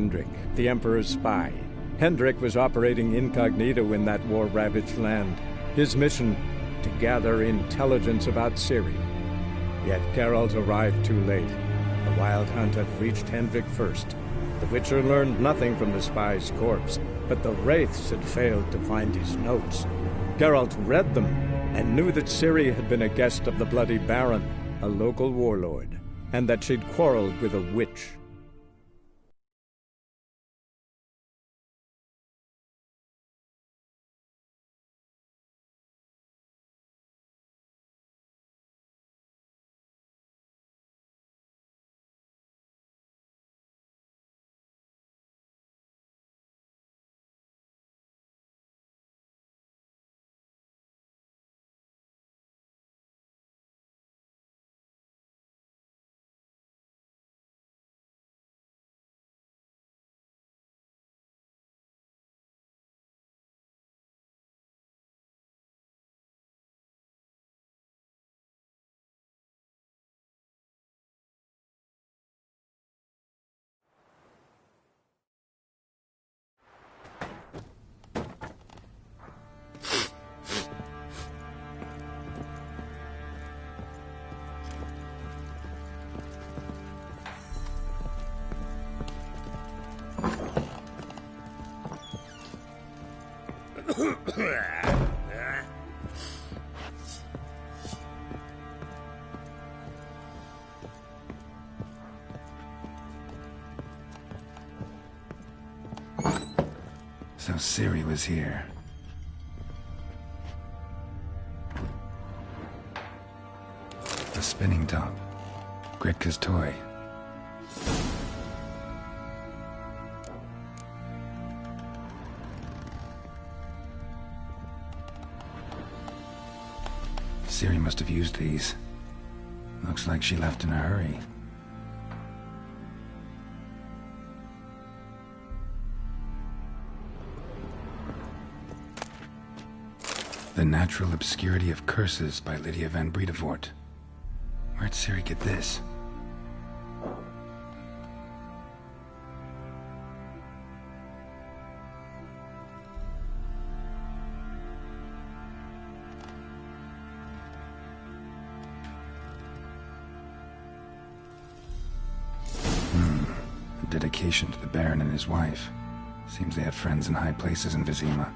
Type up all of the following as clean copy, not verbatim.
Hendrik, the Emperor's spy. Hendrik was operating incognito in that war-ravaged land. His mission, to gather intelligence about Ciri. Yet Geralt arrived too late. The Wild Hunt had reached Hendrik first. The Witcher learned nothing from the spy's corpse, but the Wraiths had failed to find his notes. Geralt read them, and knew that Ciri had been a guest of the Bloody Baron, a local warlord, and that she'd quarreled with a witch. So Ciri was here. The spinning top. Gretka's toy. Ciri must have used these. Looks like she left in a hurry. The Natural Obscurity of Curses by Lydia van Bredevoort. Where'd Ciri get this? A dedication to the Baron and his wife. Seems they had friends in high places in Vizima.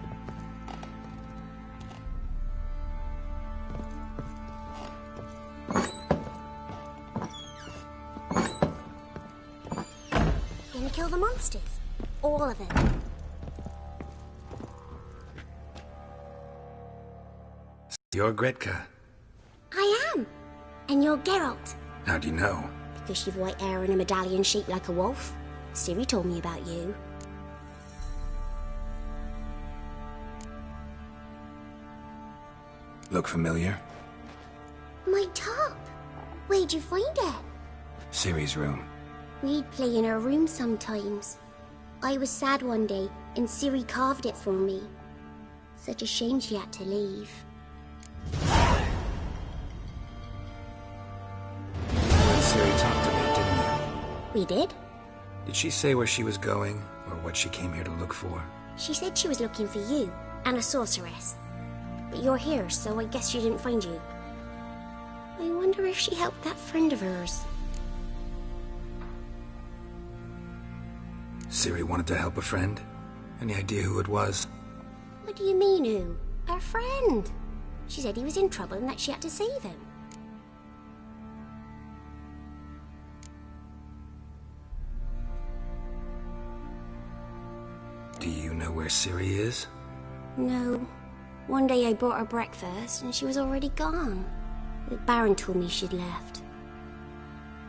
Kill the monsters. All of them. You're Gretka. I am. And you're Geralt. How do you know? Because you've white hair and a medallion shaped like a wolf. Ciri told me about you. Look familiar? My top. Where'd you find it? Ciri's room. We'd play in her room sometimes. I was sad one day, and Ciri carved it for me. Such a shame she had to leave. You and Ciri talked a bit, didn't you? We did? Did she say where she was going, or what she came here to look for? She said she was looking for you, and a sorceress. But you're here, so I guess she didn't find you. I wonder if she helped that friend of hers. Ciri wanted to help a friend? Any idea who it was? What do you mean, who? Her friend. She said he was in trouble and that she had to save him. Do you know where Ciri is? No. One day I brought her breakfast and she was already gone. The Baron told me she'd left.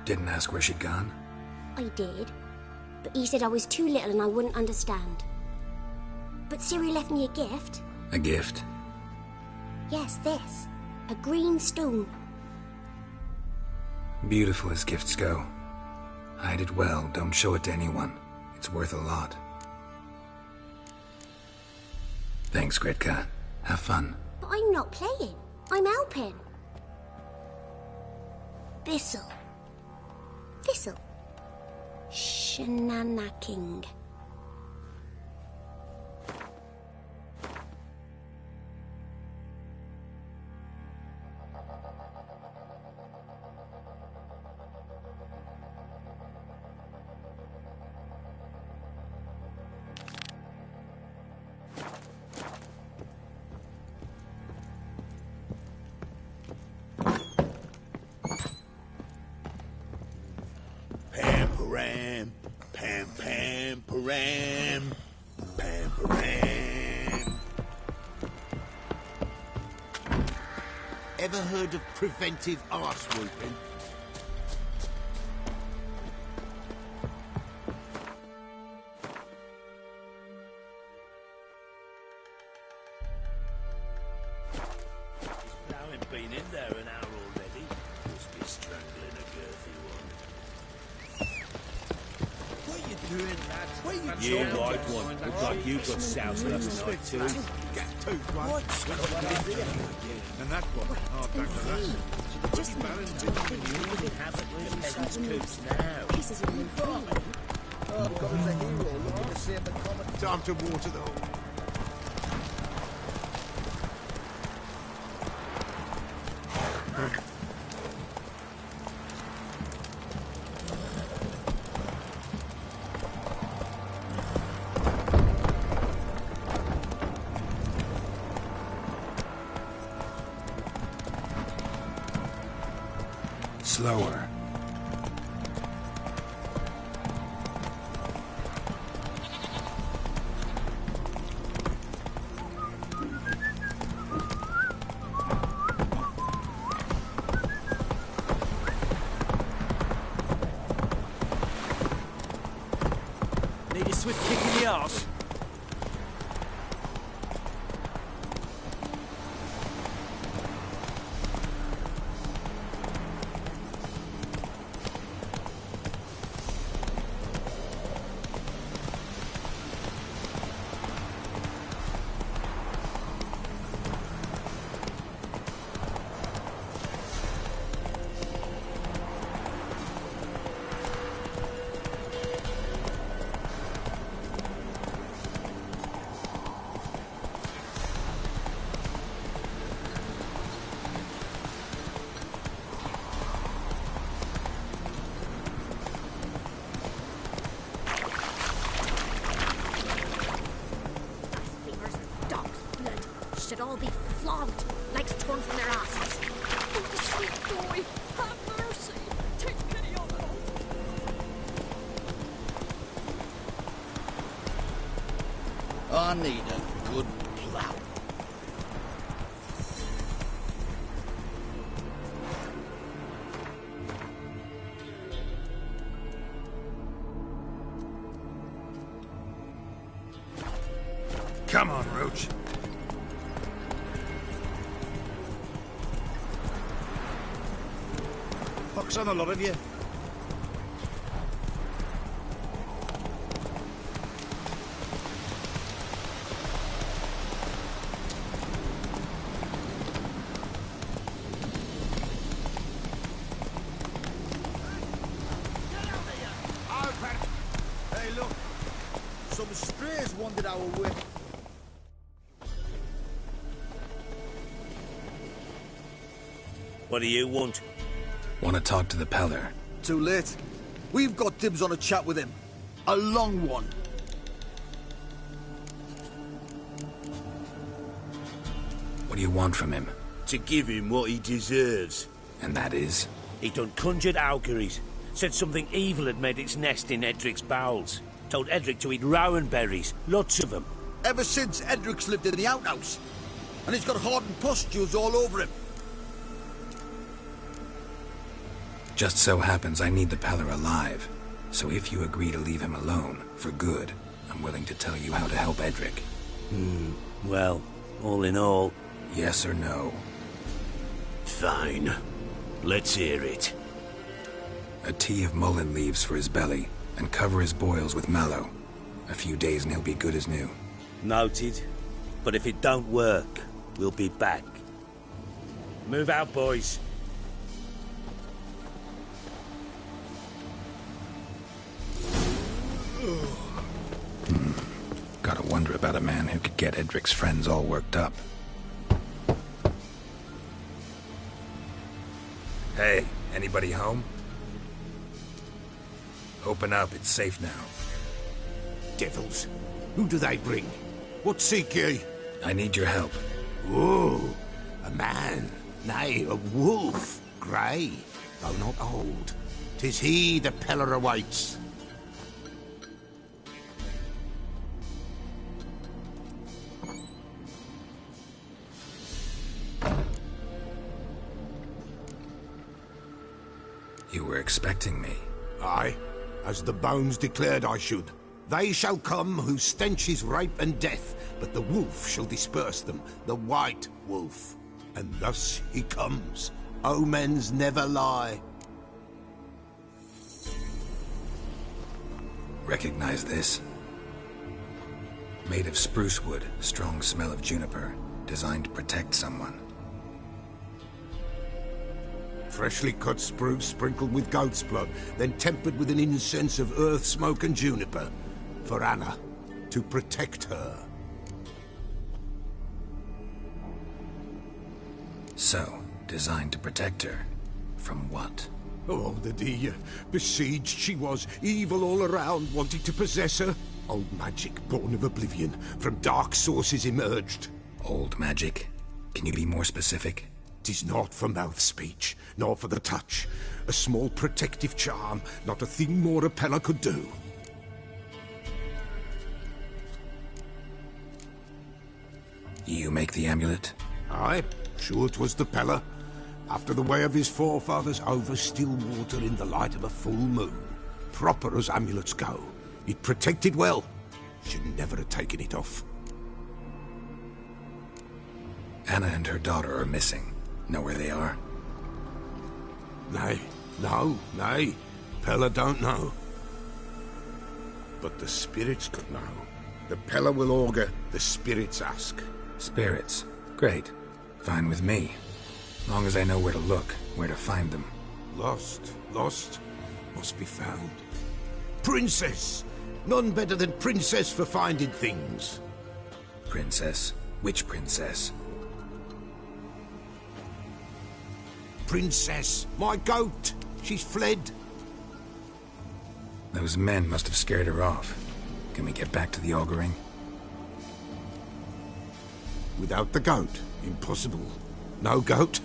Didn't ask where she'd gone? I did. But he said I was too little and I wouldn't understand. But Ciri left me a gift. A gift? Yes, this. A green stone. Beautiful as gifts go. Hide it well, don't show it to anyone. It's worth a lot. Thanks, Gretka. Have fun. But I'm not playing. I'm helping. Thistle. Thistle. Shenanaking. Pam-param, pam-pam-param, pam-param. Ever heard of preventive arse whooping? I haven't been in there an hour already. Must be strangling a girthy one. What are you doing, lad? What are you doing? You white one. Looks like you got soused last night too. Get two, one. What? And that one. Oh, back to that. Just Pretty bad, isn't it? You can have it with peasants' coops now. This is a new thing. Oh, God, as a hero, looking to save the comet. Time to water the hole. Slower. Need a swift kick in the arse. Fingers and dogs' blood should all be flogged, legs torn from their asses. Oh, sweet boy, have mercy. Take pity on them. I need a good plow. Come on, Roach. Pox on the lot of you. Hey, look. Some strays wandered our way. What do you want? Want to talk to the Peller? Too late. We've got dibs on a chat with him. A long one. What do you want from him? To give him what he deserves. And that is? He done conjured auguries. Said something evil had made its nest in Edric's bowels. Told Edric to eat rowan berries. Lots of them. Ever since Edric's lived in the outhouse. And he's got hardened pustules all over him. Just so happens I need the Peller alive. So if you agree to leave him alone, for good, I'm willing to tell you how to help Edric. Well, all in all... Yes or no? Fine. Let's hear it. A tea of mullein leaves for his belly, and cover his boils with mallow. A few days and he'll be good as new. Noted. But if it don't work, we'll be back. Move out, boys. wonder about a man who could get Edric's friends all worked up. Hey, anybody home? Open up, it's safe now. Devils. Who do they bring? What seek ye? I need your help. Oh, a man. Nay, a wolf. Grey, though not old. 'Tis he the Peller awaits. You were expecting me. Aye, as the bones declared I should. They shall come whose stench is rape and death, but the wolf shall disperse them, the white wolf. And thus he comes. Omens never lie. Recognize this? Made of spruce wood, strong smell of juniper, designed to protect someone. Freshly cut spruce sprinkled with goat's blood, then tempered with an incense of earth, smoke and juniper. For Anna, to protect her. So, designed to protect her. From what? Oh, the besieged she was, evil all around, wanting to possess her. Old magic, born of oblivion, from dark sources emerged. Old magic? Can you be more specific? 'Tis not for mouth speech, nor for the touch. A small protective charm, not a thing more a Peller could do. You make the amulet? Aye, sure 'twas the Peller. After the way of his forefathers, over still water in the light of a full moon. Proper as amulets go. It protected well. Should never have taken it off. Anna and her daughter are missing. Know where they are? Nay, nay. Peller don't know. But the spirits could know. The Peller will augur, the spirits ask. Spirits. Great. Fine with me. Long as I know where to look, where to find them. Lost, must be found. Princess! None better than Princess for finding things. Princess? Which princess? Princess, my goat! She's fled. Those men must have scared her off. Can we get back to the auguring? Without the goat, impossible. No goat,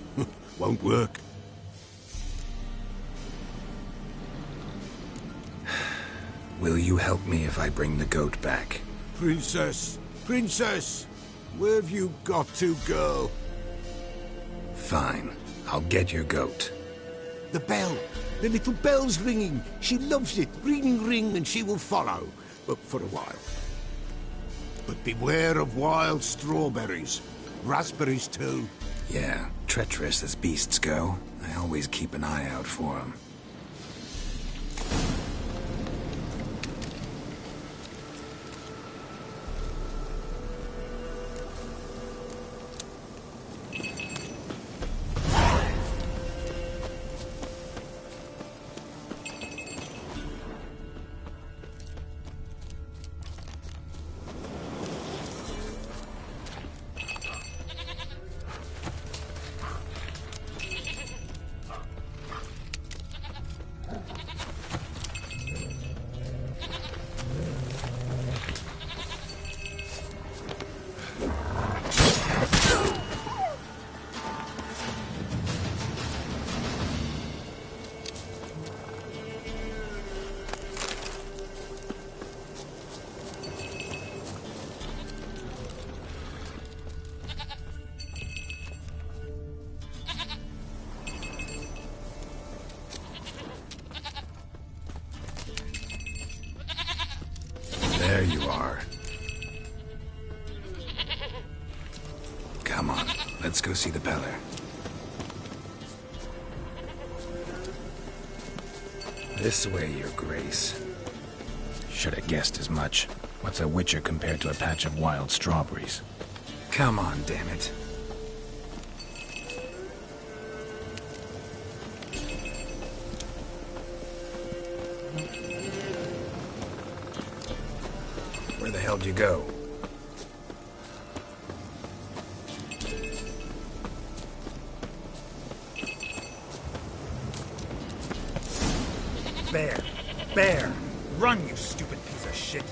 won't work. Will you help me if I bring the goat back? Princess, where have you got to, girl? Fine, I'll get your goat. The bell, the little bell's ringing. She loves it. Ring, ring, and she will follow. But for a while. But beware of wild strawberries. Raspberries, too. Yeah, treacherous as beasts go. I always keep an eye out for them. There you are. Come on, let's go see the Peller. This way, Your Grace. Should have guessed as much. What's a witcher compared to a patch of wild strawberries? Come on, damn it. Where the hell did you go? bear! Run, you stupid piece of shit!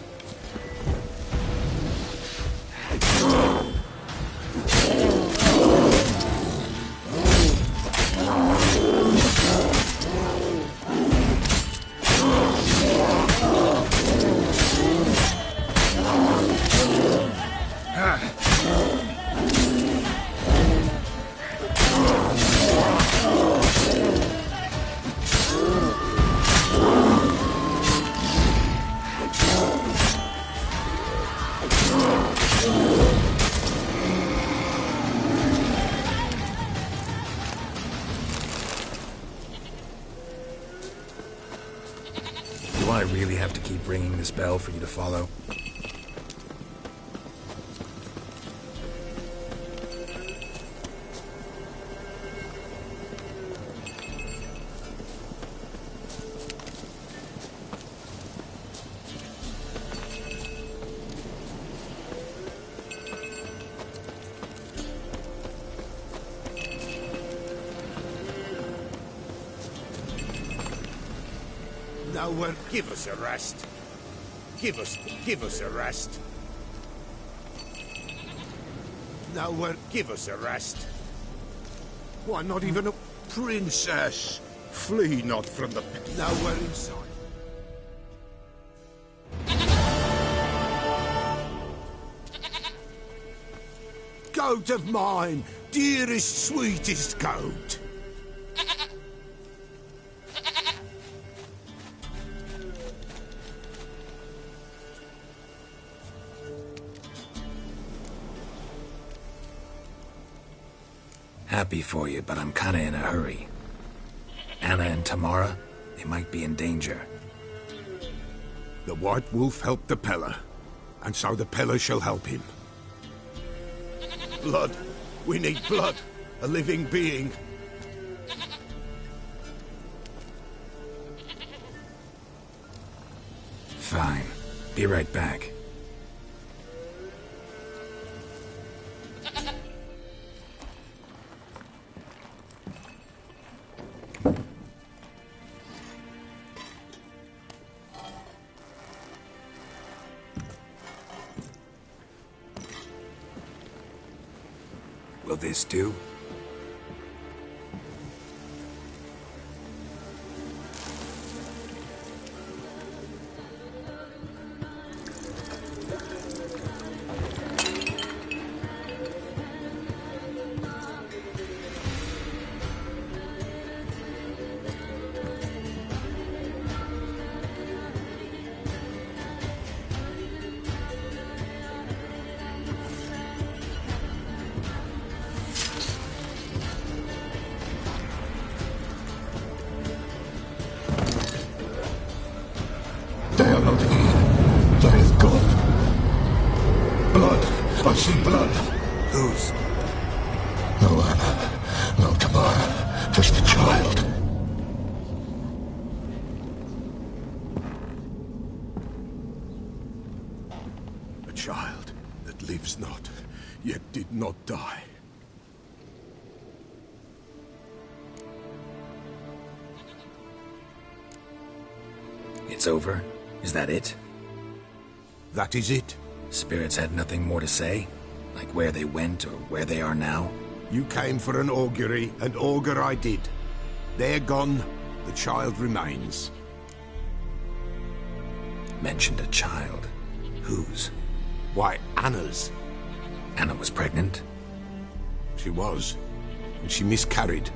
Do I really have to keep ringing this bell for you to follow? No one, give us a rest. Give us a rest. No one, give us a rest. Why, not even a princess? Flee not from the pit. Nowhere inside. Goat of mine, dearest, sweetest goat. Happy for you, but I'm kinda in a hurry. Anna and Tamara, they might be in danger. The White Wolf helped the Peller, and so the Peller shall help him. Blood. We need blood. A living being. Fine. Be right back. Will this do? They are not here. There is God. Blood. I see blood. Whose? No Anna. No Tamara. Just the child. A child that lives not, yet did not die. It's over? Is that it? That is it. Spirits had nothing more to say? Like where they went or where they are now? You came for an augury, and augur I did. They're gone. The child remains. Mentioned a child. Whose? Why, Anna's. Anna was pregnant? She was. And she miscarried.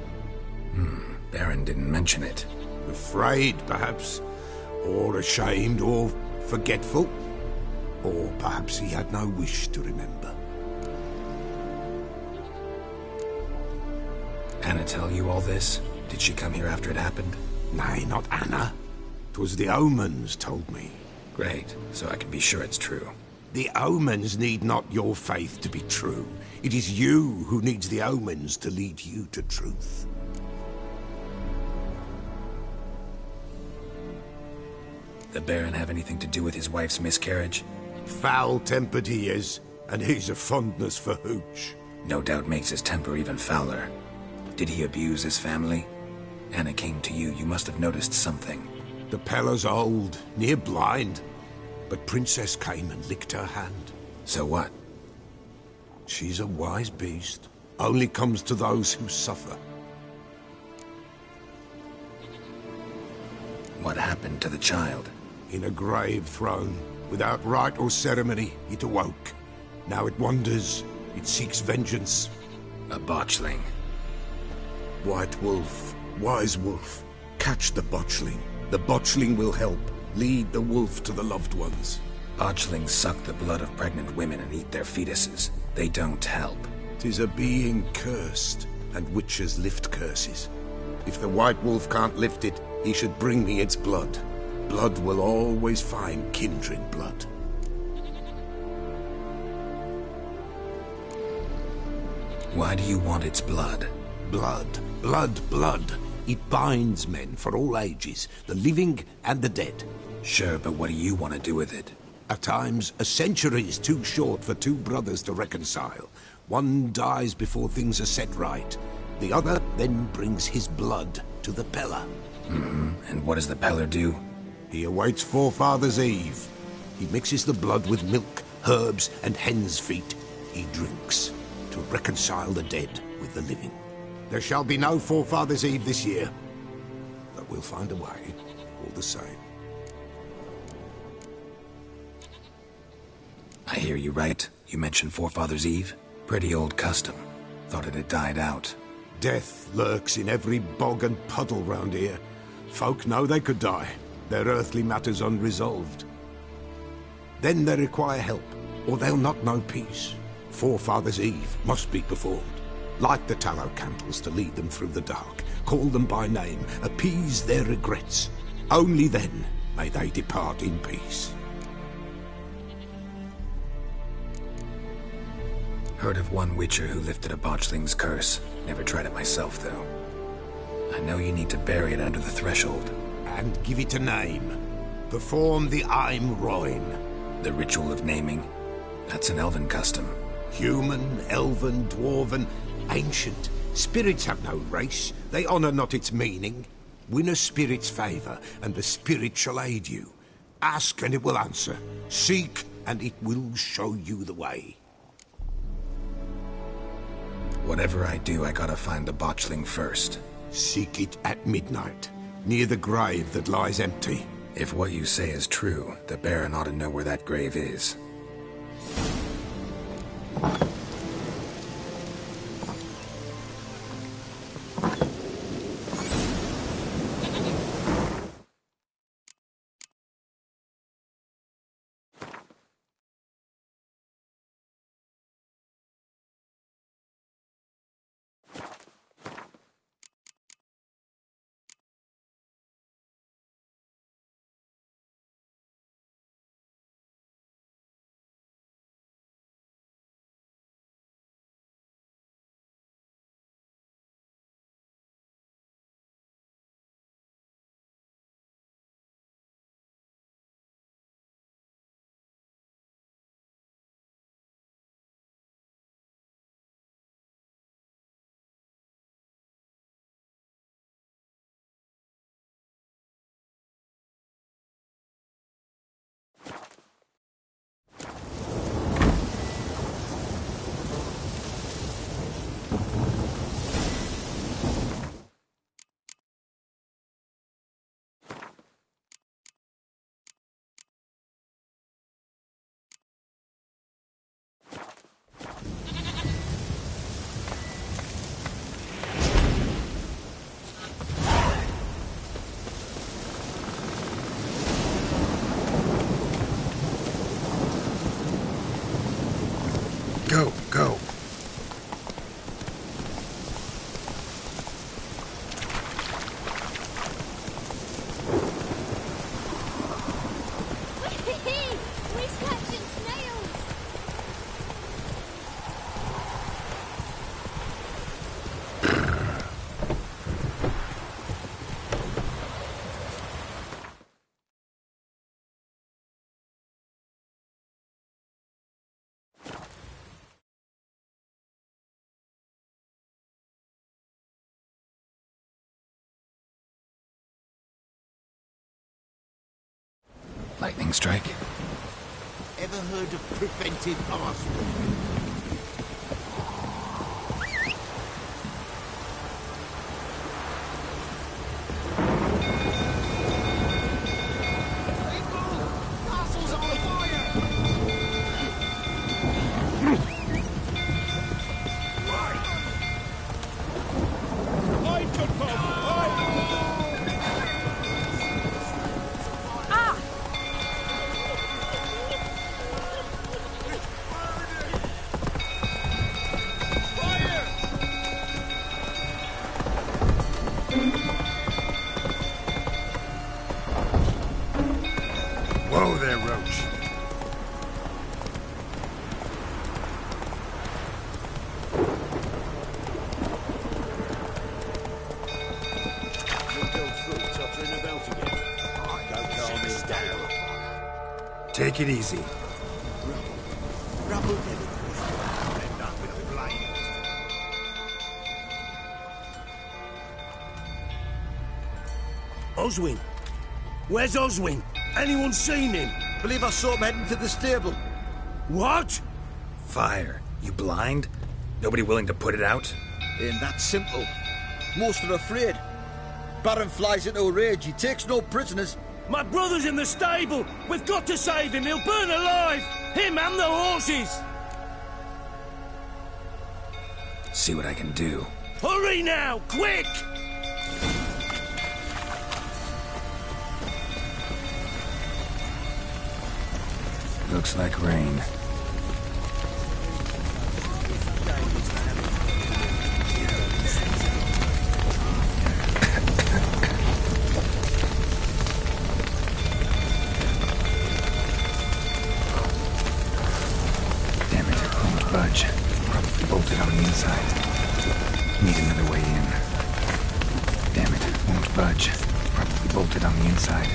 Baron didn't mention it. Afraid, perhaps. Or ashamed, or forgetful. Or perhaps he had no wish to remember. Anna tell you all this? Did she come here after it happened? Nay, not Anna. 'Twas the omens told me. Great, so I can be sure it's true. The omens need not your faith to be true. It is you who needs the omens to lead you to truth. The Baron have anything to do with his wife's miscarriage? Foul-tempered he is, and he's a fondness for hooch. No doubt makes his temper even fouler. Did he abuse his family? Anna came to you, you must have noticed something. The Pella's old, near blind. But Princess came and licked her hand. So what? She's a wise beast. Only comes to those who suffer. What happened to the child? In a grave thrown. Without rite or ceremony, it awoke. Now it wanders. It seeks vengeance. A botchling. White wolf, wise wolf. Catch the botchling. The botchling will help. Lead the wolf to the loved ones. Botchlings suck the blood of pregnant women and eat their fetuses. They don't help. 'Tis a being cursed, and witches lift curses. If the white wolf can't lift it, he should bring me its blood. Blood will always find kindred blood. Why do you want its blood? Blood, blood, blood. It binds men for all ages, the living and the dead. Sure, but what do you want to do with it? At times, a century is too short for two brothers to reconcile. One dies before things are set right. The other then brings his blood to the Pella. And what does the Peller do? He awaits Forefathers' Eve. He mixes the blood with milk, herbs, and hen's feet. He drinks to reconcile the dead with the living. There shall be no Forefathers' Eve this year, but we'll find a way, all the same. I hear you right. You mentioned Forefathers' Eve? Pretty old custom. Thought it had died out. Death lurks in every bog and puddle round here. Folk know they could die, their earthly matters unresolved. Then they require help, or they'll not know peace. Forefathers' Eve must be performed. Light the tallow candles to lead them through the dark. Call them by name, appease their regrets. Only then may they depart in peace. Heard of one witcher who lifted a botchling's curse. Never tried it myself, though. I know you need to bury it under the threshold. And give it a name. Perform the Aim Roin. The ritual of naming? That's an elven custom. Human, elven, dwarven, ancient. Spirits have no race. They honour not its meaning. Win a spirit's favour, and the spirit shall aid you. Ask, and it will answer. Seek, and it will show you the way. Whatever I do, I gotta find the botchling first. Seek it at midnight, near the grave that lies empty. If what you say is true, the Baron ought to know where that grave is. Go, go. Lightning strike? Ever heard of preventive arson? Whoa there, Roach. Take it easy. Oswin? Where's Oswin? Anyone seen him? Believe I saw him heading to the stable. What? Fire. You blind? Nobody willing to put it out? Ain't that simple. Most are afraid. Baron flies into a rage. He takes no prisoners. My brother's in the stable! We've got to save him! He'll burn alive! Him and the horses! See what I can do. Hurry now! Quick! Looks like rain. Damn it, won't budge. Probably bolted on the inside. Need another way in. Damn it, won't budge. Probably bolted on the inside.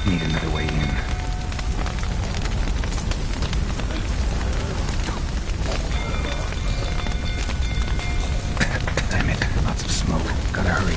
Need another way in. Damn it, lots of smoke. Gotta hurry.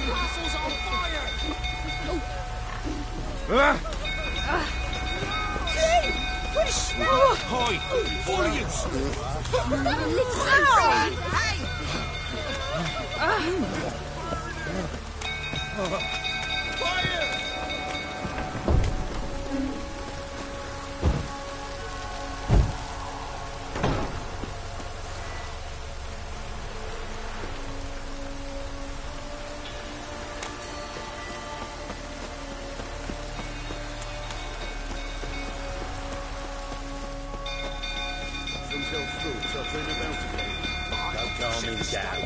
Castle's on fire! Push! Hide! Furious! Don't calm me down.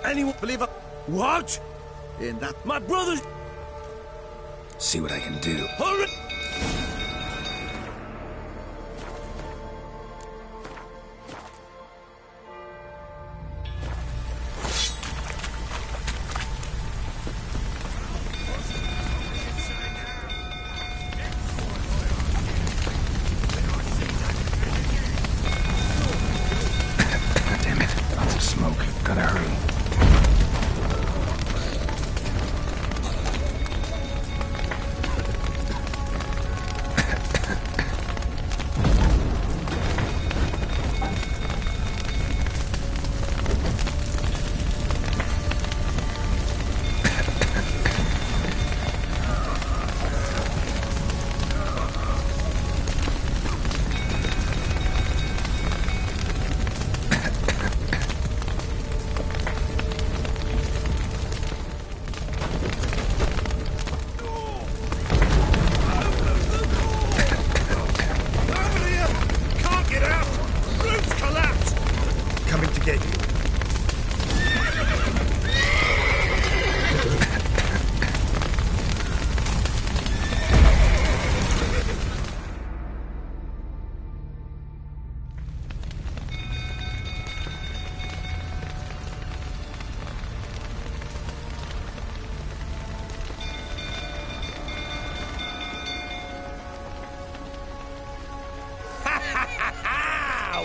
Anyone believe it? What? Ain't that My brother's... See what I can do. Hurry! Damn it. Lots of smoke. Gotta hurry.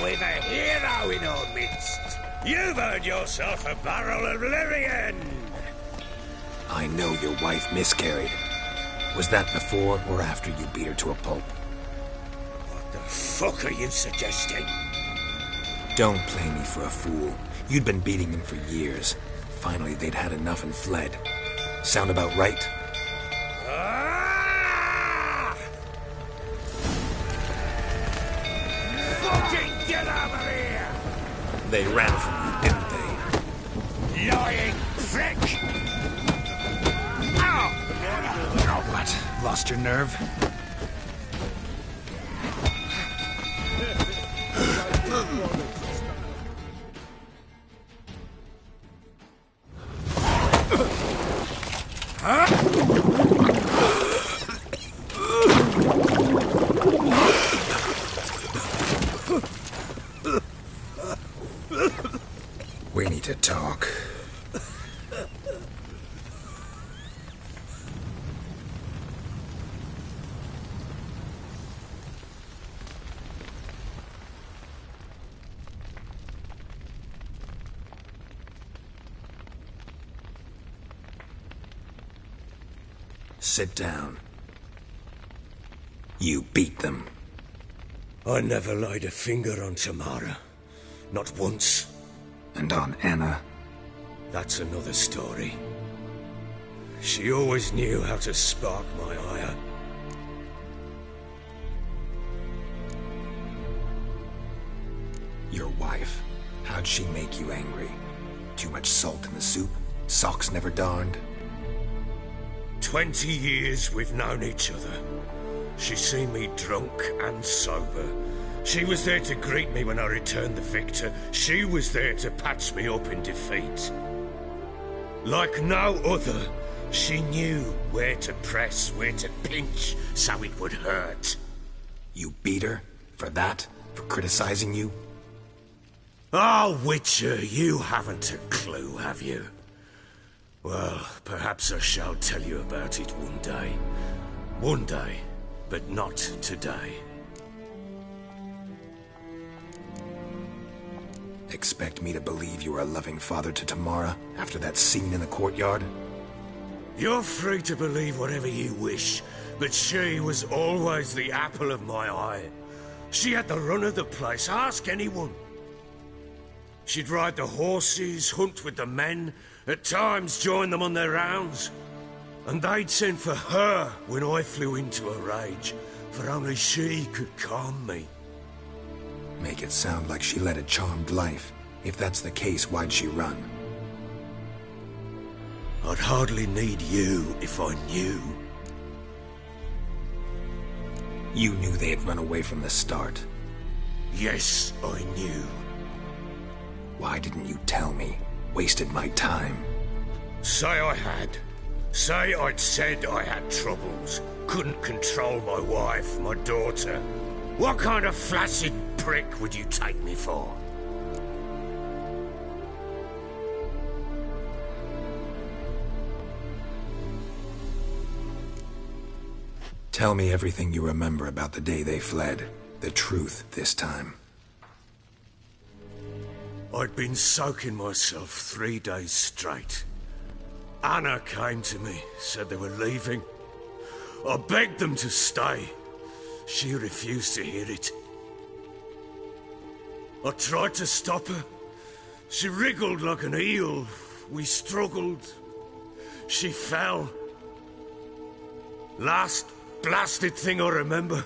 With a hero in our midst. You've earned yourself a barrel of Lyrian. I know your wife miscarried. Was that before or after you beat her to a pulp? What the fuck are you suggesting? Don't play me for a fool. You'd been beating them for years. Finally, they'd had enough and fled. Sound about right? Fucking get over here! They ran from you, didn't they? Lying prick! Ow! Oh, what? Lost your nerve? We need to talk. Sit down. You beat them. I never laid a finger on Tamara. Not once. And on Anna? That's another story. She always knew how to spark my ire. Your wife. How'd she make you angry? Too much salt in the soup? Socks never darned? 20 years we've known each other. She's seen me drunk and sober. She was there to greet me when I returned the victor. She was there to patch me up in defeat. Like no other, she knew where to press, where to pinch, so it would hurt. You beat her? For that? For criticizing you? Oh, Witcher, you haven't a clue, have you? Well, perhaps I shall tell you about it one day. One day, but not today. Expect me to believe you are a loving father to Tamara after that scene in the courtyard? You're free to believe whatever you wish, but she was always the apple of my eye. She had the run of the place, ask anyone. She'd ride the horses, hunt with the men, at times join them on their rounds. And they'd send for her when I flew into a rage, for only she could calm me. Make it sound like she led a charmed life. If that's the case, why'd she run? I'd hardly need you if I knew. You knew they had run away from the start. Yes, I knew. Why didn't you tell me? Wasted my time. Say I had. Say I'd said I had troubles, couldn't control my wife, my daughter. What kind of flaccid prick would you take me for? Tell me everything you remember about the day they fled. The truth this time. I'd been soaking myself 3 days straight. Anna came to me, said they were leaving. I begged them to stay. She refused to hear it. I tried to stop her. She wriggled like an eel. We struggled. She fell. Last blasted thing I remember.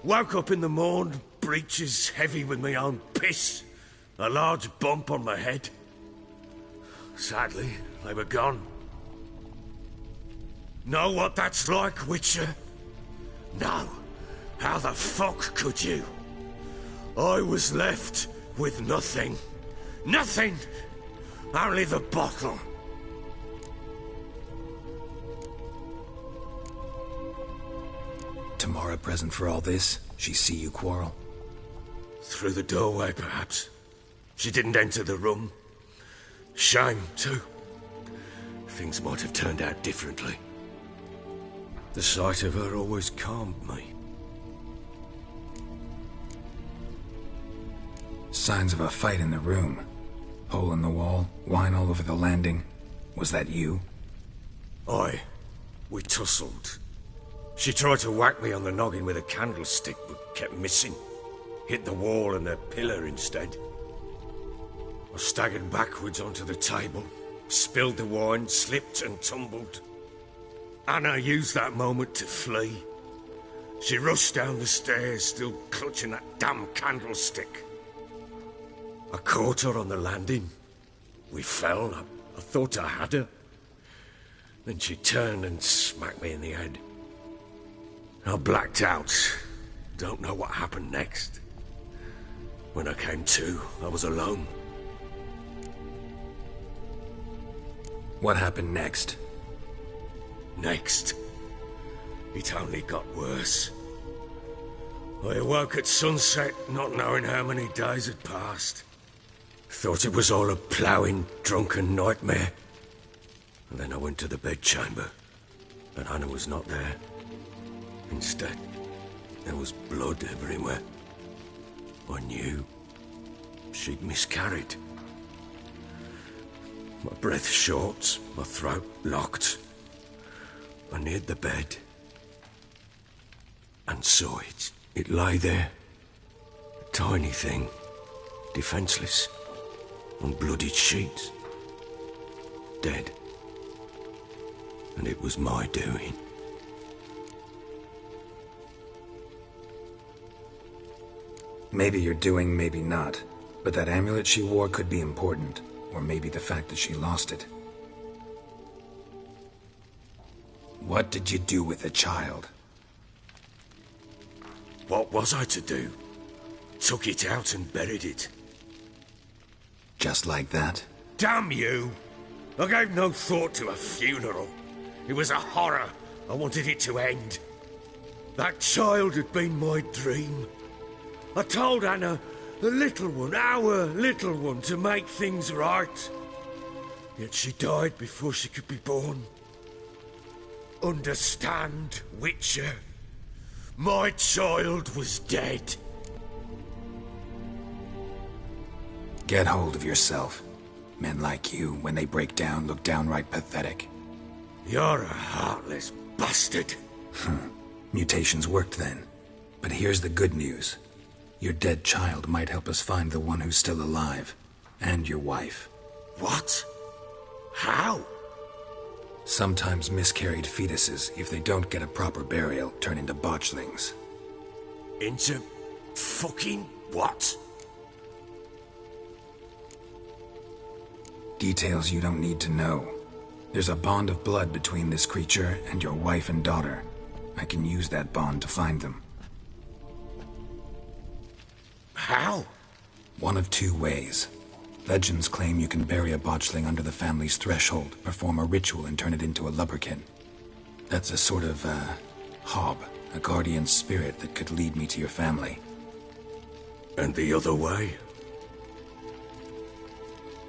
Woke up in the morn, breeches heavy with my own piss. A large bump on my head. Sadly, they were gone. Know what that's like, Witcher? No. How the fuck could you? I was left with nothing. Nothing! Only the bottle. Tamara present for all this? She see you quarrel? Through the doorway, perhaps. She didn't enter the room. Shame, too. Things might have turned out differently. The sight of her always calmed me. Signs of a fight in the room. Hole in the wall, wine all over the landing. Was that you? Aye. We tussled. She tried to whack me on the noggin with a candlestick, but kept missing. Hit the wall and a pillar instead. I staggered backwards onto the table, spilled the wine, slipped and tumbled. Anna used that moment to flee. She rushed down the stairs, still clutching that damn candlestick. I caught her on the landing. We fell. I thought I had her. Then she turned and smacked me in the head. I blacked out. Don't know what happened next. When I came to, I was alone. What happened next? Next? It only got worse. I awoke at sunset, not knowing how many days had passed. Thought it was all a ploughing, drunken nightmare. And then I went to the bedchamber, but Anna was not there. Instead, there was blood everywhere. I knew she'd miscarried. My breath short, my throat locked. I neared the bed and saw it. It lay there, a tiny thing, defenseless, on bloodied sheets, dead. And it was my doing. Maybe you're doing, maybe not. But that amulet she wore could be important. Or maybe the fact that she lost it. What did you do with the child? What was I to do? Took it out and buried it. Just like that? Damn you! I gave no thought to a funeral. It was a horror. I wanted it to end. That child had been my dream. I told Anna, the little one, our little one, to make things right. Yet she died before she could be born. Understand, Witcher? My child was dead. Get hold of yourself. Men like you, when they break down, look downright pathetic. You're a heartless bastard. Mutations worked then. But here's the good news. Your dead child might help us find the one who's still alive. And your wife. What? How? Sometimes miscarried fetuses, if they don't get a proper burial, turn into botchlings. Into fucking what? Details you don't need to know. There's a bond of blood between this creature and your wife and daughter. I can use that bond to find them. How? One of two ways. Legends claim you can bury a botchling under the family's threshold, perform a ritual, and turn it into a lubberkin. That's a sort of, hob, a guardian spirit that could lead me to your family. And the other way?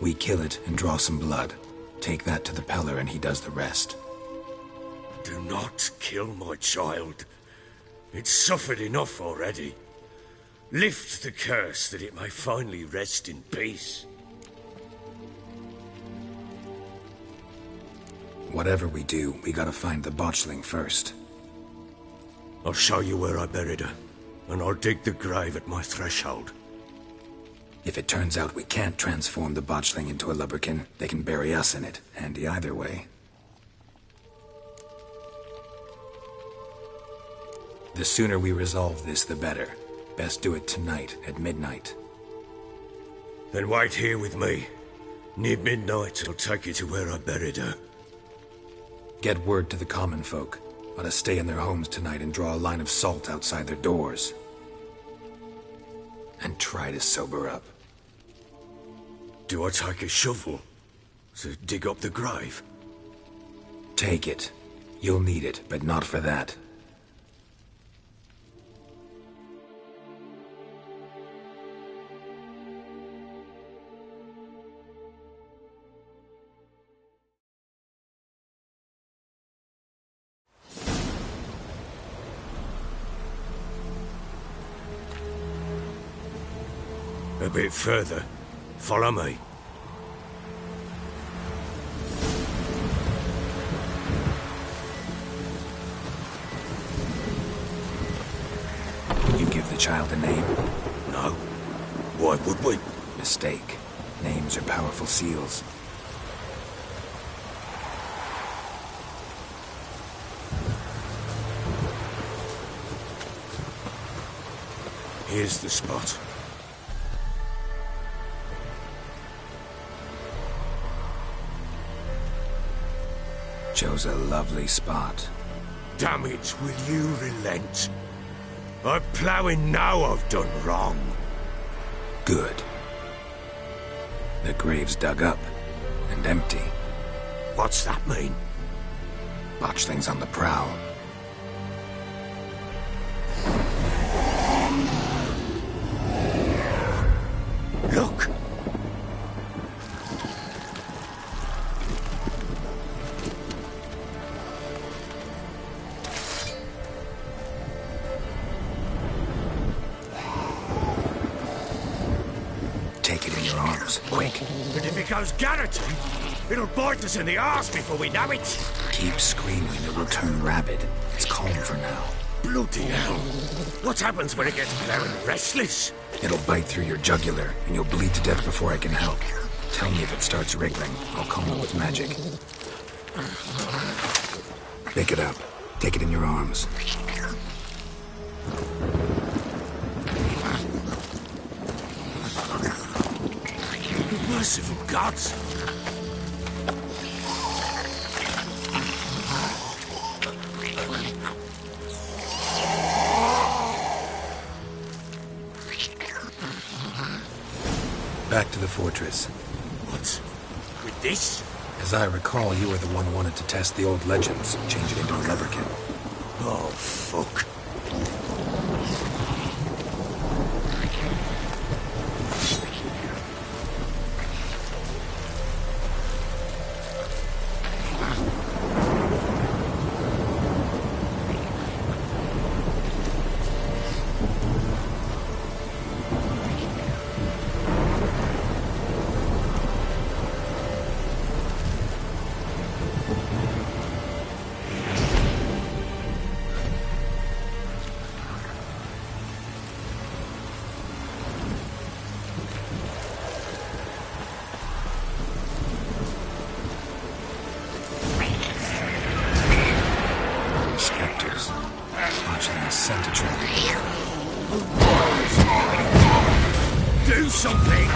We kill it and draw some blood. Take that to the Peller and he does the rest. Do not kill my child. It's suffered enough already. Lift the curse that it may finally rest in peace. Whatever we do, we gotta find the botchling first. I'll show you where I buried her, and I'll dig the grave at my threshold. If it turns out we can't transform the botchling into a lubberkin, they can bury us in it. Handy either way. The sooner we resolve this, the better. Best do it tonight, at midnight. Then wait here with me. Near midnight, I'll take you to where I buried her. Get word to the common folk. Ought to stay in their homes tonight and draw a line of salt outside their doors. And try to sober up. Do I take a shovel to dig up the grave? Take it. You'll need it, but not for that. A bit further. Follow me. You give the child a name? No. Why would we? Mistake. Names are powerful seals. Here's the spot. Chose a lovely spot. Damn it, will you relent? I'm ploughing now I've done wrong. Good. The grave's dug up and empty. What's that mean? Botchling's on the prowl. Look! Take it in your arms, quick. But if it goes garroting, it'll bite us in the arse before we know it. Keep screaming, it will turn rabid. It's calm for now. Bloody hell. What happens when it gets very restless? It'll bite through your jugular, and you'll bleed to death before I can help. Tell me if it starts wriggling. I'll calm it with magic. Pick it up. Take it in your arms. Merciful gods! Back to the fortress. What? With this? As I recall, you were the one who wanted to test the old legends, change it into a lubberkin. Oh, fuck. Do something!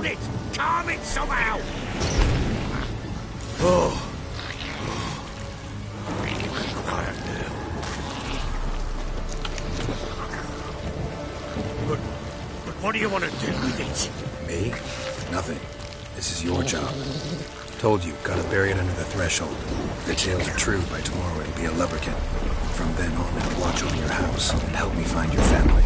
Hold it! Calm it somehow! Oh. Quiet now. But what do you want to do with it? Me? Nothing. This is your job. Told you, gotta bury it under the threshold. If the tales are true, by tomorrow it'll be a lubricant. From then on, it'll watch over your house and help me find your family.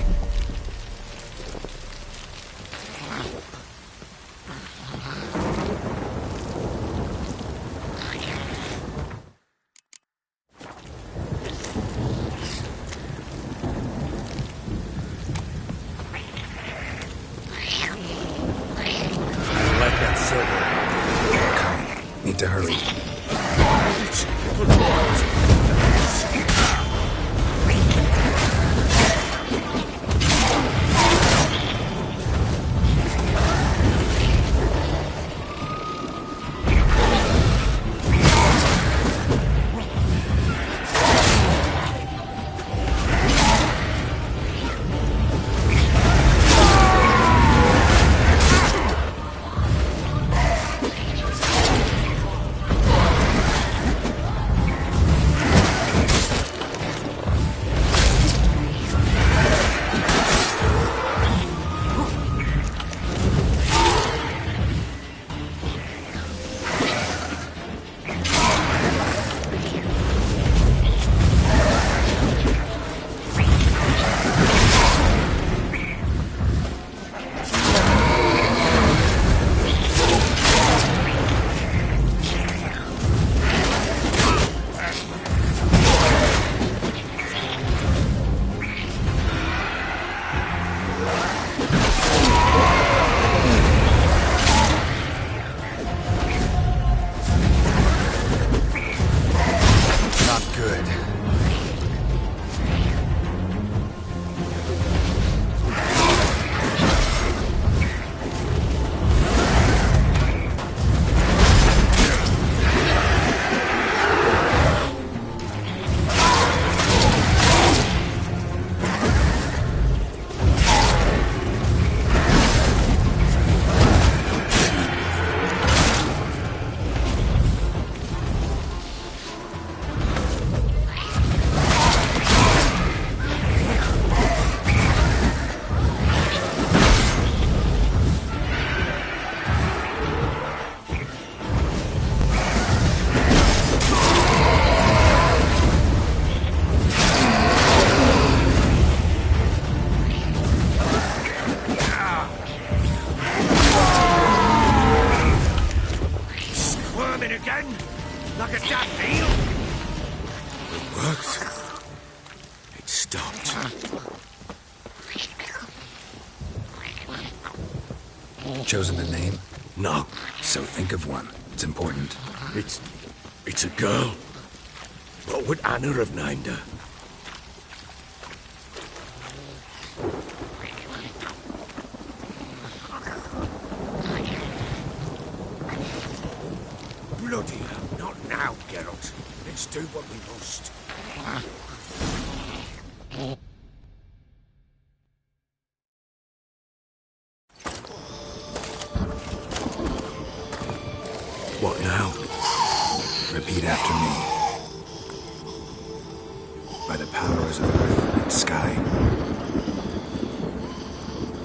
Need to hurry. Chosen a name? No. So think of one. It's important. It's a girl. What would Anna have named her? Bloody hell, not now, Geralt. Let's do what we must. What now? Repeat after me. By the powers of earth and sky.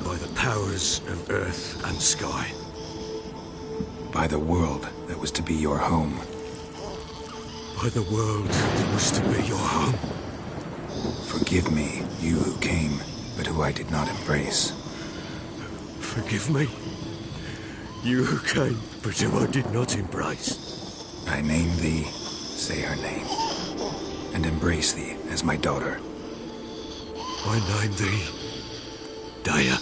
By the powers of earth and sky. By the world that was to be your home. By the world that was to be your home. Forgive me, you who came, but who I did not embrace. Forgive me, you who came, but who I did not embrace. I name thee, say her name, and embrace thee as my daughter. I name thee, Daya,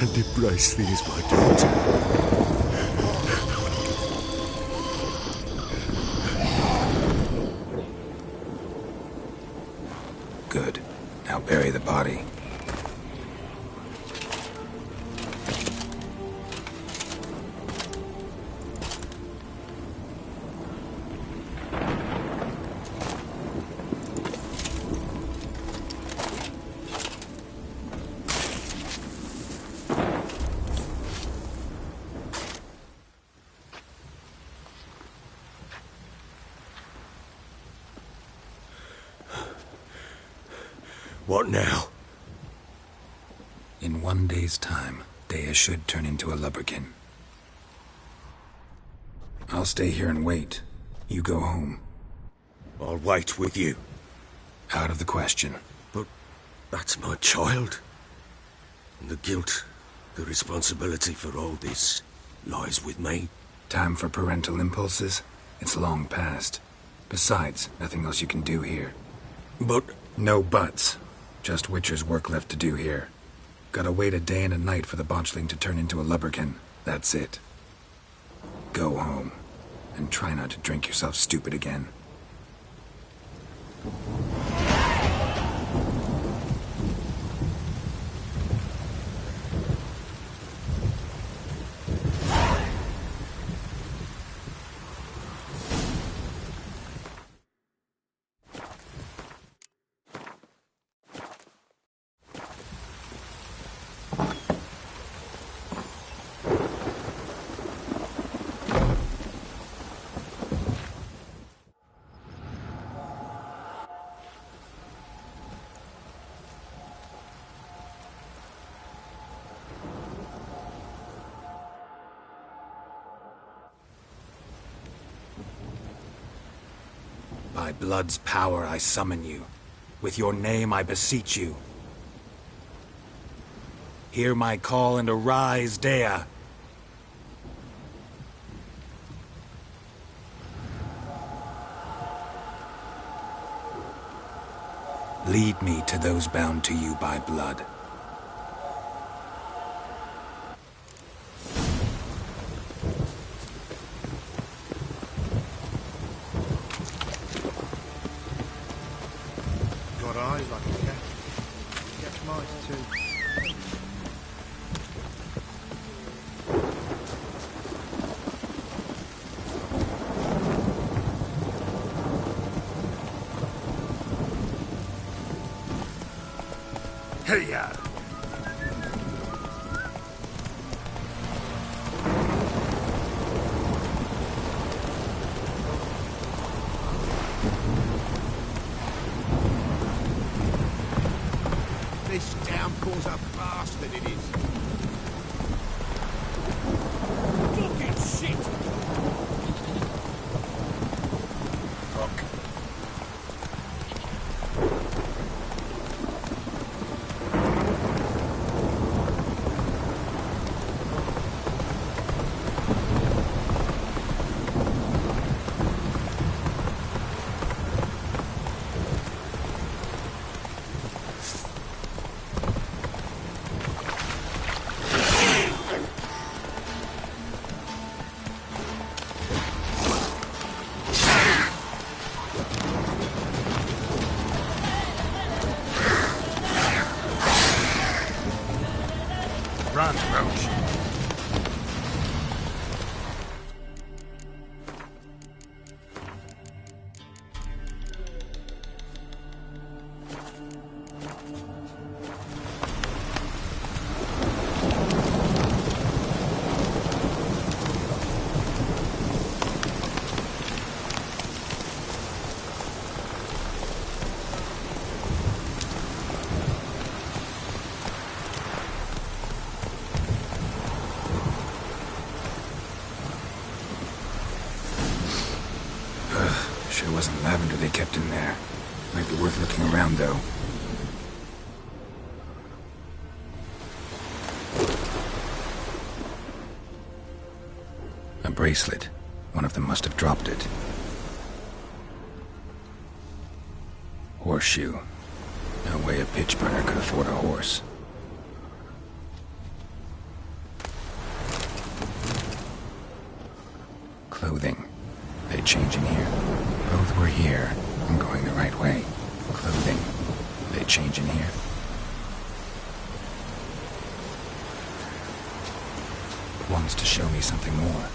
and embrace thee as my daughter. Good. Now bury the body. What now? In 1 day's time, Dea should turn into a lubberkin. I'll stay here and wait. You go home. I'll wait with you. Out of the question. But that's my child. And the guilt, the responsibility for all this lies with me. Time for parental impulses? It's long past. Besides, nothing else you can do here. But... No buts. Just Witcher's work left to do here. Gotta wait a day and a night for the botchling to turn into a lubberkin. That's it. Go home. And try not to drink yourself stupid again. By blood's power I summon you. With your name I beseech you. Hear my call and arise, Dea. Lead me to those bound to you by blood. Got eyes like a cat. Catch mice too. Hey-ya! This downpour's a bastard, it is. Fucking shit! Look. Run, Roach. Sure wasn't lavender they kept in there. Might be worth looking around, though. A bracelet. One of them must have dropped it. Horseshoe. No way a pitch burner could afford a horse. Clothing. They change in here. Both were here. I'm going the right way. Clothing. They change in here. Wants to show me something more.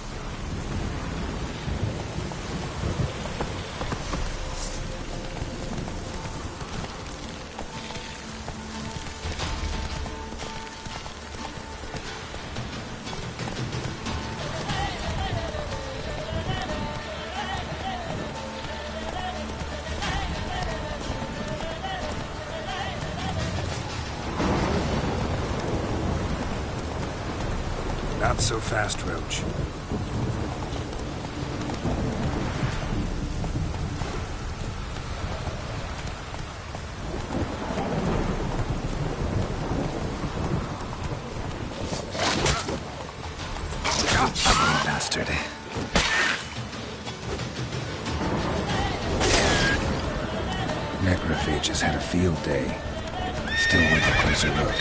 Not so fast, Roach. Bastard. Necrophage has had a field day. Still worth a closer look.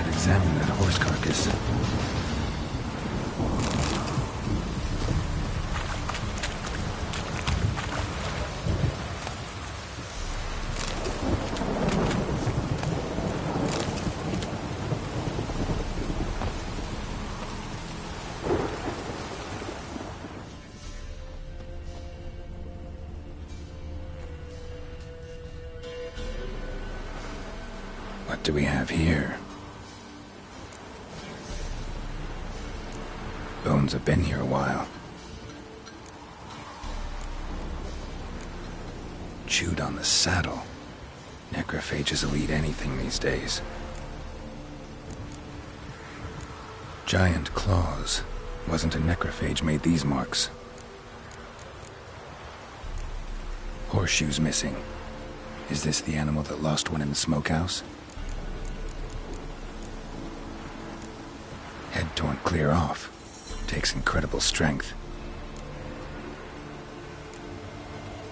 Examine that horse carcass. What do we have here? Bones have been here a while. Chewed on the saddle. Necrophages will eat anything these days. Giant claws. Wasn't a necrophage made these marks. Horseshoes missing. Is this the animal that lost one in the smokehouse? Head torn clear off. Takes incredible strength.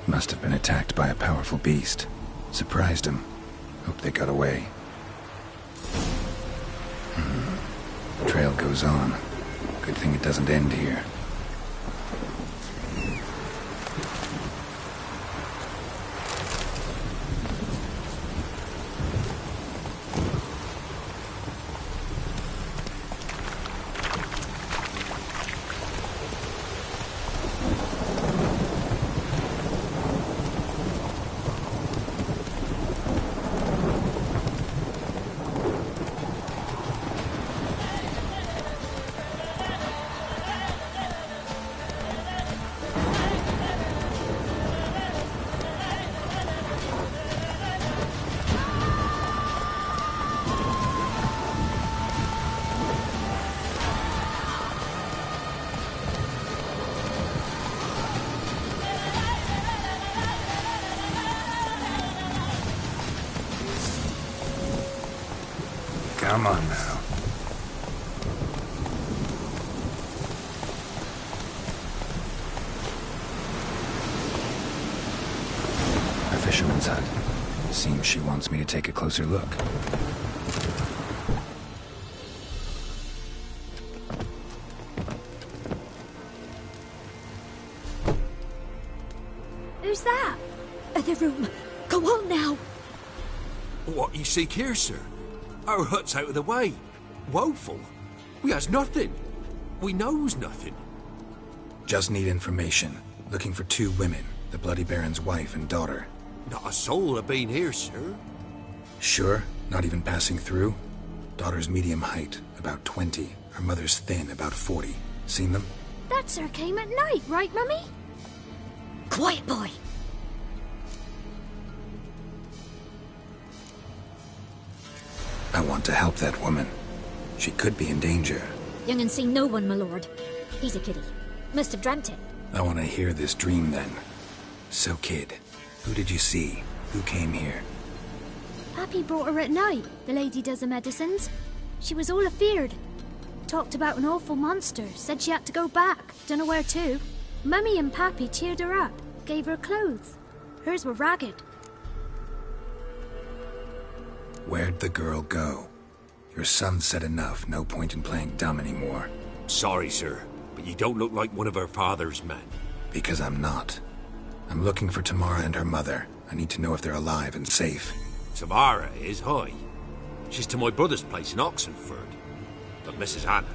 Must have been attacked by a powerful beast. Surprised him. Hope they got away. Trail goes on. Good thing it doesn't end here. Come on now. A fisherman's hut. Seems she wants me to take a closer look. Who's that? The room. Go on now. What you seek here, sir? Our hut's out of the way. Woeful. We has nothing. We knows nothing. Just need information. Looking for 2 women. The Bloody Baron's wife and daughter. Not a soul have been here, sir. Sure? Not even passing through? Daughter's medium height, about 20. Her mother's thin, about 40. Seen them? That sir came at night, right, Mummy? Quiet, boy. I want to help that woman. She could be in danger. Young and seen no one, my lord. He's a kiddie. Must have dreamt it. I want to hear this dream then. So, kid, who did you see? Who came here? Pappy brought her at night. The lady does the medicines. She was all afeared. talked about an awful monster, said she had to go back, dunno where to. Mummy and Pappy cheered her up, gave her clothes. Hers were ragged. Where'd the girl go? Your son said enough, no point in playing dumb anymore. Sorry, sir, but you don't look like one of her father's men. Because I'm not. I'm looking for Tamara and her mother. I need to know if they're alive and safe. Tamara is, hi. She's to my brother's place in Oxenford. But Mrs. Anna,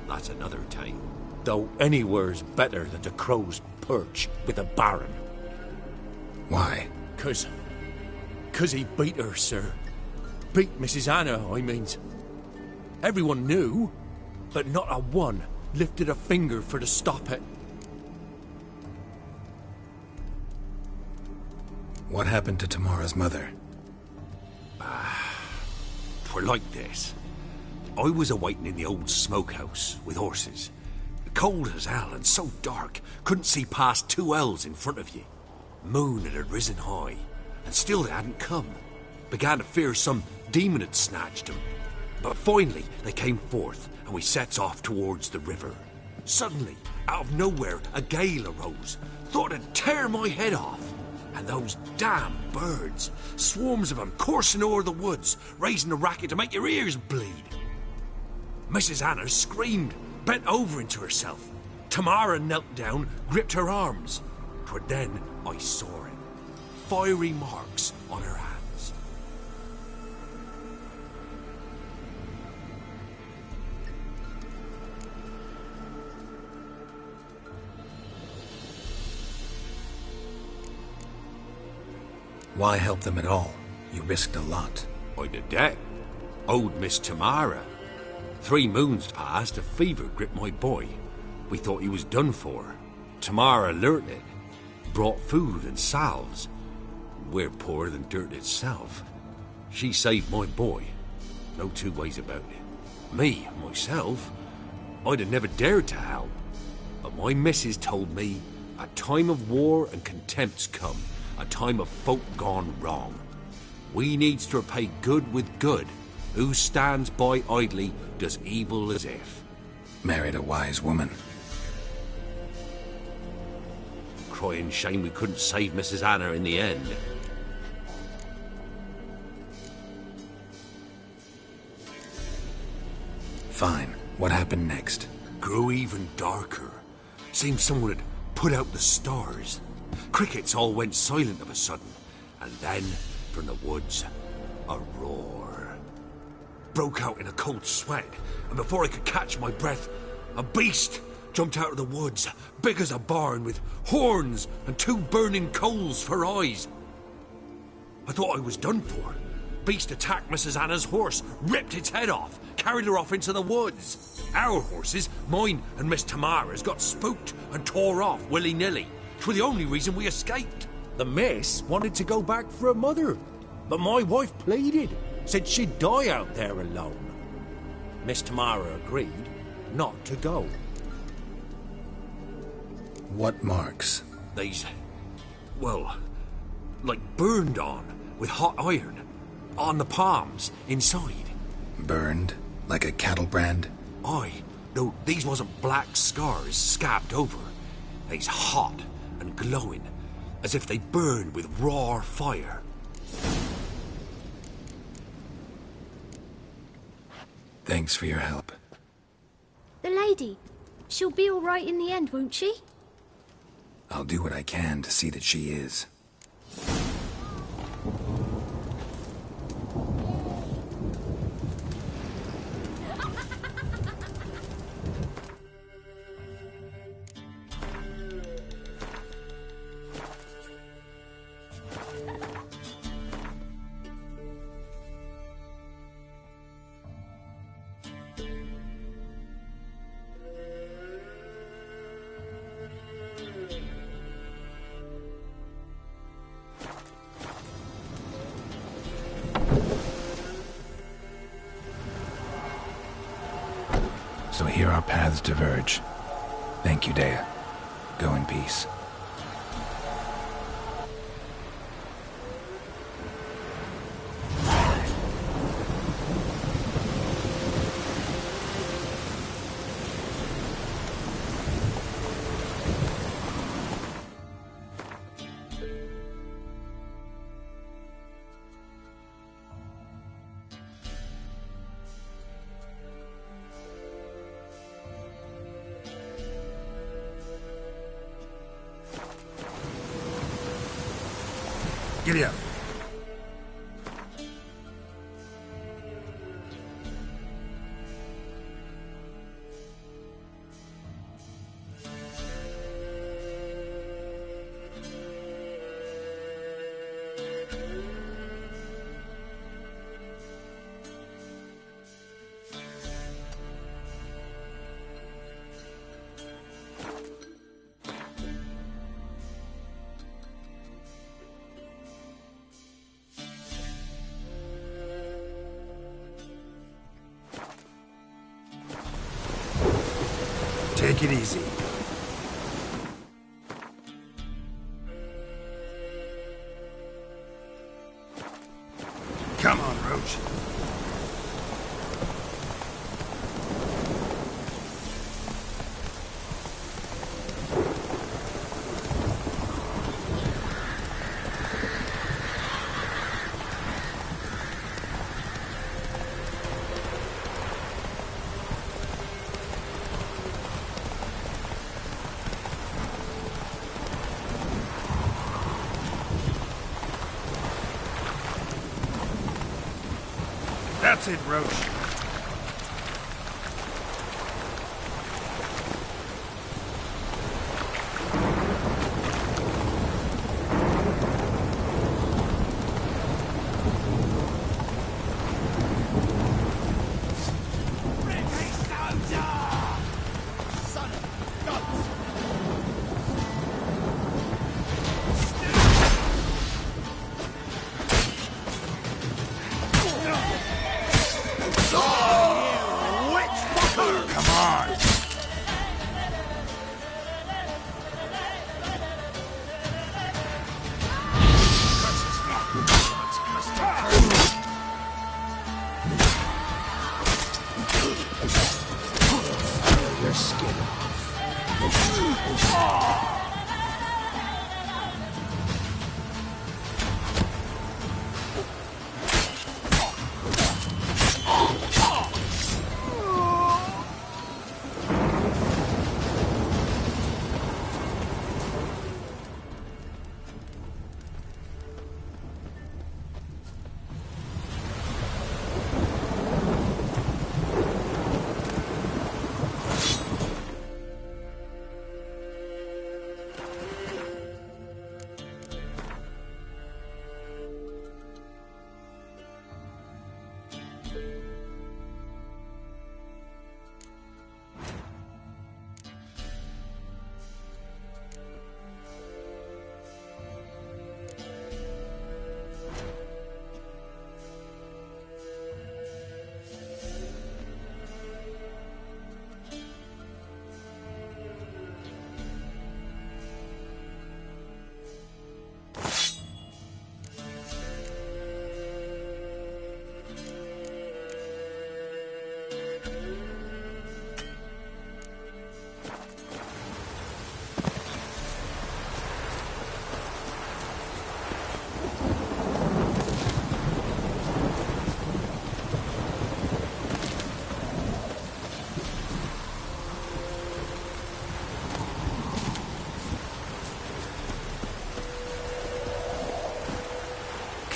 that's another tale. Though anywhere's better than the crow's perch with a baron. Why? 'Cause he beat her, sir. Beat Mrs. Anna, I means. Everyone knew, but not a one lifted a finger for to stop it. What happened to Tamara's mother? Twere like this. I was awaiting in the old smokehouse with horses. Cold as hell and so dark, couldn't see past 2 ells in front of you. Moon had risen high, and still they hadn't come. Began to fear some demon had snatched them. But finally they came forth, and we sets off towards the river. Suddenly, out of nowhere, a gale arose. Thought it'd tear my head off. And those damn birds, swarms of them coursing o'er the woods, raising a racket to make your ears bleed. Mrs. Anna screamed, bent over into herself. Tamara knelt down, gripped her arms. 'Twere then I saw it. Fiery marks on her hands. Why help them at all? You risked a lot. I'd a debt. Owed Miss Tamara. 3 moons passed, a fever gripped my boy. We thought he was done for. Tamara learnt it. Brought food and salves. We're poorer than dirt itself. She saved my boy. No 2 ways about it. Me, myself, I'd have never dared to help. But my missus told me a time of war and contempt's come. A time of folk gone wrong. We needs to repay good with good. Who stands by idly does evil as if. Married a wise woman. Crying shame we couldn't save Mrs. Anna in the end. Fine. What happened next? Grew even darker. Seemed someone had put out the stars. Crickets all went silent of a sudden, and then, from the woods, a roar. Broke out in a cold sweat, and before I could catch my breath, a beast jumped out of the woods, big as a barn, with horns and 2 burning coals for eyes. I thought I was done for. Beast attacked Mrs. Anna's horse, ripped its head off, carried her off into the woods. Our horses, mine and Miss Tamara's, got spooked and tore off willy-nilly. 'Twere the only reason we escaped. The miss wanted to go back for her mother, but my wife pleaded, said she'd die out there alone. Miss Tamara agreed not to go. What marks? They's, well, like burned on with hot iron, on the palms, inside. Burned? Like a cattle brand? Aye, no, these wasn't black scars scabbed over. They's hot and glowing, as if they burned with raw fire. Thanks for your help. The lady, she'll be all right in the end, won't she? I'll do what I can to see that she is. So here our paths diverge. Thank you, Dea. Go in peace. Giddy up. Take it easy. Come on, Roach. That's it, Roach.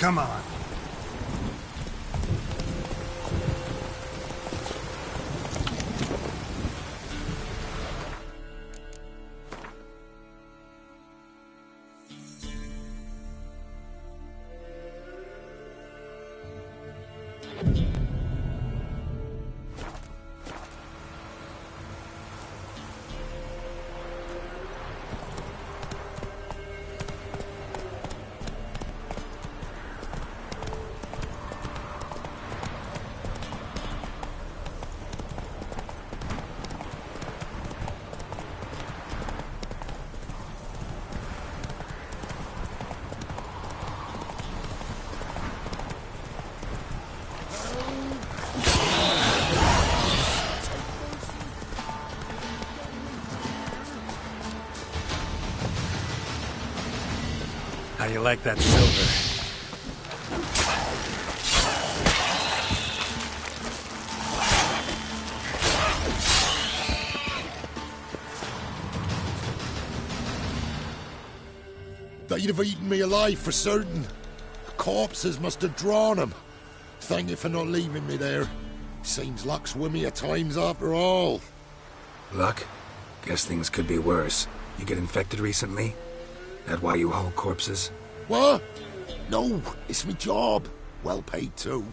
Come on. How you like that silver? They'd have eaten me alive for certain. Corpses must have drawn him. Thank you for not leaving me there. Seems luck's with me at times after all. Luck? Guess things could be worse. You get infected recently? That why you haul corpses? What? No, it's my job. Well paid too.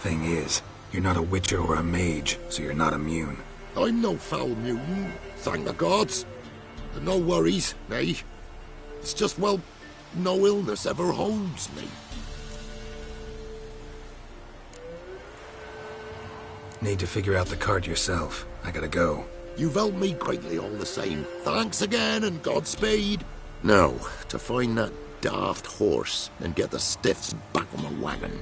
Thing is, you're not a witcher or a mage, so you're not immune. I'm no foul mutant, thank the gods. And no worries, nay. It's just, well, no illness ever holds me. Need to figure out the cart yourself. I gotta go. You've helped me greatly all the same. Thanks again and Godspeed. Now, to find that daft horse and get the stiffs back on the wagon.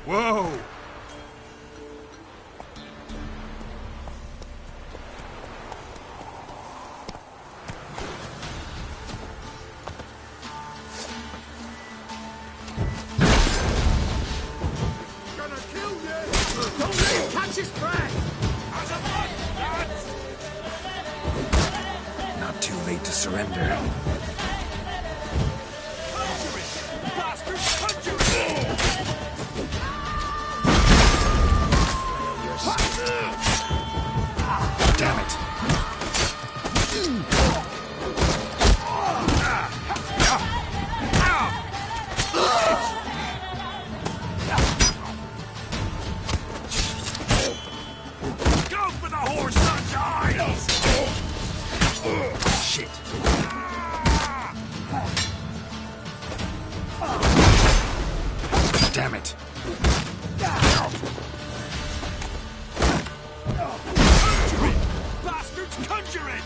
Whoa! Gonna kill you! Don't let him catch his prey! Not too late to surrender. Damn it. Go for the horse, son's eyes! Shit. Damn it. Conjure it! Bastards, conjure it!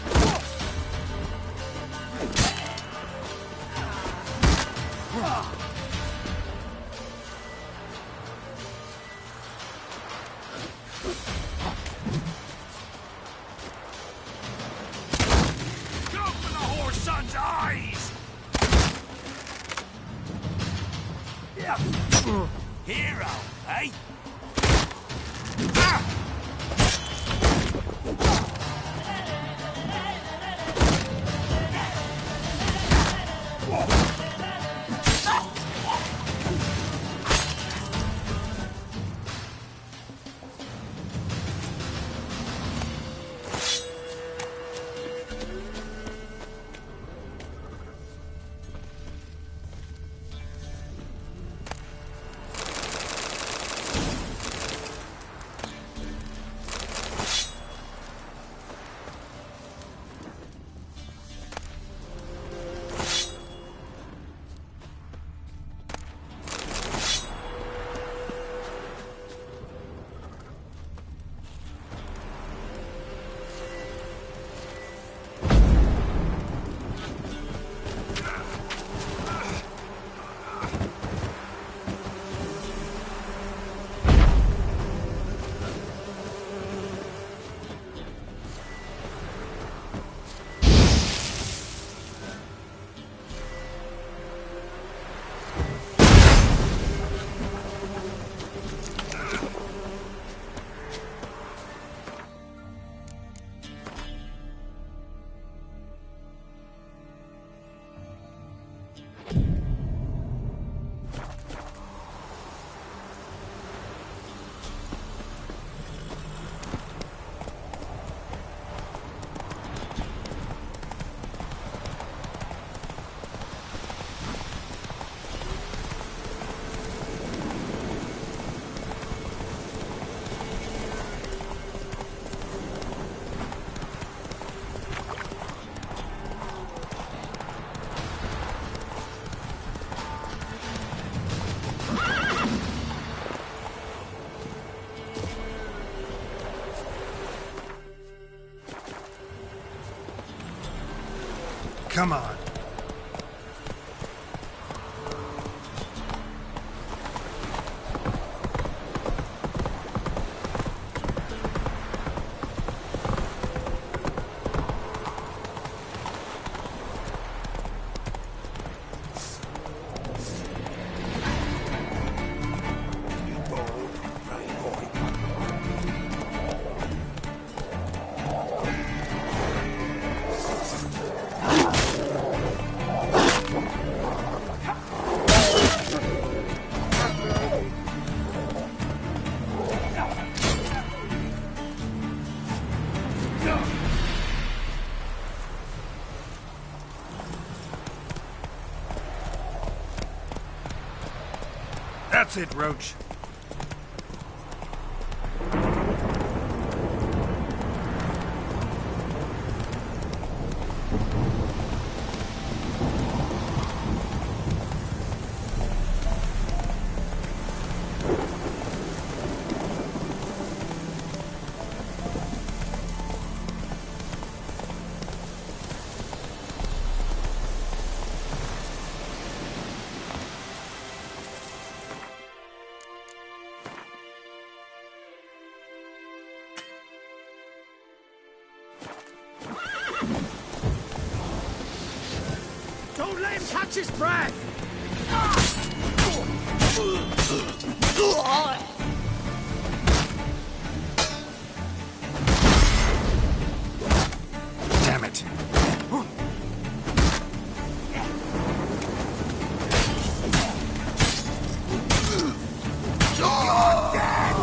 Go for the horse, son's eyes! Hero, eh? Come on. That's it, Roach. Don't let him catch his breath! Damn it. You're dead!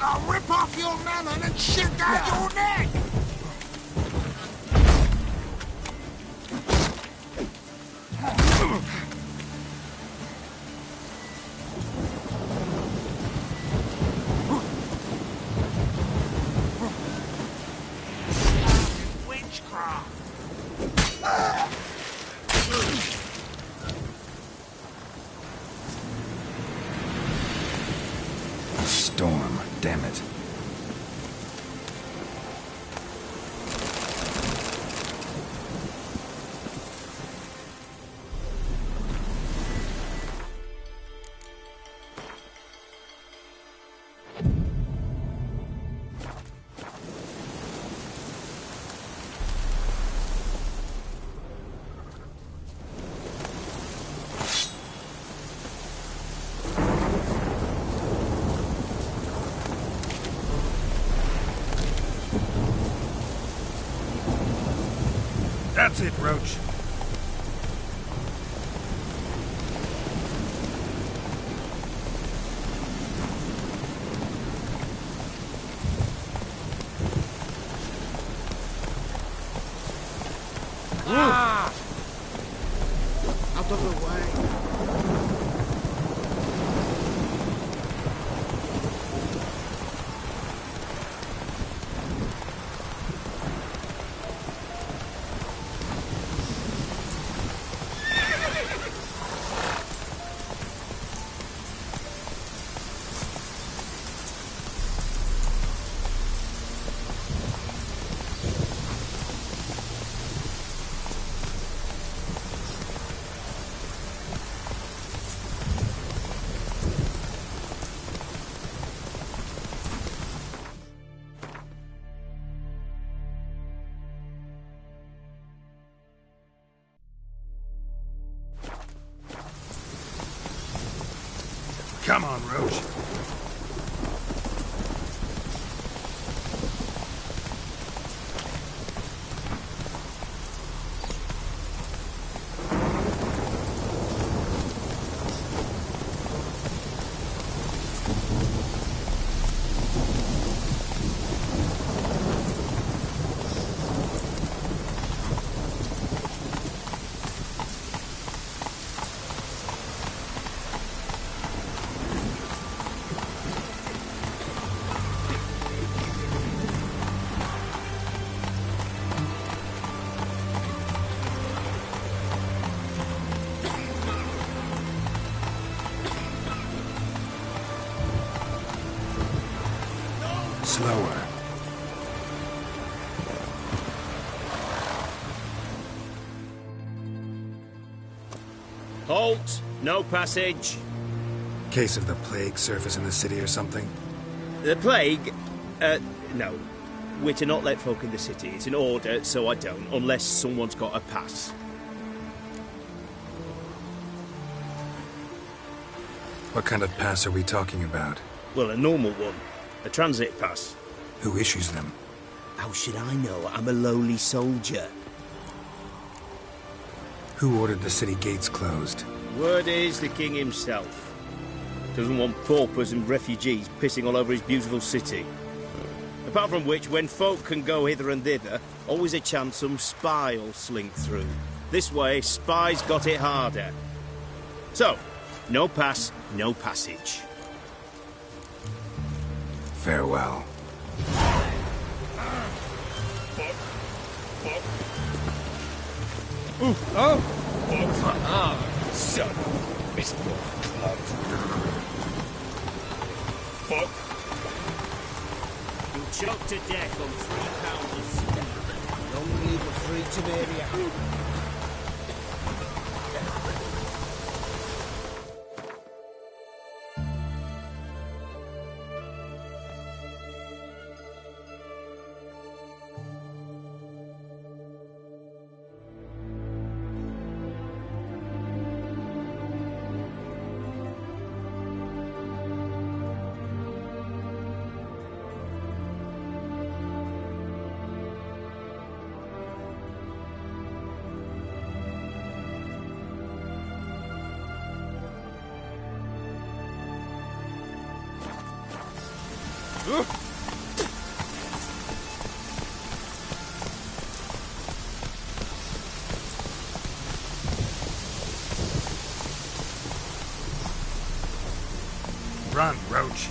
I'll rip off your melon and shit down your neck! Witchcraft! Storm, damn it. That's it, Roach. Out of the way. Come on, Roach. Slower. Halt! No passage. Case of the plague surface in the city or something? The plague? No. We're to not let folk in the city. It's an order, so I don't, unless someone's got a pass. What kind of pass are we talking about? Well, a normal one. A transit pass. Who issues them? How should I know? I'm a lowly soldier. Who ordered the city gates closed? Word is the king himself. Doesn't want paupers and refugees pissing all over his beautiful city. Apart from which, when folk can go hither and thither, always a chance some spy will slink through. This way, spies got it harder. So, no pass, no passage. Farewell. Ooh. Oh! Son of misborn blood. Fuck. You'll choke to death on 3 pounds of steak. Long leave a free Tiberia. Run, Roach.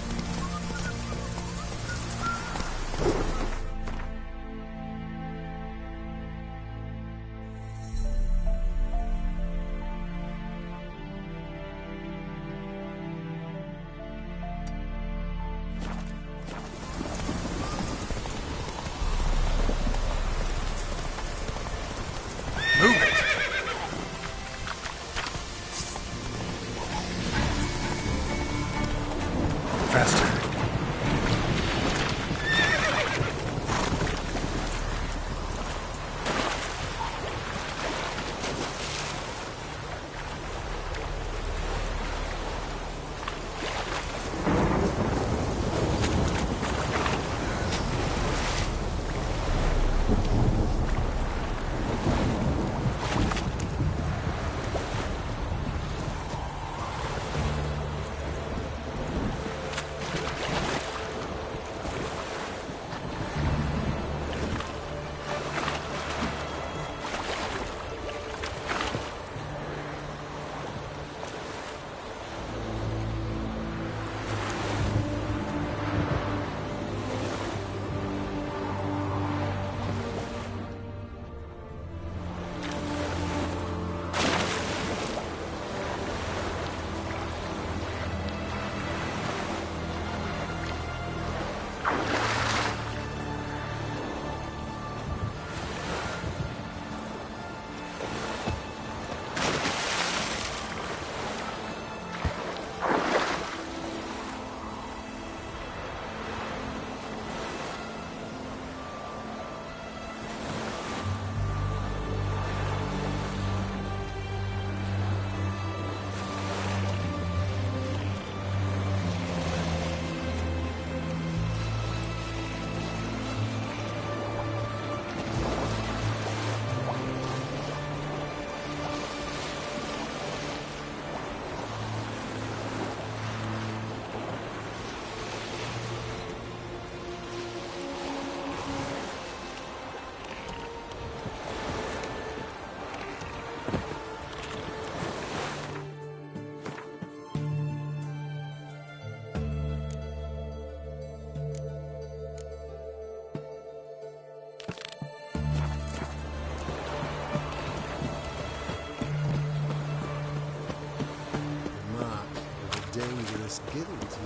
Dangerous getting to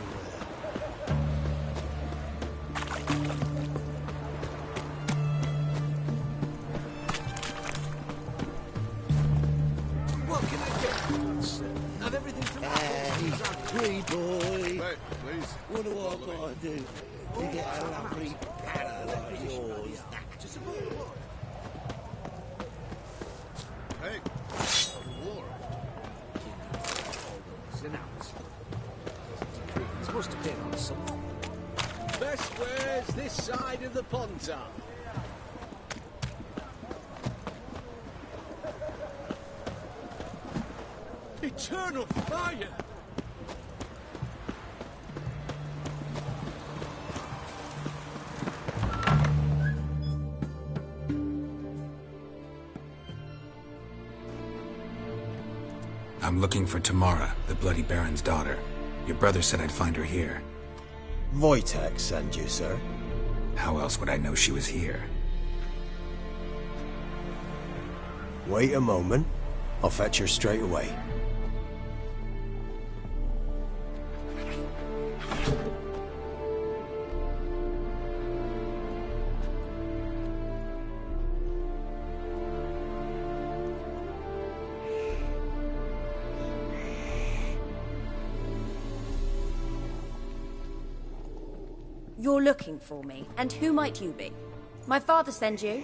can I get an answer? Have everything from the free boy. Wait, please. What do I gotta do to get a lovely panel like yours? Hey, war. It's an announcement. It's supposed to be on something. Best wares this side of the Pontar. Eternal fire! I'm looking for Tamara, the Bloody Baron's daughter. Your brother said I'd find her here. Wojtek sent you, sir. How else would I know she was here? Wait a moment. I'll fetch her straight away. You're looking for me, and who might you be? My father sent you?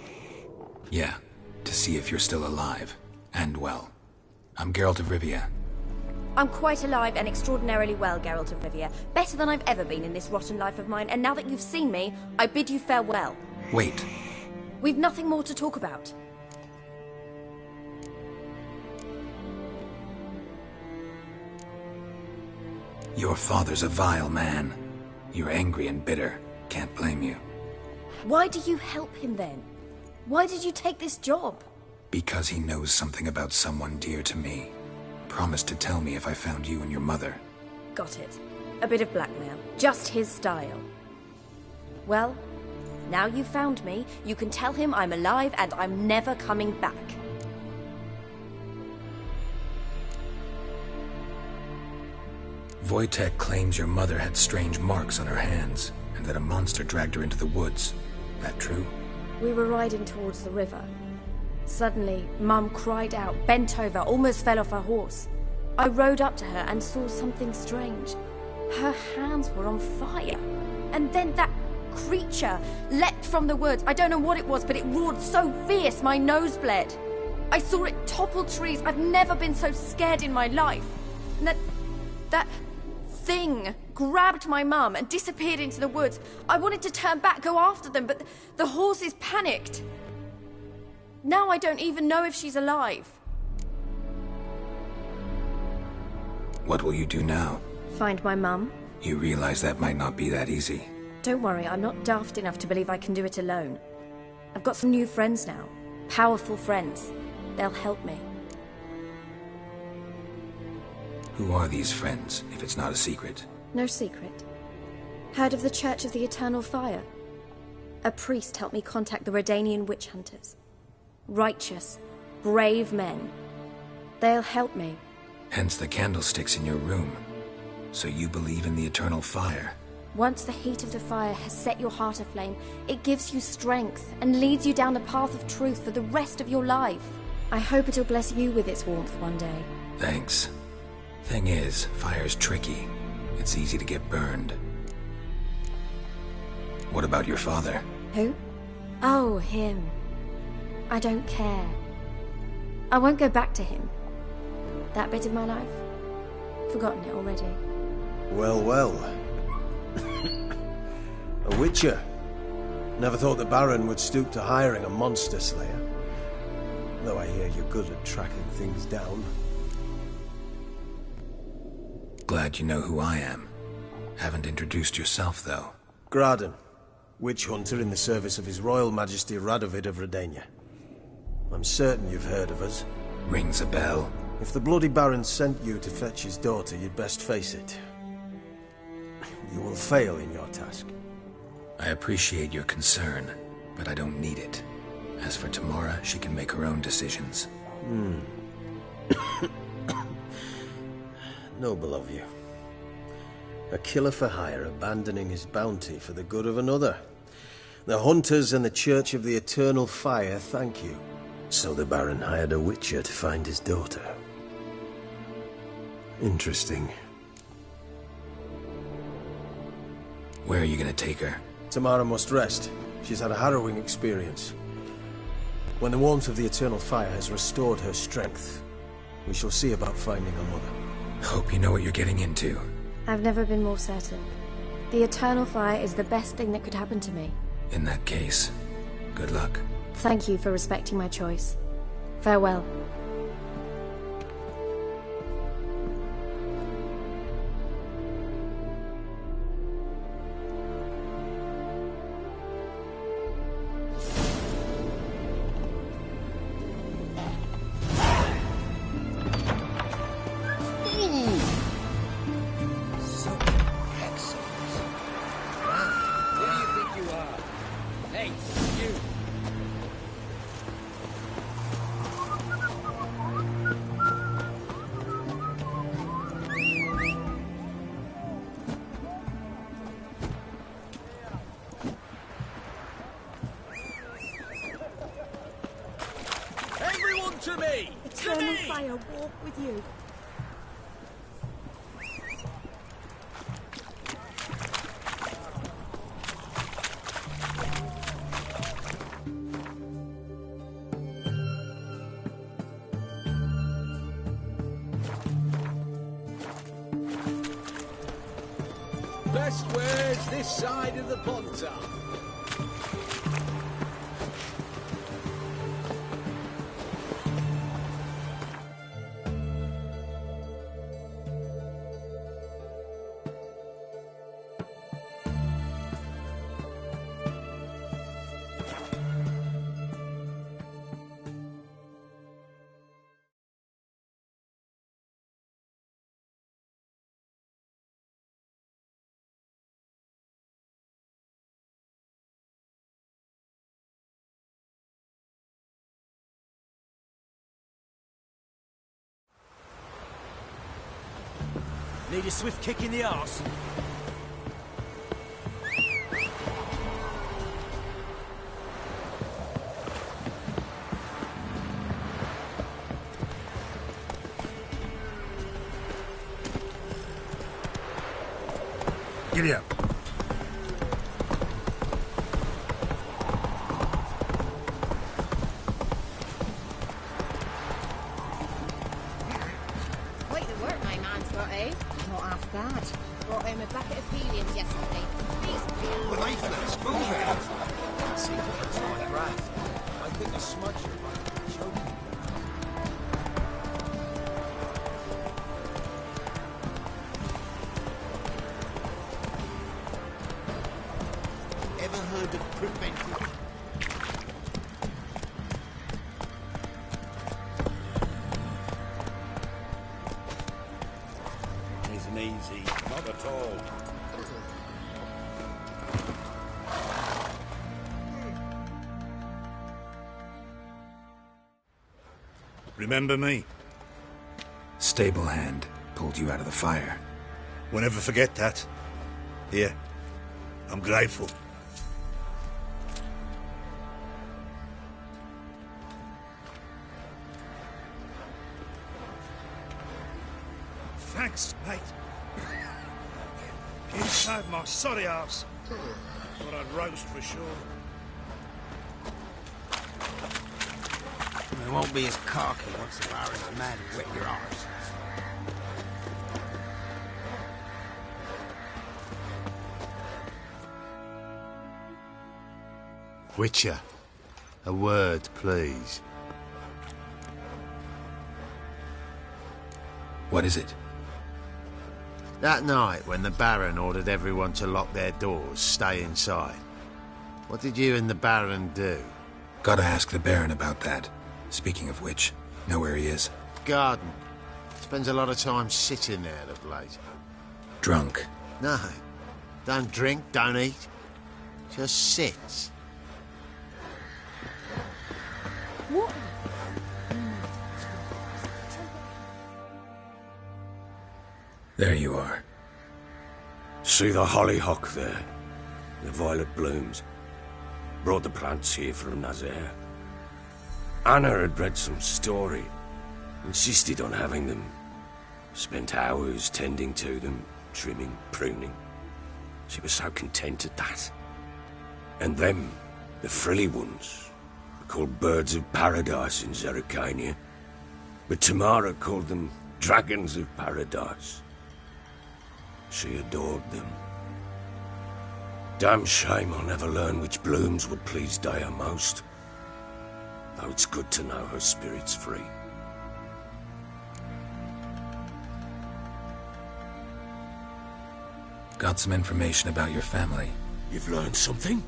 Yeah, to see if you're still alive. And well. I'm Geralt of Rivia. I'm quite alive and extraordinarily well, Geralt of Rivia. Better than I've ever been in this rotten life of mine, and now that you've seen me, I bid you farewell. Wait. We've nothing more to talk about. Your father's a vile man. You're angry and bitter. Can't blame you. Why do you help him then? Why did you take this job? Because he knows something about someone dear to me. Promised to tell me if I found you and your mother. Got it. A bit of blackmail. Just his style. Well, now you've found me, you can tell him I'm alive and I'm never coming back. Wojtek claims your mother had strange marks on her hands, and that a monster dragged her into the woods. That true? We were riding towards the river. Suddenly, Mum cried out, bent over, almost fell off her horse. I rode up to her and saw something strange. Her hands were on fire. And then that creature leapt from the woods. I don't know what it was, but it roared so fierce my nose bled. I saw it topple trees. I've never been so scared in my life. And that thing grabbed my mum and disappeared into the woods. I wanted to turn back, go after them, but the horses panicked. Now I don't even know if she's alive. What will you do now? Find my mum. You realize that might not be that easy. Don't worry, I'm not daft enough to believe I can do it alone. I've got some new friends now. Powerful friends. They'll help me. Who are these friends, if it's not a secret? No secret. Heard of the Church of the Eternal Fire? A priest helped me contact the Redanian witch hunters. Righteous, brave men. They'll help me. Hence the candlesticks in your room. So you believe in the eternal fire? Once the heat of the fire has set your heart aflame, it gives you strength and leads you down the path of truth for the rest of your life. I hope it'll bless you with its warmth one day. Thanks. Thing is, fire's tricky. It's easy to get burned. What about your father? Who? Oh, him. I don't care. I won't go back to him. That bit of my life? Forgotten it already. Well, well. A witcher. Never thought the Baron would stoop to hiring a monster slayer. Though I hear you're good at tracking things down. Glad you know who I am. Haven't introduced yourself, though. Graden, witch hunter in the service of His Royal Majesty Radovid of Redania. I'm certain you've heard of us. Rings a bell. If the Bloody Baron sent you to fetch his daughter, you'd best face it. You will fail in your task. I appreciate your concern, but I don't need it. As for Tamara, she can make her own decisions. Noble of you. A killer for hire abandoning his bounty for the good of another. The hunters and the Church of the Eternal Fire thank you. So the Baron hired a witcher to find his daughter. Interesting. Where are you gonna take her? Tamara must rest. She's had a harrowing experience. When the warmth of the eternal fire has restored her strength, we shall see about finding her mother. Hope you know what you're getting into. I've never been more certain. The eternal fire is the best thing that could happen to me. In that case, good luck. Thank you for respecting my choice. Farewell. To me! Eternal fire walk with you. Best wares this side of the Ponta. Need a swift kick in the arse. Giddy up. Quite the work my man's got, eh? Not half bad. Brought home a bucket of heliums yesterday. Lifeless, move it! See if it hurts my breath. I think a smudger might choke me. Ever heard of preventive? Isn't easy, not at all. Remember me? Stable hand pulled you out of the fire. Won't ever forget that. Here, I'm grateful. Thanks, mate. Inside my sorry arse. Thought I'd roast for sure. It won't be as cocky once the Baron's man wet your arse. Witcher, a word, please. What is it? That night when the Baron ordered everyone to lock their doors, stay inside. What did you and the Baron do? Gotta ask the Baron about that. Speaking of which, know where he is? Garden. Spends a lot of time sitting there of late. Drunk. No. Don't drink, don't eat. Just sits. What? There you are. See the hollyhock there? The violet blooms. Brought the plants here from Nazaire. Anna had read some story. Insisted on having them. Spent hours tending to them, trimming, pruning. She was so content at that. And them, the frilly ones, are called birds of paradise in Zerrikania. But Tamara called them dragons of paradise. She adored them. Damn shame I'll never learn which blooms would please Dea most. Though it's good to know her spirit's free. Got some information about your family. You've learned something?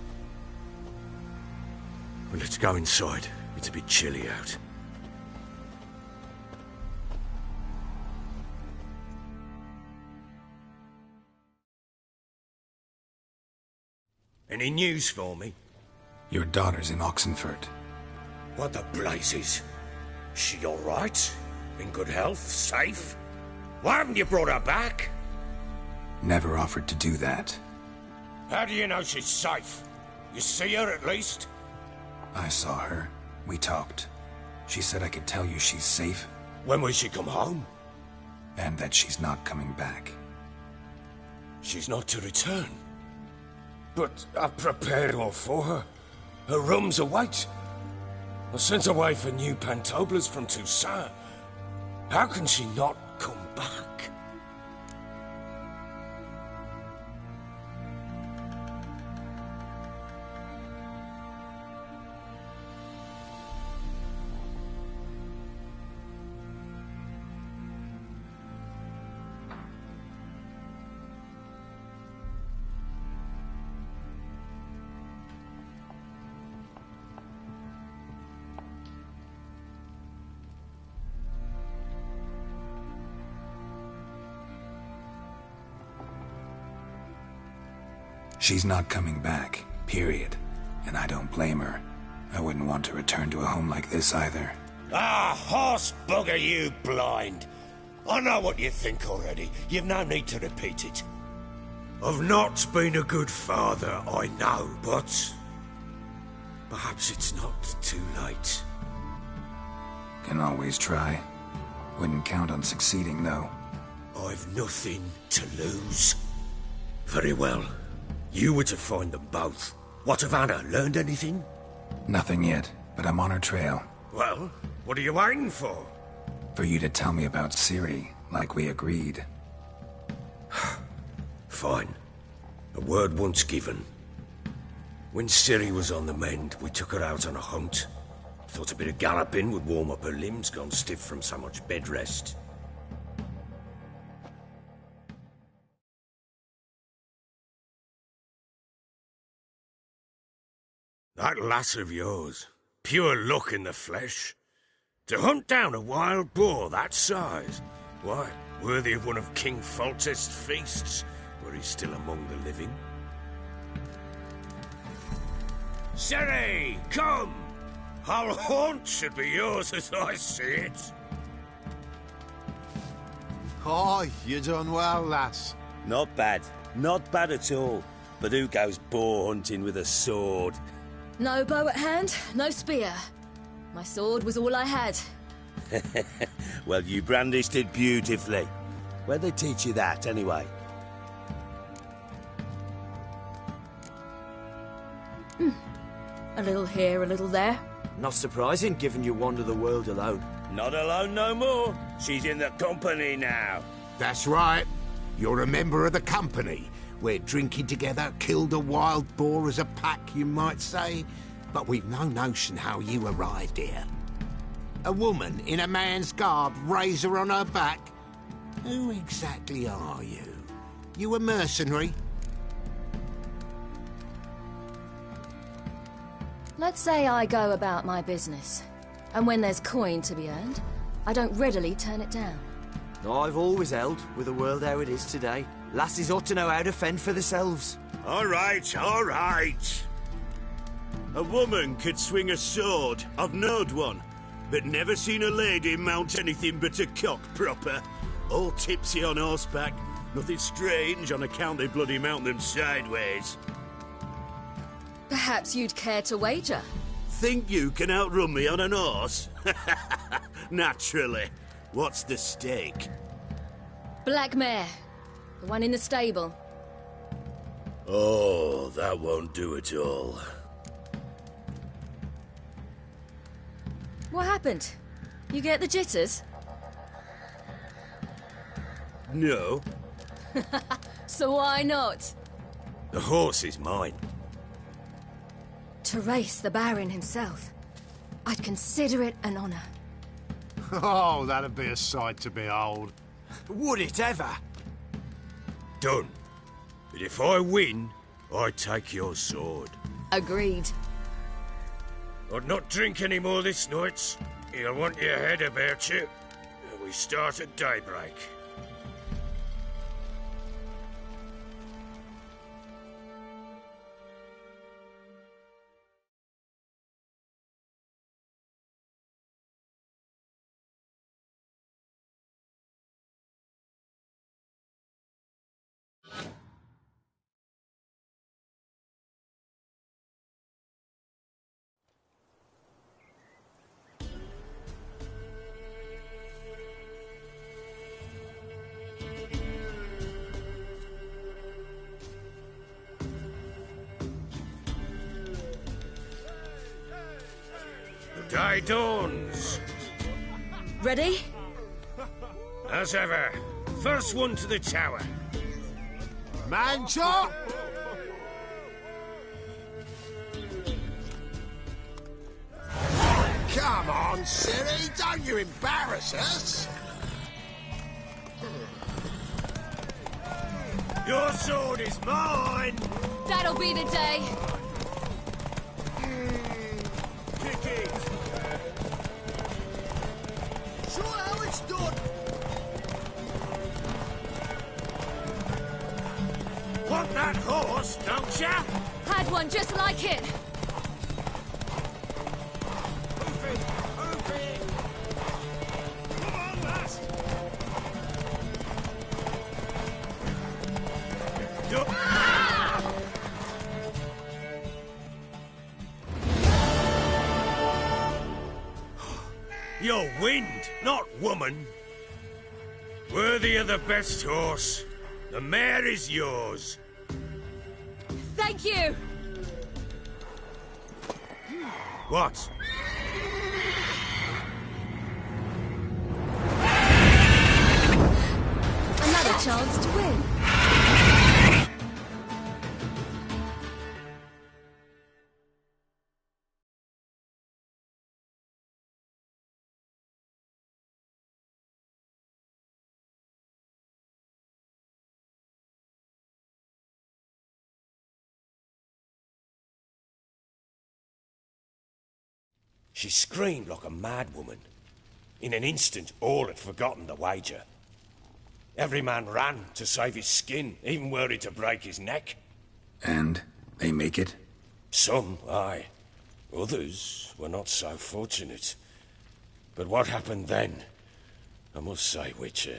Well, let's go inside. It's a bit chilly out. Any news for me? Your daughter's in Oxenford. What the blazes? She all right? In good health? Safe? Why haven't you brought her back? Never offered to do that. How do you know she's safe? You see her at least? I saw her. We talked. She said I could tell you she's safe. When will she come home? And that she's not coming back. She's not to return. But I've prepared all for her. Her rooms await. I sent away for new pantoblas from Toussaint. How can she not come back? She's not coming back, period. And I don't blame her. I wouldn't want to return to a home like this either. Ah, horse bugger you, blind. I know what you think already. You've no need to repeat it. I've not been a good father, I know, but perhaps it's not too late. Can always try. Wouldn't count on succeeding, though. I've nothing to lose. Very well. You were to find them both. What of Anna? Learned anything? Nothing yet, but I'm on her trail. Well, what are you waiting for? For you to tell me about Ciri, like we agreed. Fine. A word once given. When Ciri was on the mend, we took her out on a hunt. Thought a bit of galloping would warm up her limbs, gone stiff from so much bed rest. That lass of yours, pure luck in the flesh. To hunt down a wild boar that size, why, worthy of one of King Foltest's feasts, where he's still among the living. Ciri, come! Our haunt should be yours as I see it. Oh, you done well, lass. Not bad. Not bad at all. But who goes boar hunting with a sword? No bow at hand, no spear. My sword was all I had. Well, you brandished it beautifully. Where'd they teach you that, anyway? A little here, a little there. Not surprising, given you wander the world alone. Not alone no more. She's in the company now. That's right. You're a member of the company. We're drinking together, killed a wild boar as a pack, you might say. But we've no notion how you arrived here. A woman in a man's garb, razor on her back. Who exactly are you? You a mercenary? Let's say I go about my business. And when there's coin to be earned, I don't readily turn it down. I've always held, with the world how it is today, lasses ought to know how to fend for themselves. All right, all right. A woman could swing a sword. I've knowed one. But never seen a lady mount anything but a cock proper. All tipsy on horseback. Nothing strange on account they bloody mount them sideways. Perhaps you'd care to wager? Think you can outrun me on an horse? Naturally. What's the stake? Black mare. The one in the stable. Oh, that won't do at all. What happened? You get the jitters? No. So why not? The horse is mine. To race the Baron himself. I'd consider it an honor. Oh, that'd be a sight to behold. Would it ever? Done. But if I win, I take your sword. Agreed. I'd not drink any more this night. You'll want your head about you. We start at daybreak. Day dawns. Ready? As ever, first one to the tower. Man chop! Come on, Siri, don't you embarrass us! Your sword is mine! That'll be the day. Kick it! Show how it's done! Want that horse, don't ya? Had one just like it. Move it! Move it! Come on, lass! You're wind, not woman. Worthy of the best horse. The mare is yours. Thank you. What? Another chance to win. She screamed like a mad woman. In an instant, all had forgotten the wager. Every man ran to save his skin, even were he to break his neck. And they make it? Some, aye. Others were not so fortunate. But what happened then? I must say, Witcher,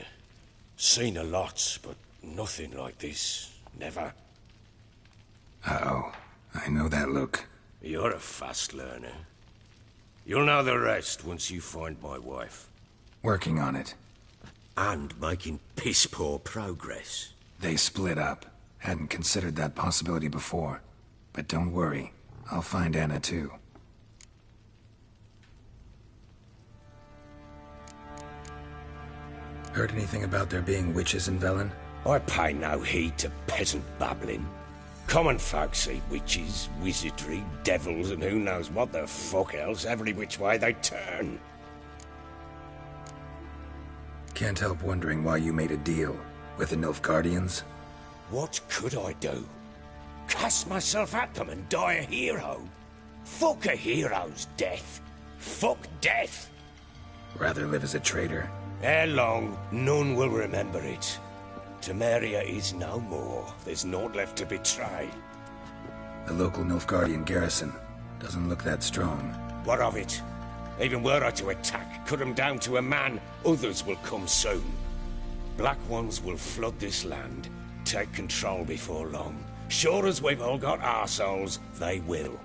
seen a lot, but nothing like this. Never. Uh-oh. I know that look. You're a fast learner. You'll know the rest once you find my wife. Working on it. And making piss-poor progress. They split up. Hadn't considered that possibility before. But don't worry. I'll find Anna too. Heard anything about there being witches in Velen? I pay no heed to peasant babbling. Common folk see witches, wizardry, devils, and who knows what the fuck else every which way they turn. Can't help wondering why you made a deal with the Nilfgaardians. What could I do? Cast myself at them and die a hero? Fuck a hero's death. Fuck death. Rather live as a traitor. Ere long, none will remember it. Temeria is no more. There's naught left to betray. The local Nilfgaardian garrison doesn't look that strong. What of it? Even were I to attack, cut them down to a man, others will come soon. Black ones will flood this land, take control before long. Sure as we've all got arseholes, they will.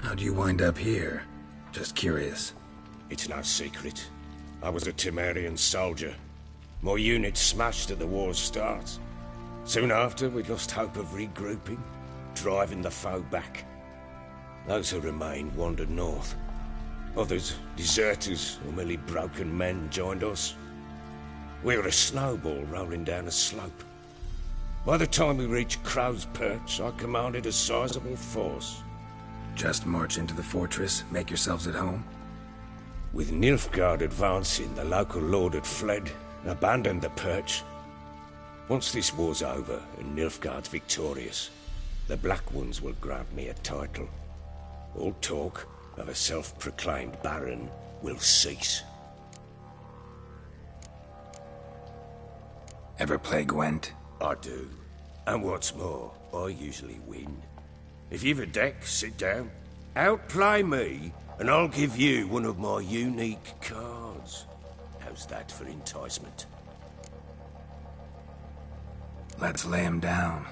How'd you wind up here? Just curious. It's no secret. I was a Temerian soldier. My unit smashed at the war's start. Soon after, we lost hope of regrouping, driving the foe back. Those who remained wandered north. Others, deserters or merely broken men, joined us. We were a snowball rolling down a slope. By the time we reached Crow's Perch, I commanded a sizable force. Just march into the fortress, make yourselves at home? With Nilfgaard advancing, the local lord had fled and abandoned the perch. Once this war's over and Nilfgaard's victorious, the Black Ones will grant me a title. All talk of a self-proclaimed baron will cease. Ever play Gwent? I do. And what's more, I usually win. If you've a deck, sit down. Outplay me, and I'll give you one of my unique cards. How's that for enticement? Let's lay him down.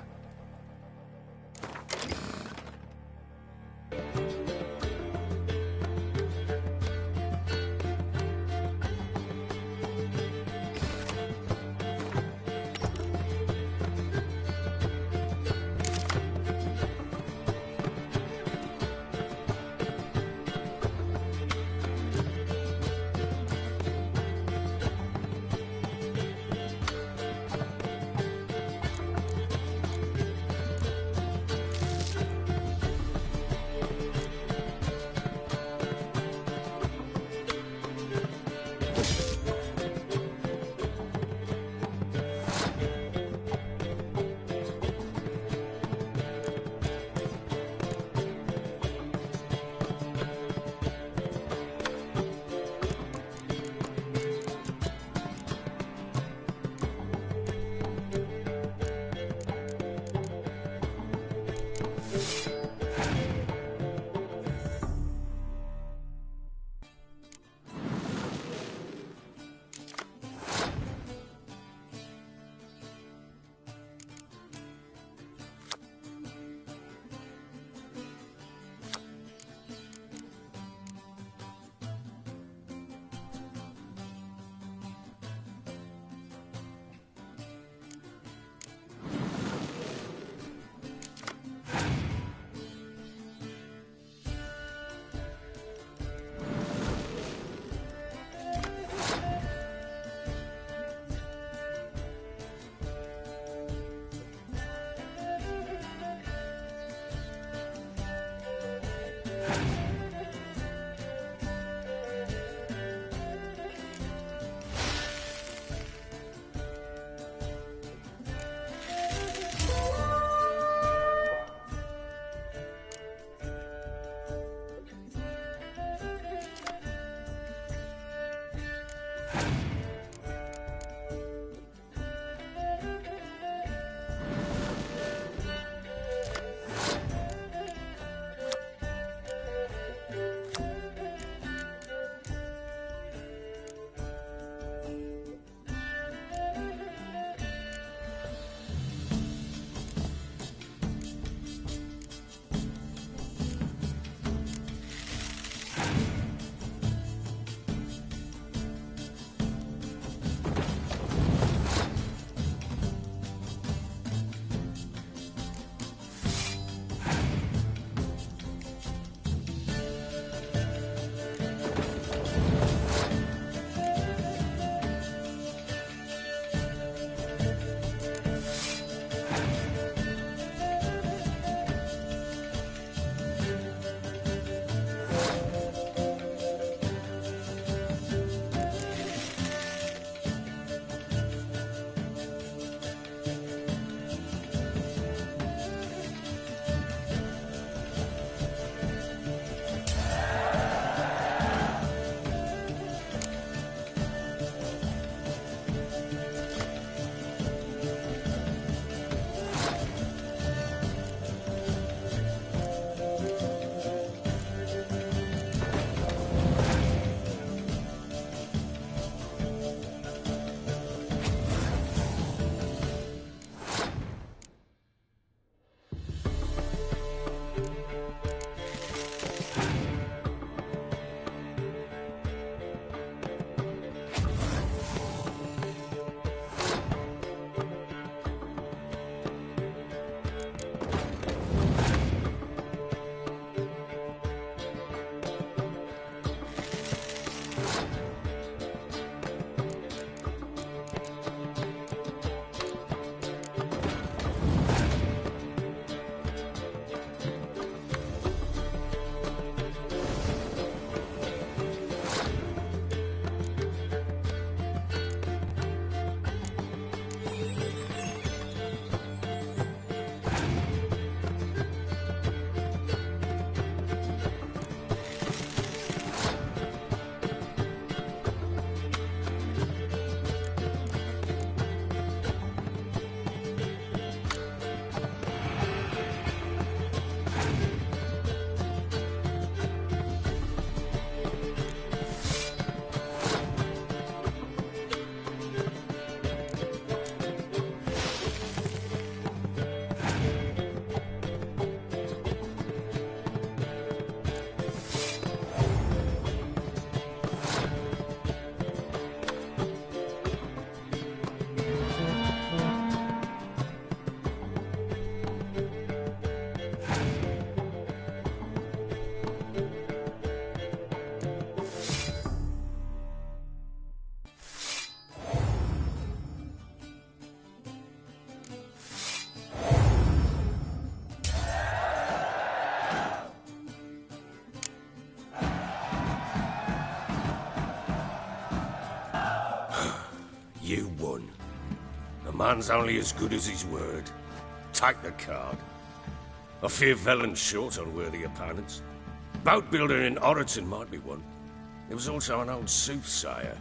man's only as good as his word. Take the card. I fear Velen's short on worthy opponents. Boat builder in Oroton might be one. There was also an old soothsayer.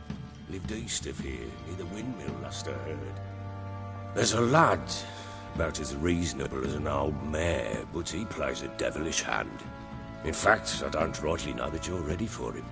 Lived east of here, near the windmill, last I heard. There's a lad, about as reasonable as an old mare, but he plays a devilish hand. In fact, I don't rightly know that you're ready for him.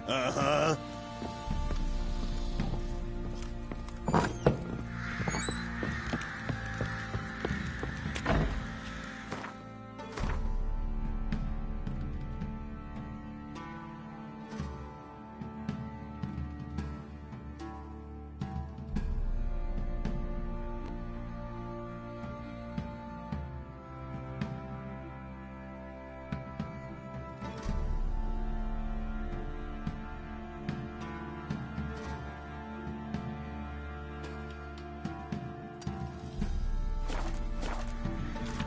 Uh-huh.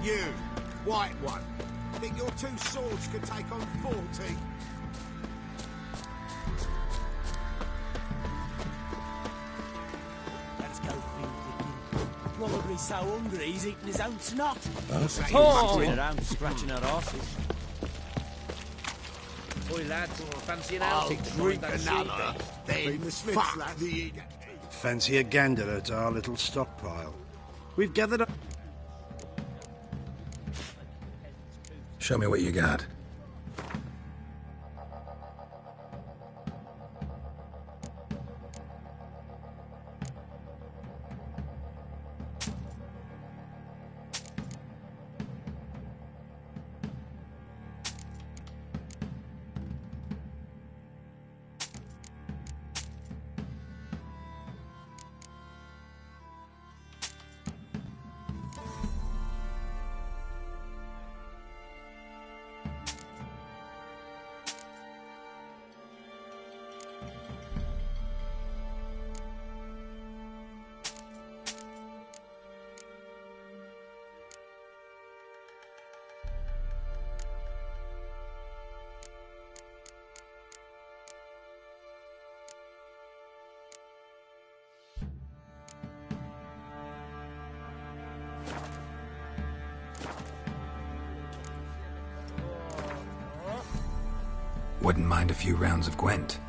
You, white one, think your two swords could take on 40? Let's go food picking. Probably so hungry he's eating his own snot. Oh. Around scratching our asses. Boy, lads, fancy an I'll outing to drink find that another, sheep. then fuck the... Fancy a gander at our little stockpile. We've gathered up... Show me what you got. Wouldn't mind a few rounds of Gwent.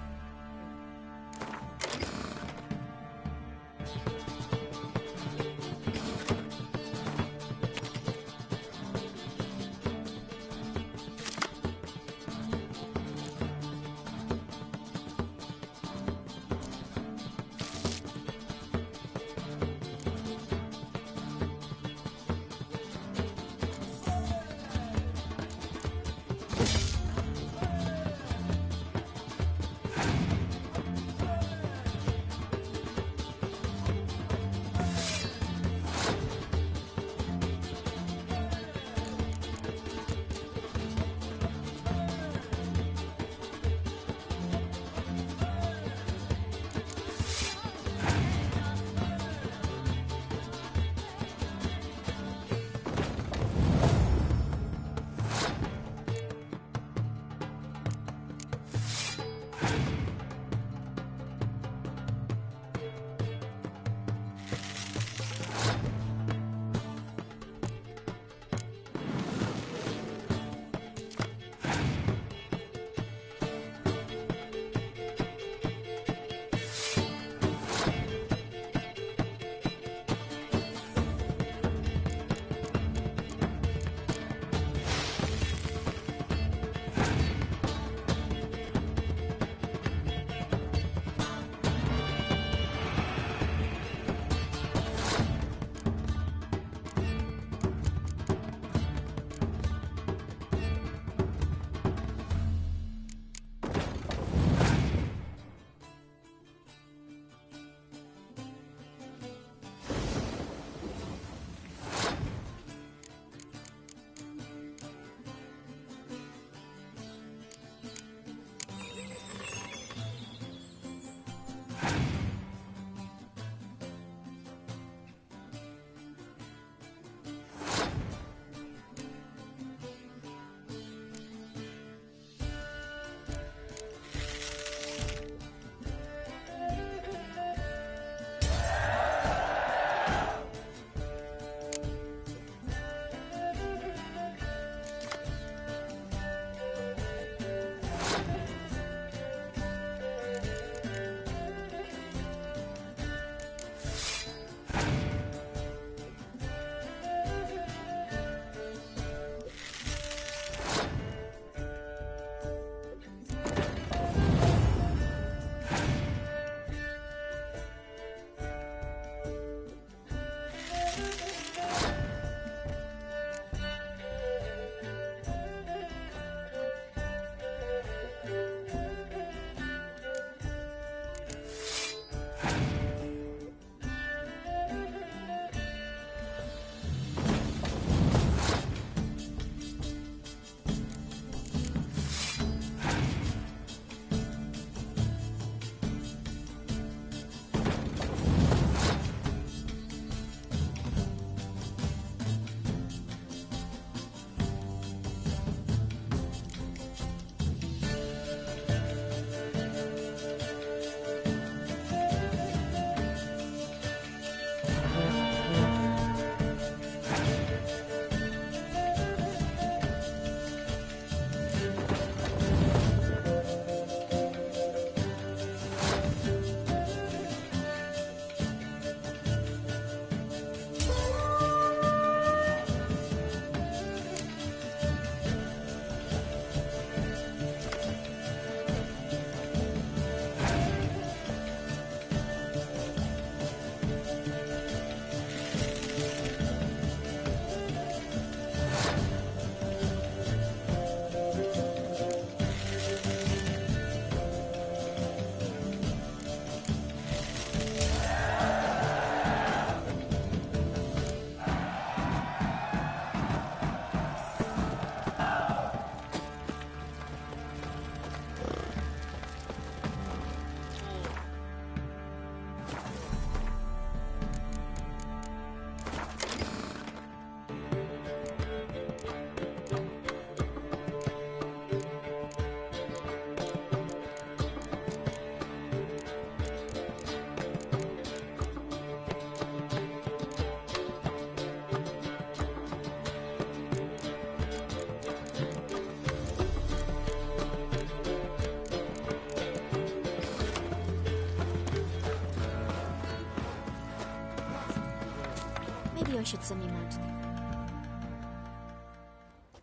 Maybe I should send me mount.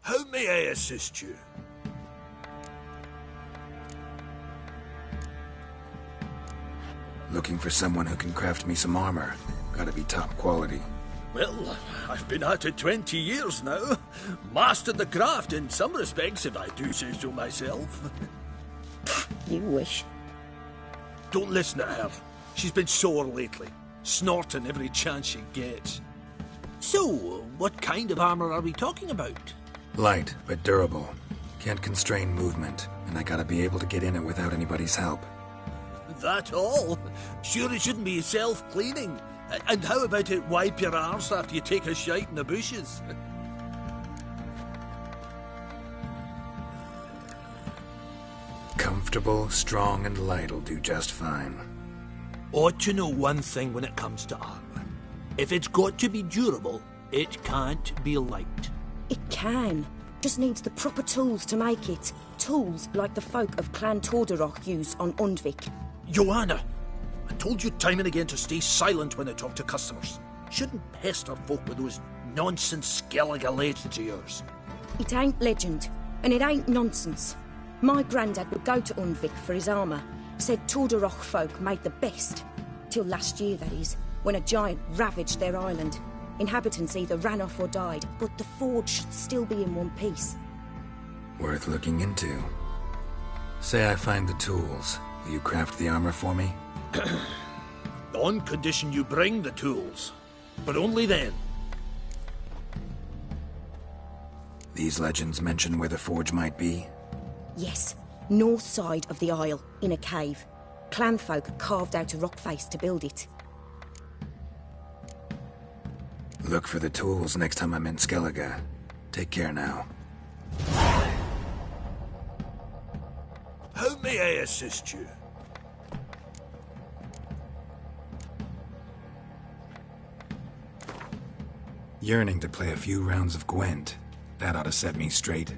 How may I assist you? Looking for someone who can craft me some armor. Gotta be top quality. Well, I've been at it 20 years now. Mastered the craft in some respects, if I do say so myself. You wish. Don't listen to her. She's been sore lately, snorting every chance she gets. So, what kind of armor are we talking about? Light, but durable. Can't constrain movement, and I gotta be able to get in it without anybody's help. That all? Sure it shouldn't be self-cleaning. And how about it wipe your arse after you take a shite in the bushes? Comfortable, strong, and light'll do just fine. Ought to know one thing when it comes to armor. If it's got to be durable, it can't be light. It can. Just needs the proper tools to make it. Tools like the folk of Clan Tordarroch use on Undvik. Joanna, I told you time and again to stay silent when I talk to customers. Shouldn't pester folk with those nonsense Skellige legends of yours. It ain't legend, and it ain't nonsense. My granddad would go to Undvik for his armour. Said Tordarroch folk made the best. Till last year, that is, when a giant ravaged their island. Inhabitants either ran off or died, but the forge should still be in one piece. Worth looking into. Say I find the tools. Will you craft the armor for me? On condition you bring the tools. But only then. These legends mention where the forge might be? Yes, north side of the isle, in a cave. Clanfolk carved out a rock face to build it. Look for the tools next time I'm in Skellige. Take care now. How may I assist you? Yearning to play a few rounds of Gwent. That ought to set me straight.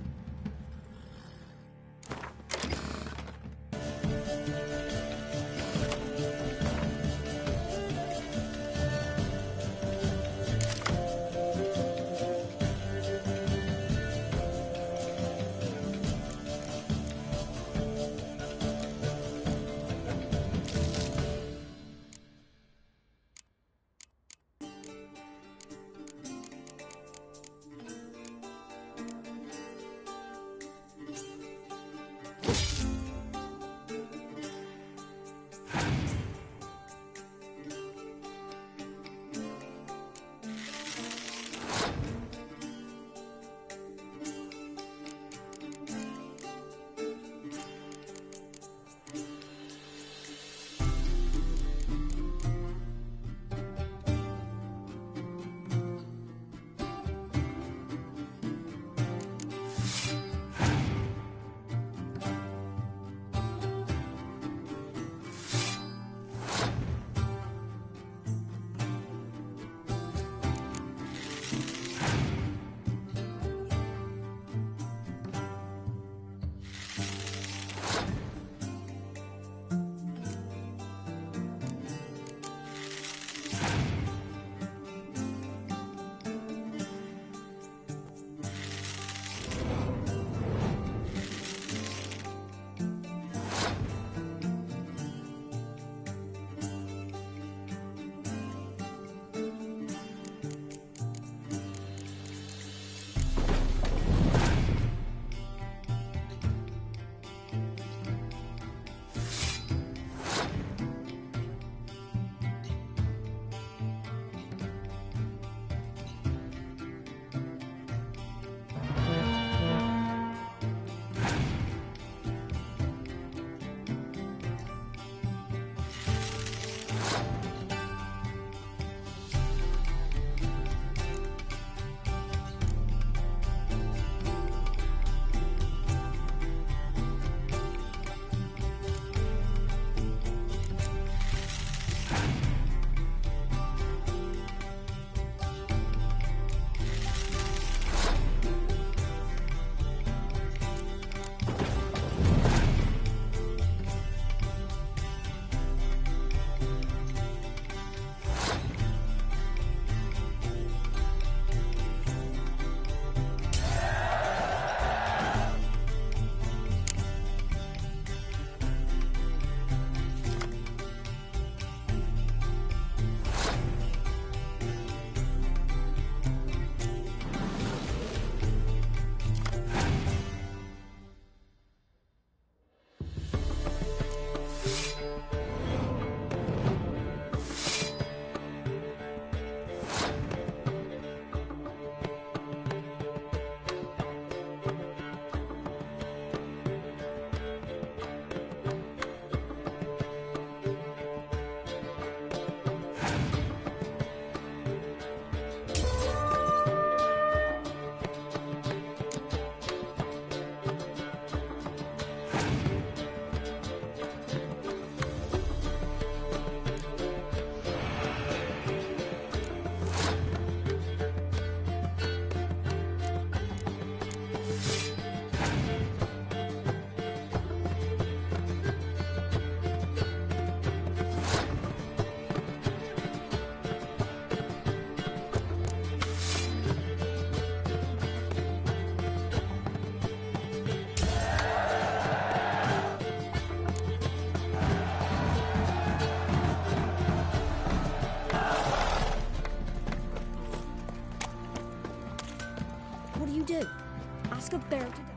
just go bear to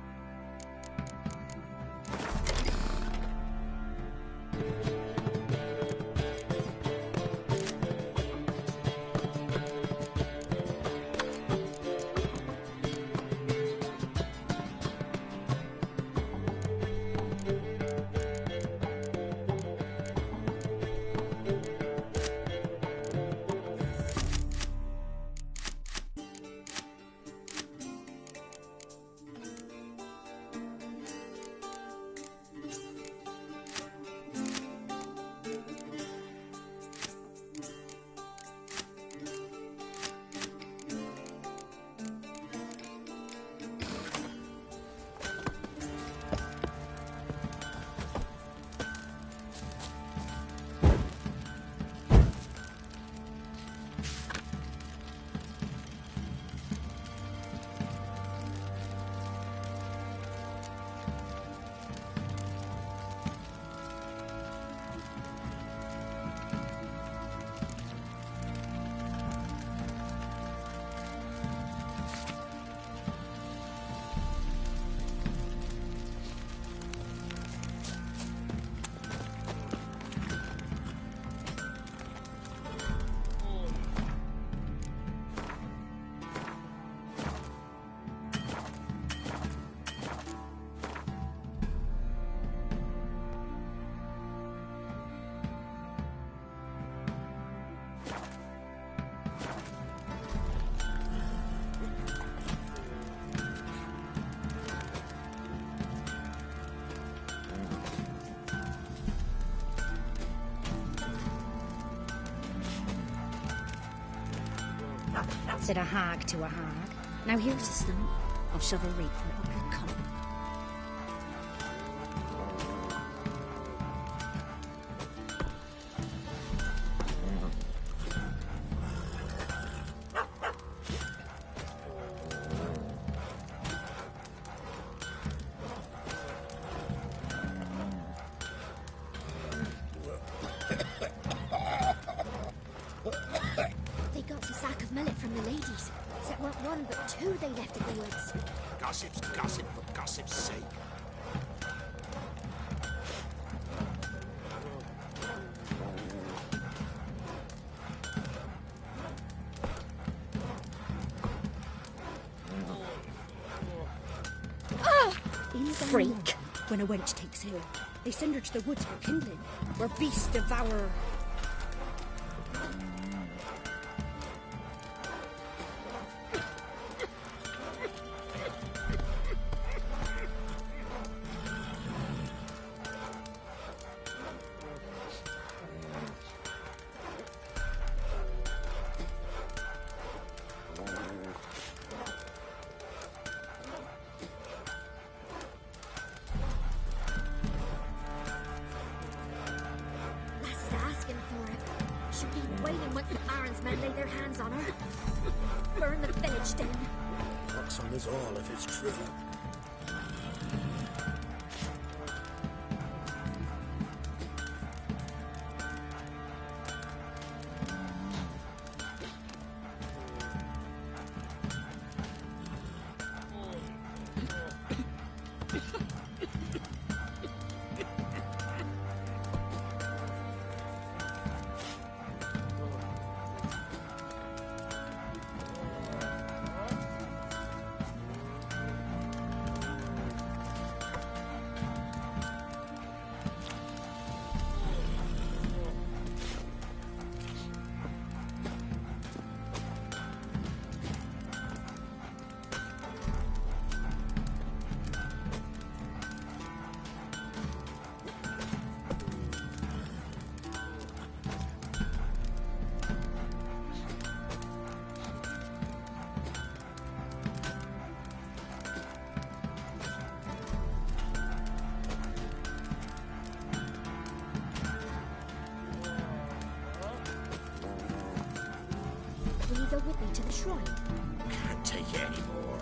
Said a hag to a hag. Now here's a stump. I'll shove a reaper up your cunt. They got a sack of millet from the ladies. It weren't one, but two they left in the woods. Gossip's gossip for gossip's sake. Freak! When a wench takes ill, they send her to the woods for kindling, where beasts devour her. Wailing once the Baron's men lay their hands on her. Burn the village down. Pox on us all if it's true. Will you go with me to the shrine? Can't take it anymore.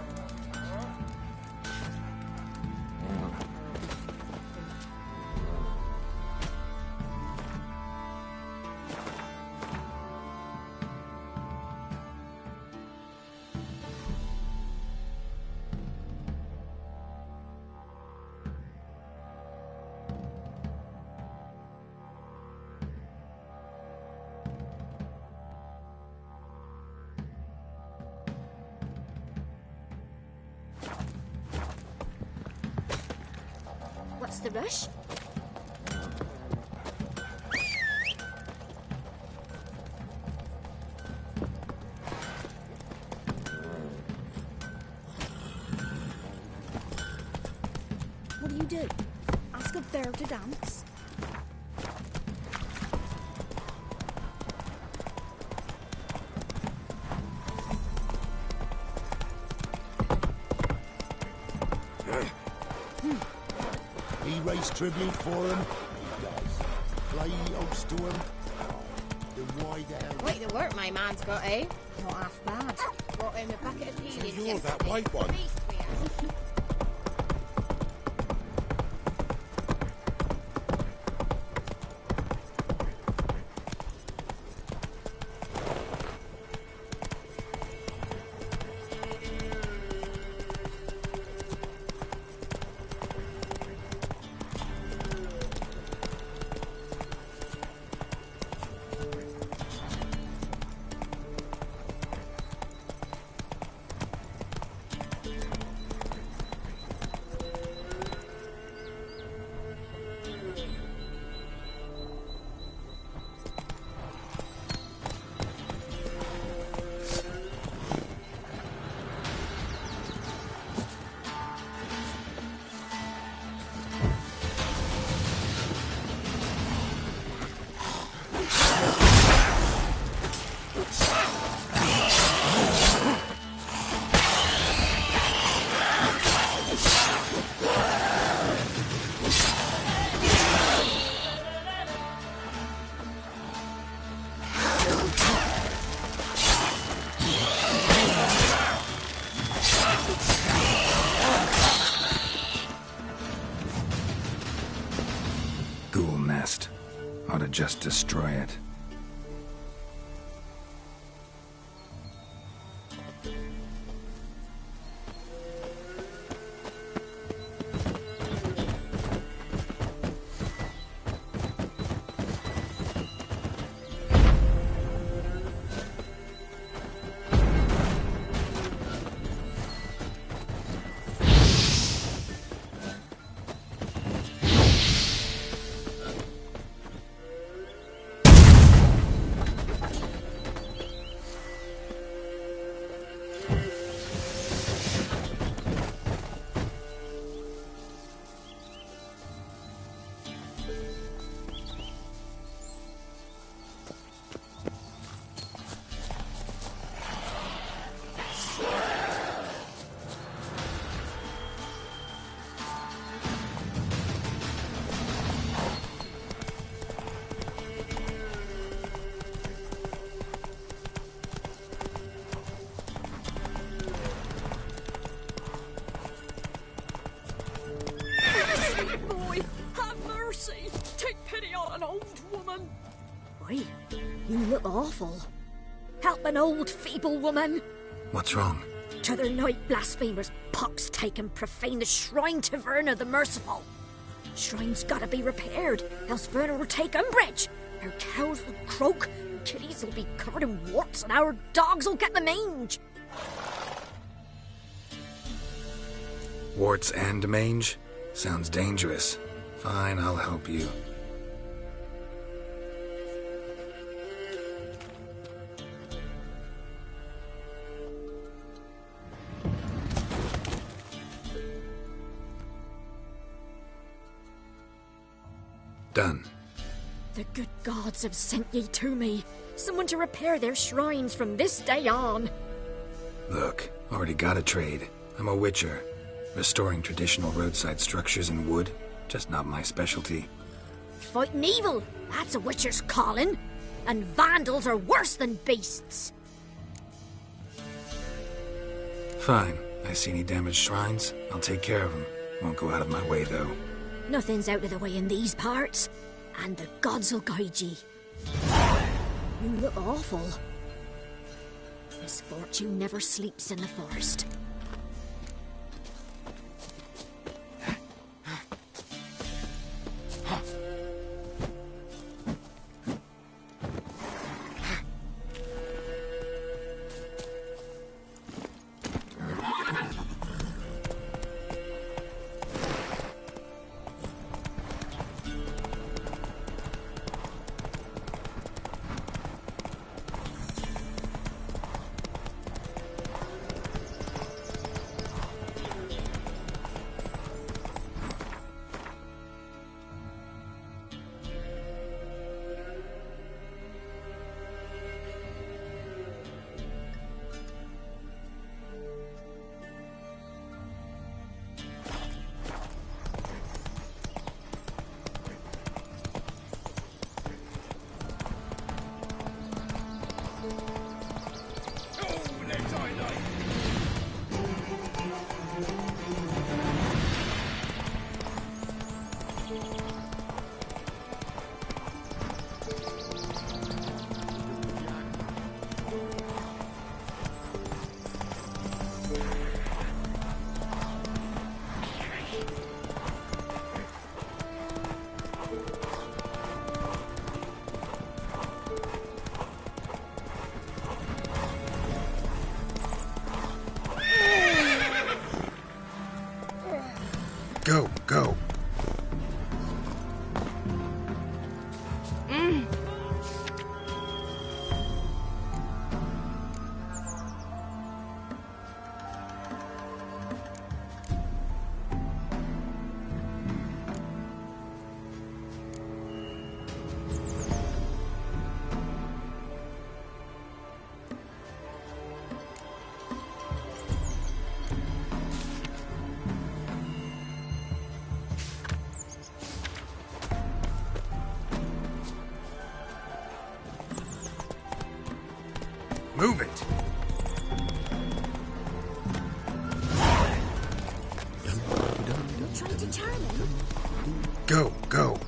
What's the rush? What do you do? Ask a bear to dance? He raised tribute for him. He does. Play host to him. The wide out. Quite the work my man's got, eh? Not half bad. Brought him a bucket of peelings you're yesterday. that white one? Beast we are. Ghoul nest. Ought to just destroy it. Boy, have mercy! Take pity on an old woman! Why, you look awful. Help an old, feeble woman! What's wrong? T'other night blasphemers pox take and profane the shrine to Verna the Merciful. Shrine's gotta be repaired, else Verna will take umbrage. Our cows will croak, our kitties will be covered in warts, and our dogs will get the mange. Warts and mange? Sounds dangerous. Fine, I'll help you. Done. The good gods have sent ye to me. Someone to repair their shrines from this day on. Look, already got a trade. I'm a witcher. Restoring traditional roadside structures in wood, just not my specialty. Fighting evil, that's a witcher's calling. And vandals are worse than beasts. Fine. I see any damaged shrines, I'll take care of them. Won't go out of my way, though. Nothing's out of the way in these parts, and the gods will guide ye. You look awful. Misfortune never sleeps in the forest. Go, go. Move it. You trying to charm him? Go, go.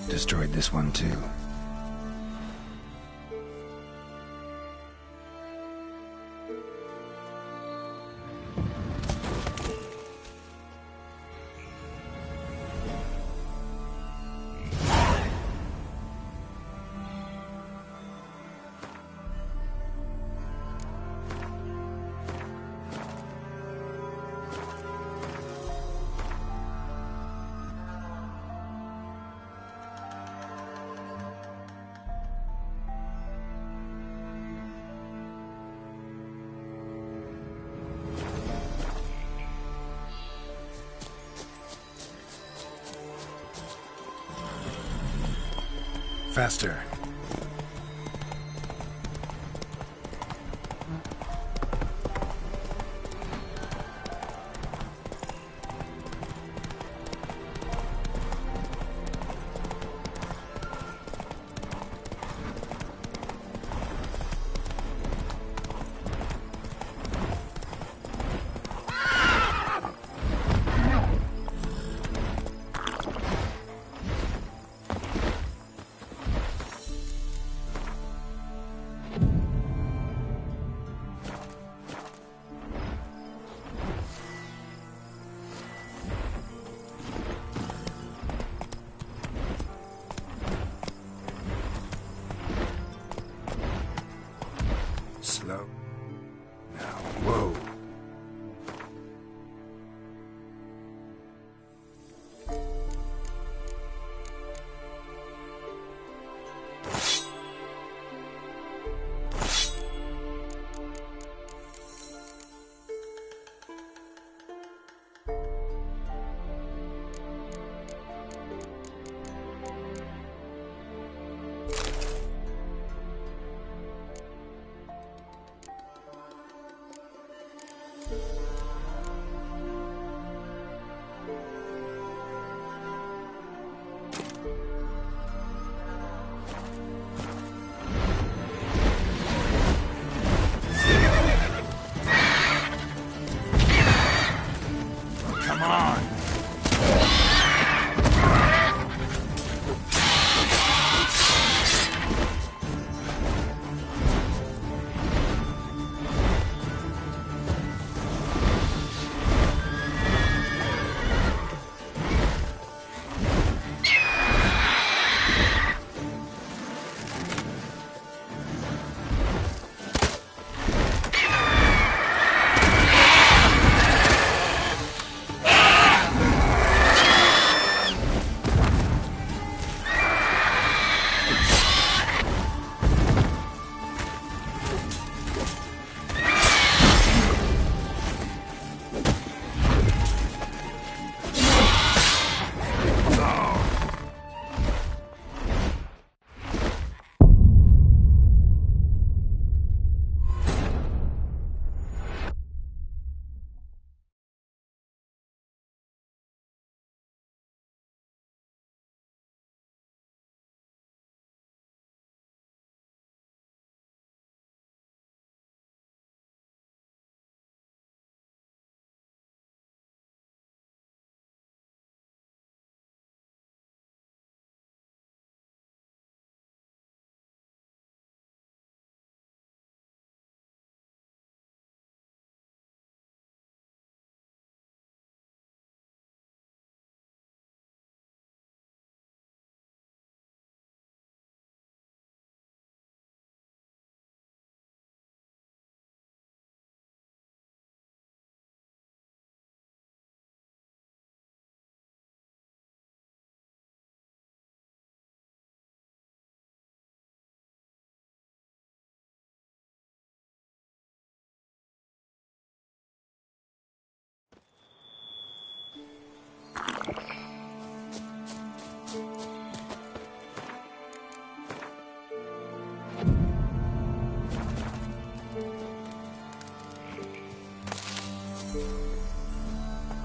Destroyed this one too. Faster. Slow. Now, whoa.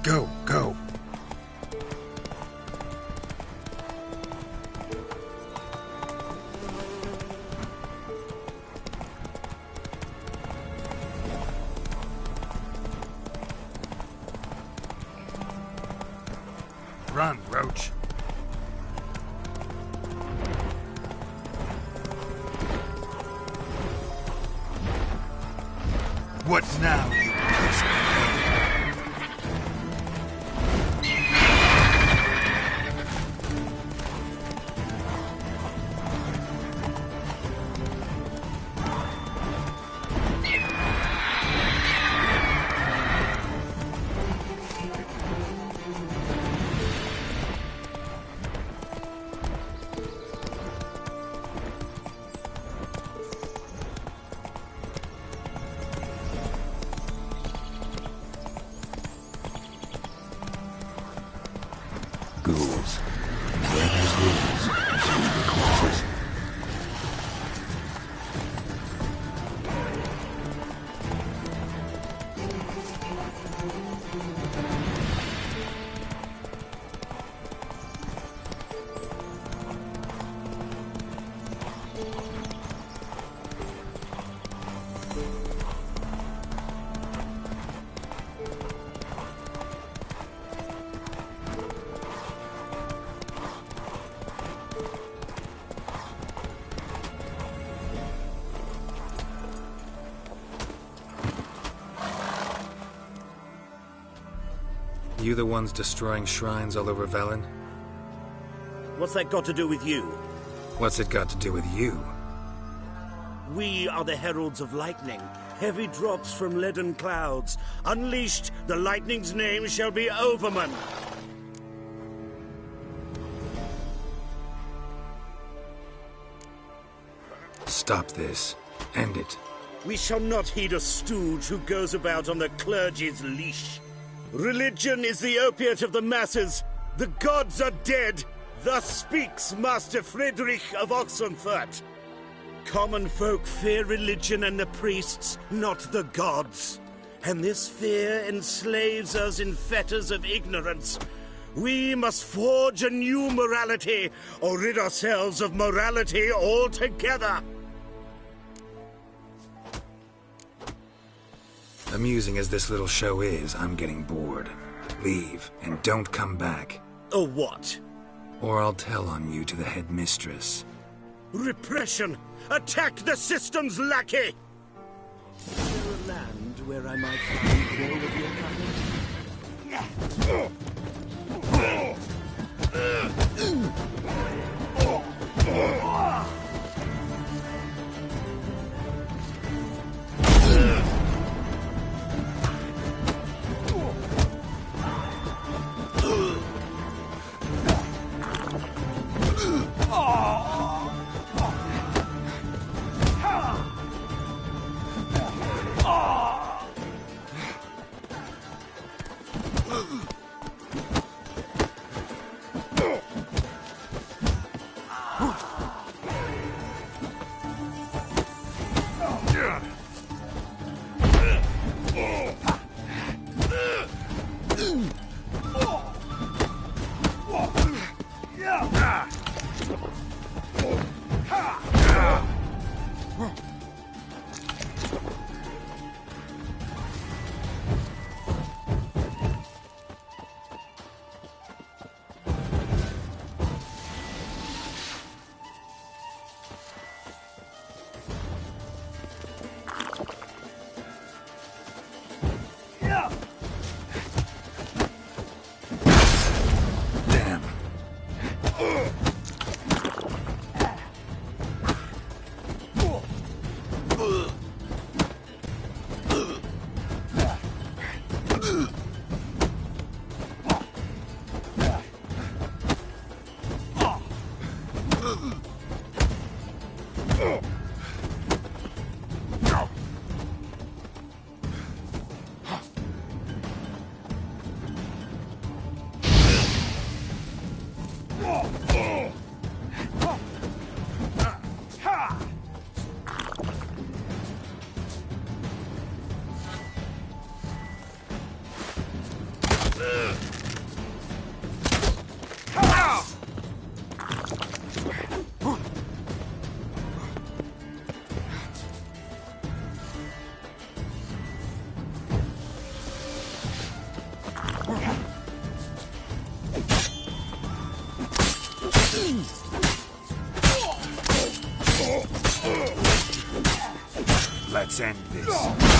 Go, go. Run, Roach. What now, you pussy? Ghouls. And where there's ghouls, there's usually corpses. You the ones destroying shrines all over Velen? What's that got to do with you? What's it got to do with you? We are the heralds of lightning, heavy drops from leaden clouds. Unleashed, the lightning's name shall be Overman. Stop this. End it. We shall not heed a stooge who goes about on the clergy's leash. Religion is the opiate of the masses. The gods are dead. Thus speaks Master Friedrich of Oxenfurt. Common folk fear religion and the priests, not the gods. And this fear enslaves us in fetters of ignorance. We must forge a new morality, or rid ourselves of morality altogether. Amusing as this little show is, I'm getting bored. Leave, and don't come back. Or what? Or I'll tell on you to the headmistress. Repression! Attack the system's lackey! Is there a land where I might find more of your Let's end this.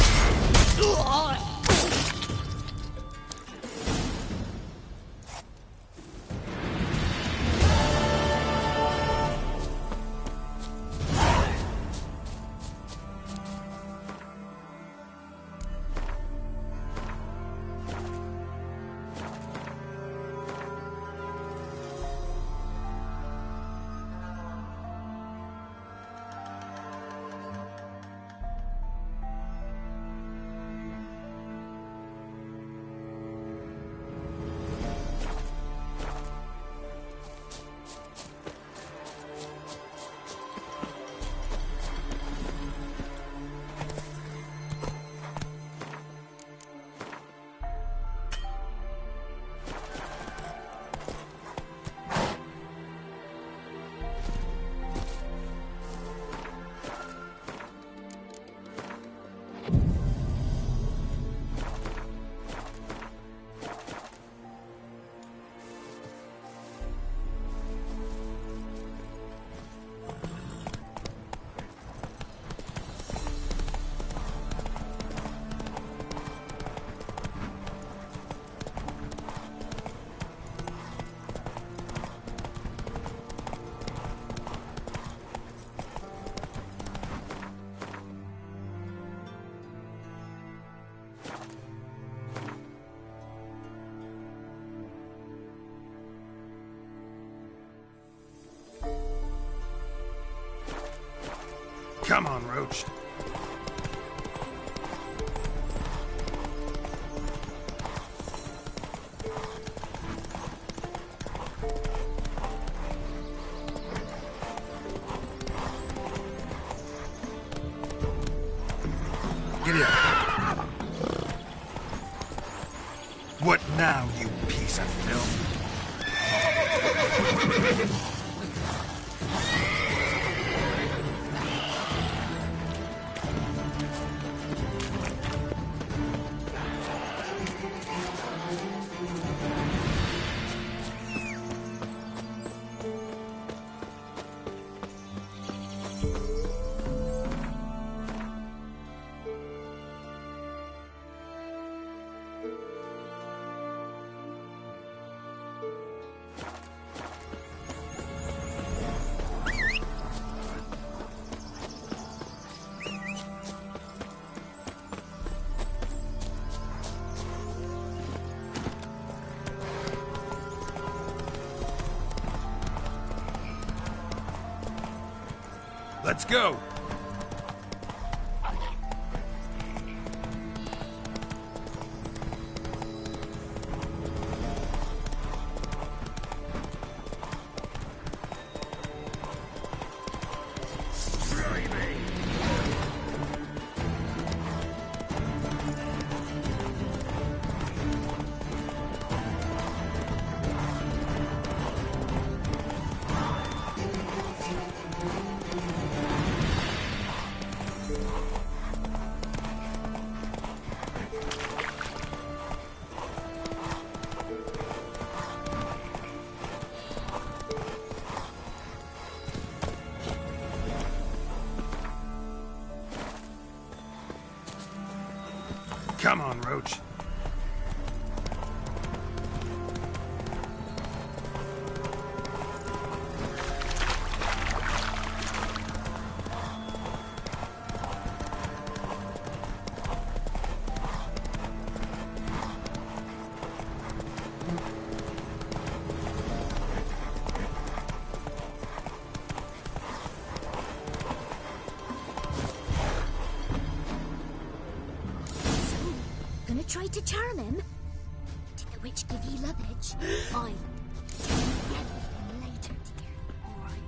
Come on, Roach. Giddy up. What now, you piece of filth? Let's go! Come on, Roach. Try to charm him? Did the witch give ye luggage? Aye. Later, dear. All right.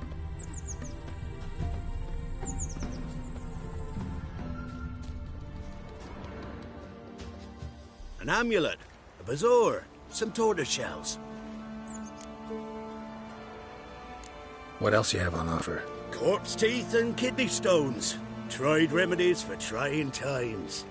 An amulet, a bazaar, some tortoise shells. What else you have on offer? Corpse teeth and kidney stones. Tried remedies for trying times.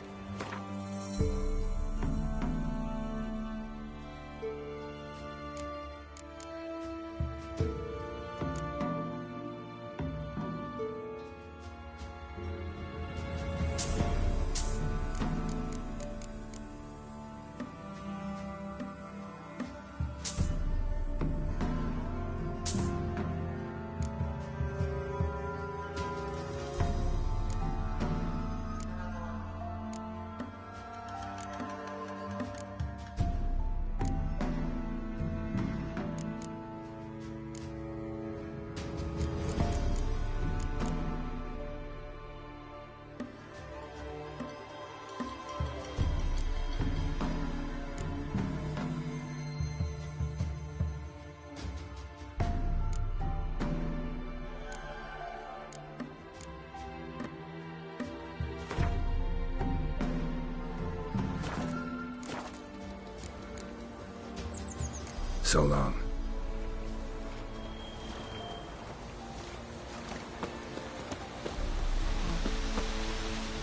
So long.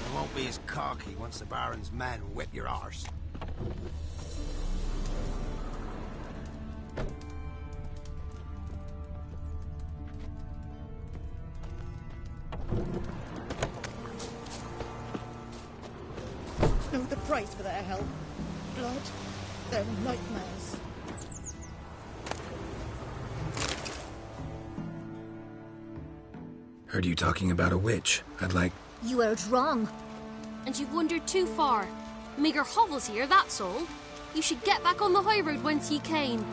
You won't be as cocky once the Baron's men whip your arse. Know the price for their help. Blood. They're nightmares. Heard you talking about a witch. I'd like... You heard wrong. And you've wandered too far. Meagre hovels here, that's all. You should get back on the high road whence ye came.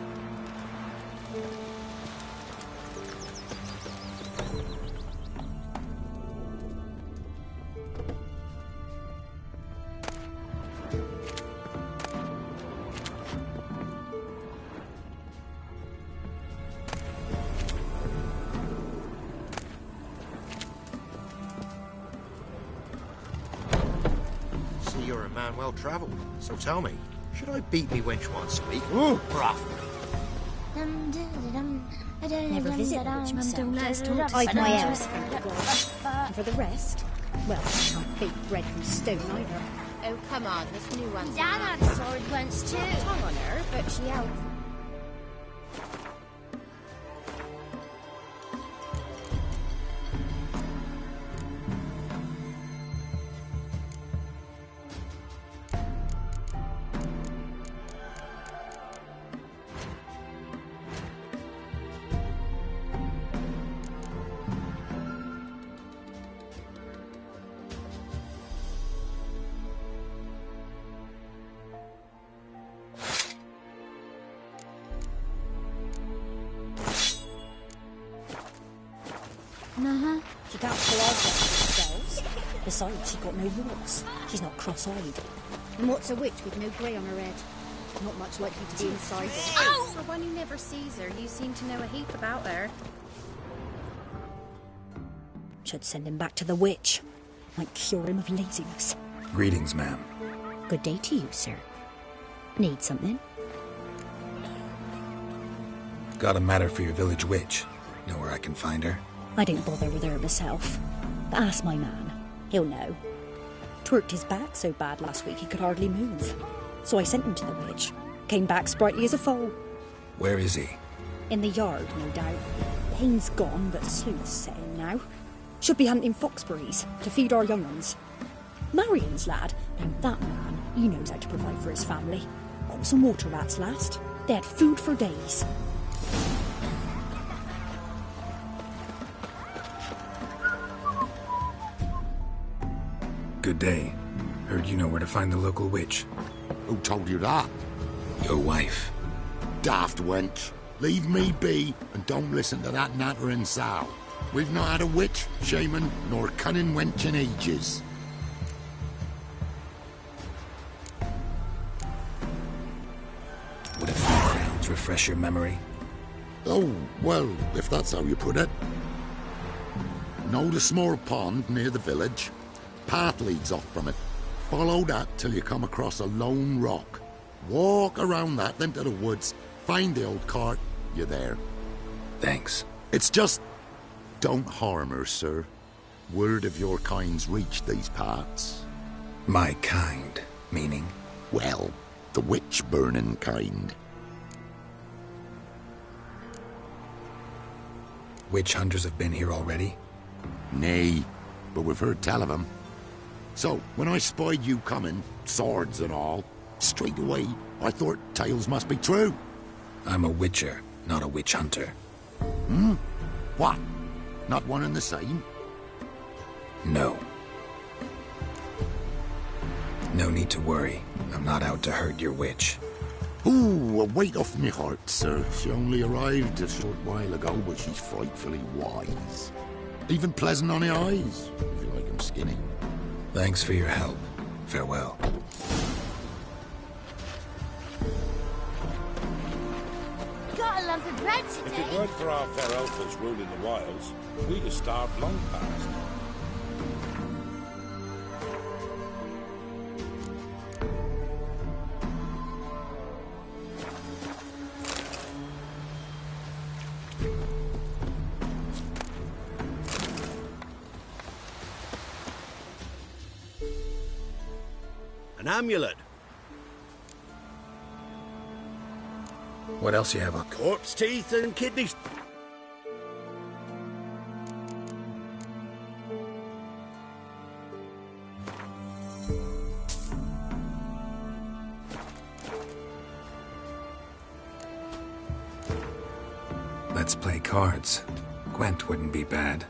see you're a man well travelled. So tell me, should I beat me wench once a week? Or often? Never visit the witch myself. Don't let us talk to I've my strangers. elves. And for the rest, well, I can't bake bread from stone either. Oh, come on, this new one's Dad had a sword once too. tongue on her, but she out. She can't pull off themselves. Besides, she got no warts. She's not cross-eyed. And what's a witch with no grey on her head? Not much likely to be inside it. For one who never sees her, you seem to know a heap about her. Should send him back to the witch. Might cure him of laziness. Greetings, ma'am. Good day to you, sir. Need something? Got a matter for your village witch. Know where I can find her? I didn't bother with her myself. But ask my man. He'll know. Twerked his back so bad last week he could hardly move. So I sent him to the witch. Came back sprightly as a foal. Where is he? In the yard, no doubt. Pain's gone, but sleuth's set in now. Should be hunting foxberries to feed our young ones. Marion's lad, now that man, he knows how to provide for his family. Got some water rats last. They had food for days. Good day. Heard you know where to find the local witch. Who told you that? Your wife. Daft wench. Leave me be and don't listen to that nattering sow. We've not had a witch, shaman, nor cunning wench in ages. Would a few crowns refresh your memory? Oh, well, if that's how you put it. Know the small pond near the village? Path leads off from it. Follow that till you come across a lone rock. Walk around that, then to the woods. Find the old cart. You're there. Thanks. It's just... don't harm her, sir. Word of your kind's reached these parts. My kind, meaning? Well, the witch-burning kind. Witch hunters have been here already? Nay, but we've heard tell of them. So, when I spied you coming, swords and all, straight away, I thought tales must be true. I'm a witcher, not a witch hunter. Hmm? What? Not one and the same? No. No need to worry. I'm not out to hurt your witch. Ooh, a weight off me heart, sir. She only arrived a short while ago, but she's frightfully wise. Even pleasant on the eyes, if you like 'em skinny. Thanks for your help. Farewell. Got a lump of bread If today. it weren't for our fair elfers ruling the wilds, we'd have starved long past. An amulet. What else you have on? Corpse teeth and kidneys. Let's play cards. Gwent wouldn't be bad.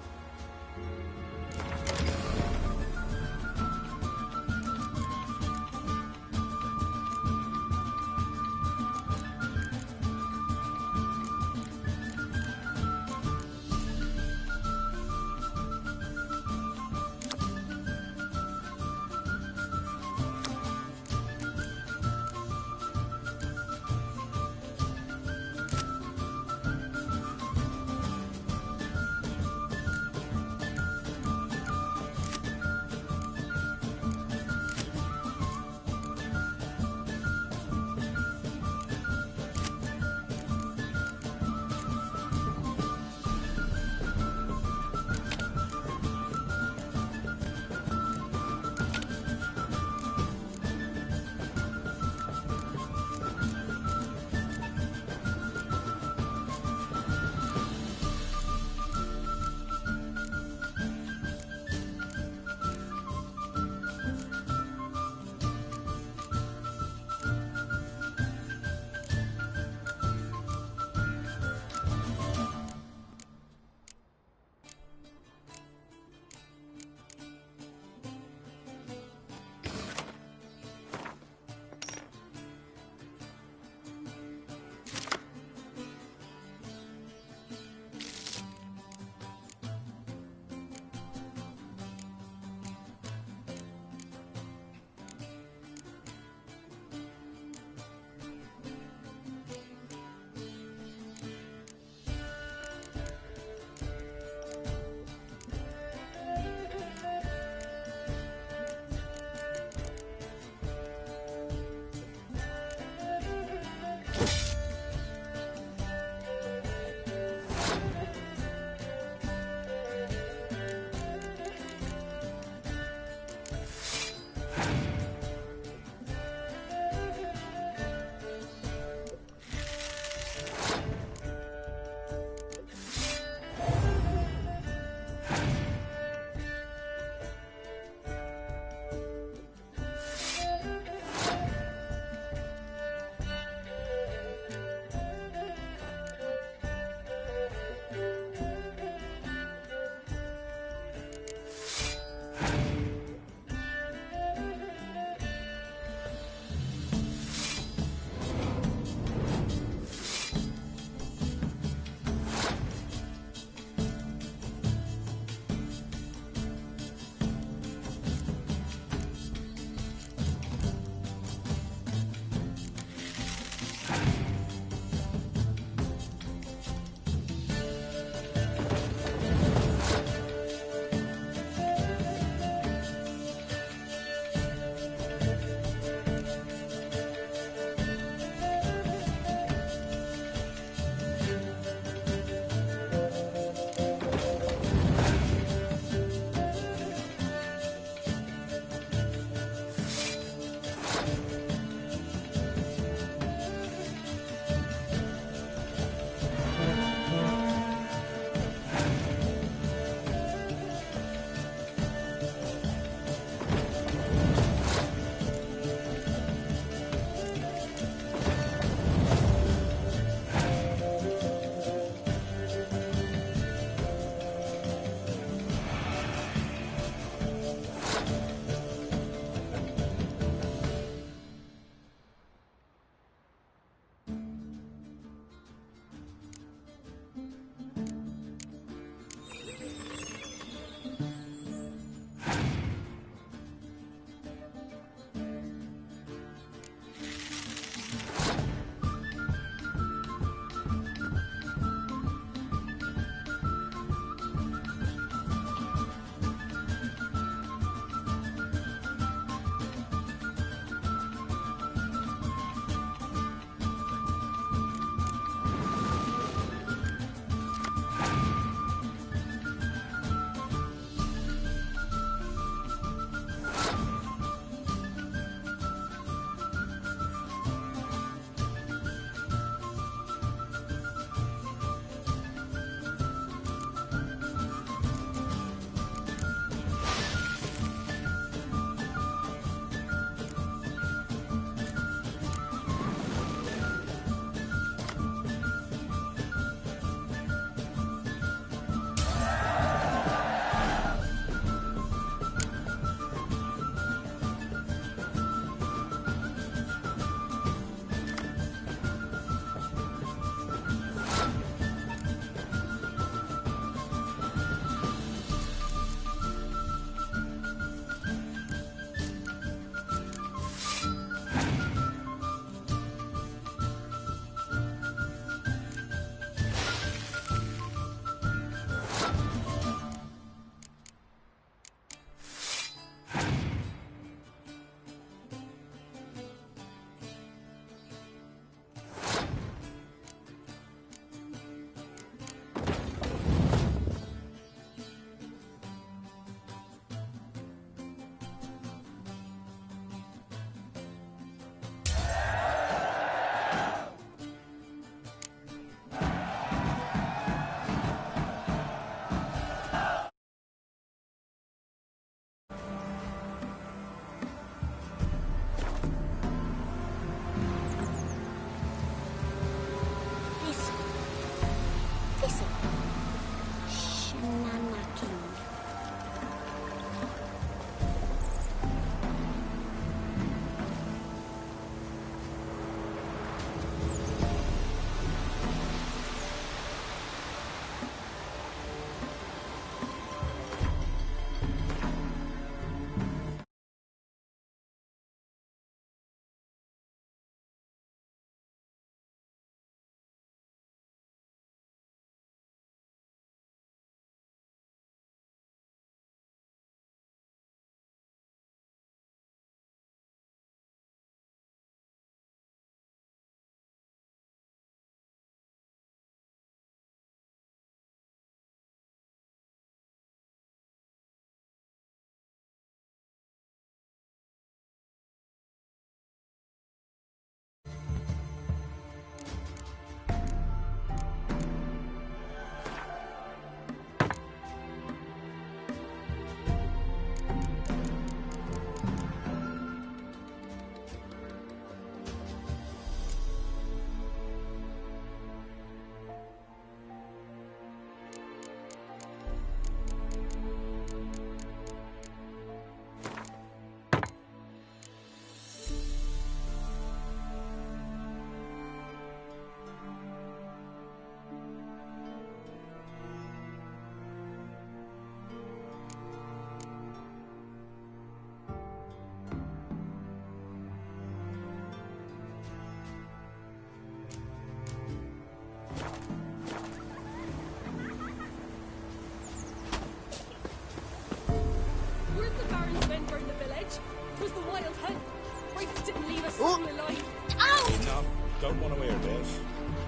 Enough. Don't want to hear this.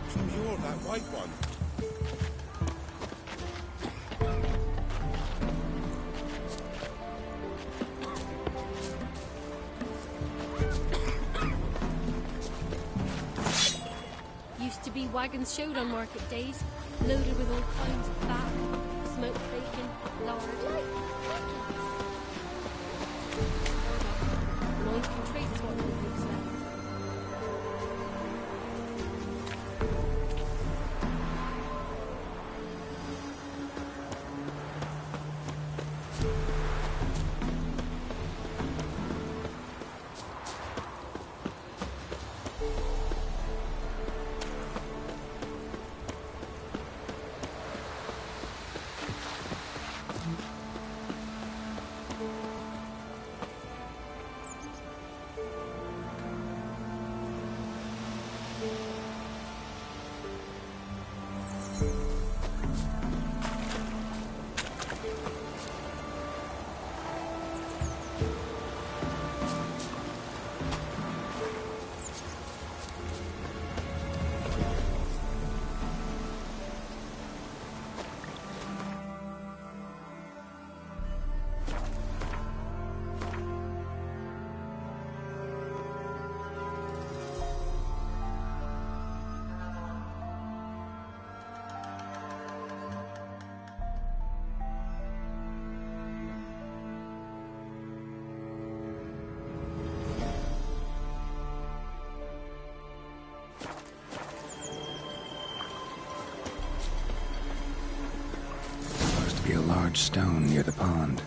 So you're that white one. Used to be wagons showed on market days, loaded with all kinds of fat, smoked bacon, lard. No one can trade is what it looks like. Be a large stone near the pond.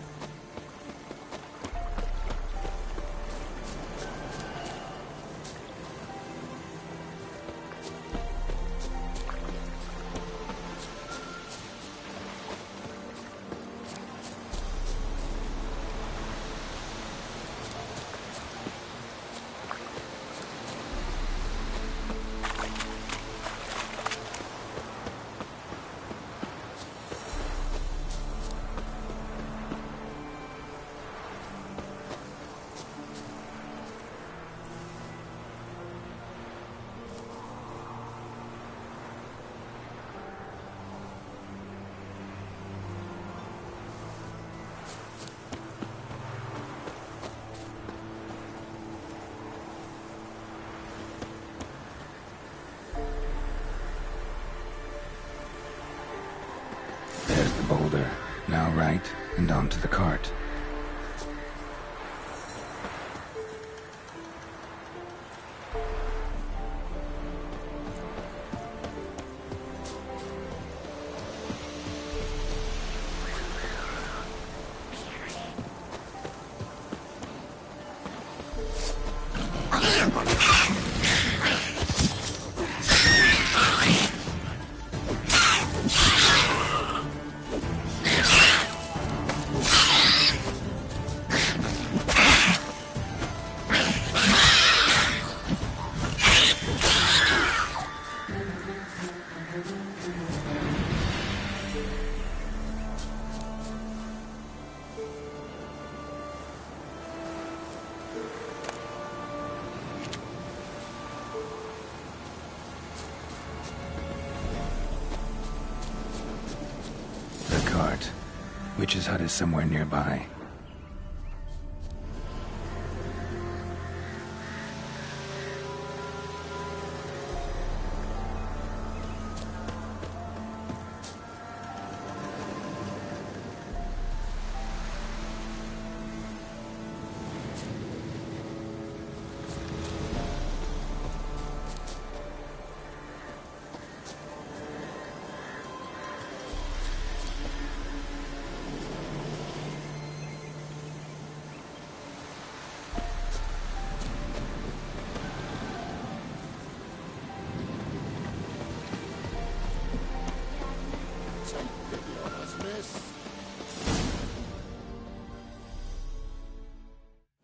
Boulder. Now right, and onto the cart. Witch's hut is somewhere nearby.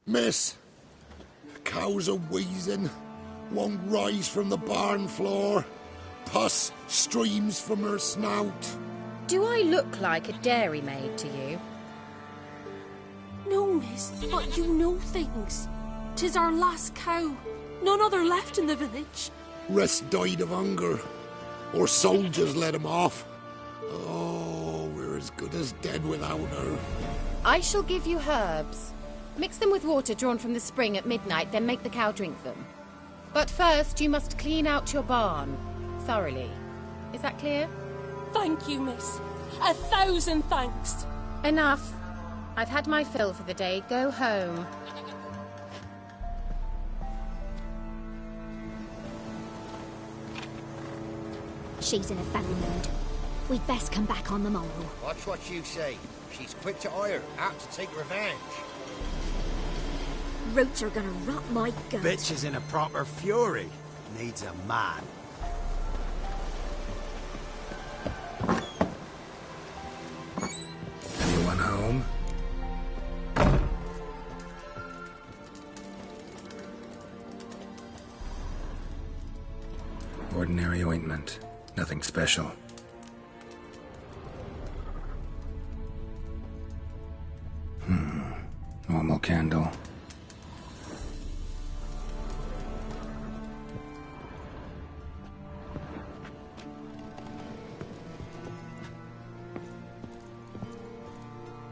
Miss, cows are wheezing, won't rise from the barn floor, pus streams from her snout. Do I look like a dairymaid to you? No, miss, but you know things. 'Tis our last cow. None other left in the village. Rest died of hunger. Or soldiers let him off. Oh, we're as good as dead without her. I shall give you herbs. Mix them with water drawn from the spring at midnight, then make the cow drink them. But first, you must clean out your barn. Thoroughly. Is that clear? Thank you, miss. 1,000 thanks. Enough. I've had my fill for the day. Go home. She's in a foul mood. We'd best come back on the morrow. Watch what you say. She's quick to ire, apt to take revenge. Roots are gonna rot my gut. Bitch is in a proper fury. Needs a man. Anyone home? Ordinary ointment. Nothing special. Normal candle.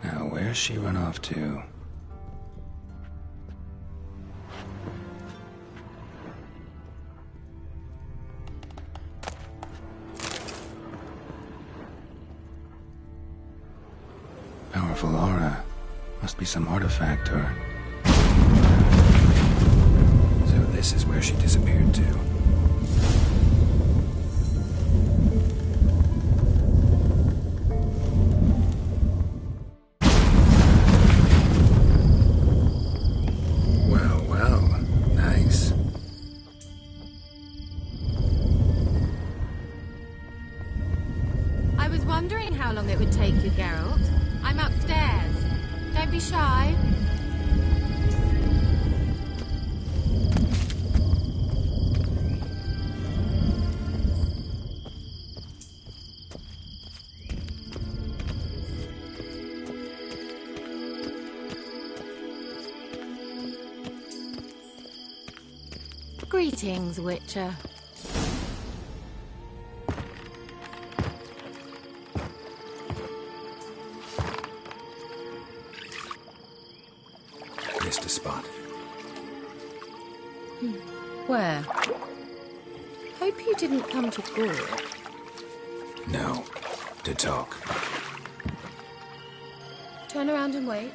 Now, where's she run off to? Powerful aura. Must be some artifact or... So this is where she disappeared to. Well, well. Nice. I was wondering how long it would take you, Geralt. I'm upstairs. Don't be shy. Greetings, Witcher. Missed a spot. Where? Hope you didn't come to Gore. No. To talk. Turn around and wait.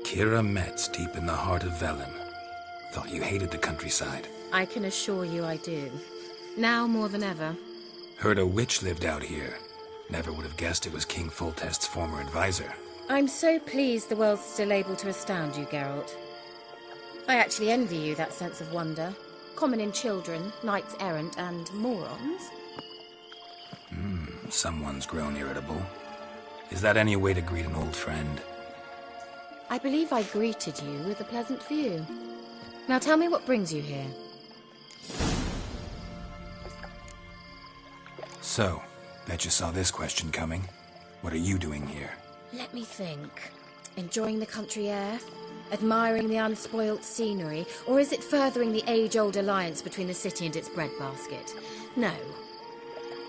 Kira Metz, deep in the heart of Velen. Thought you hated the countryside. I can assure you I do. Now more than ever. Heard a witch lived out here. Never would have guessed it was King Foltest's former advisor. I'm so pleased the world's still able to astound you, Geralt. I actually envy you that sense of wonder. Common in children, knights errant, and morons. Someone's grown irritable. Is that any way to greet an old friend? I believe I greeted you with a pleasant view. Now tell me what brings you here. So, bet you saw this question coming. What are you doing here? Let me think. Enjoying the country air? Admiring the unspoilt scenery? Or is it furthering the age-old alliance between the city and its breadbasket? No.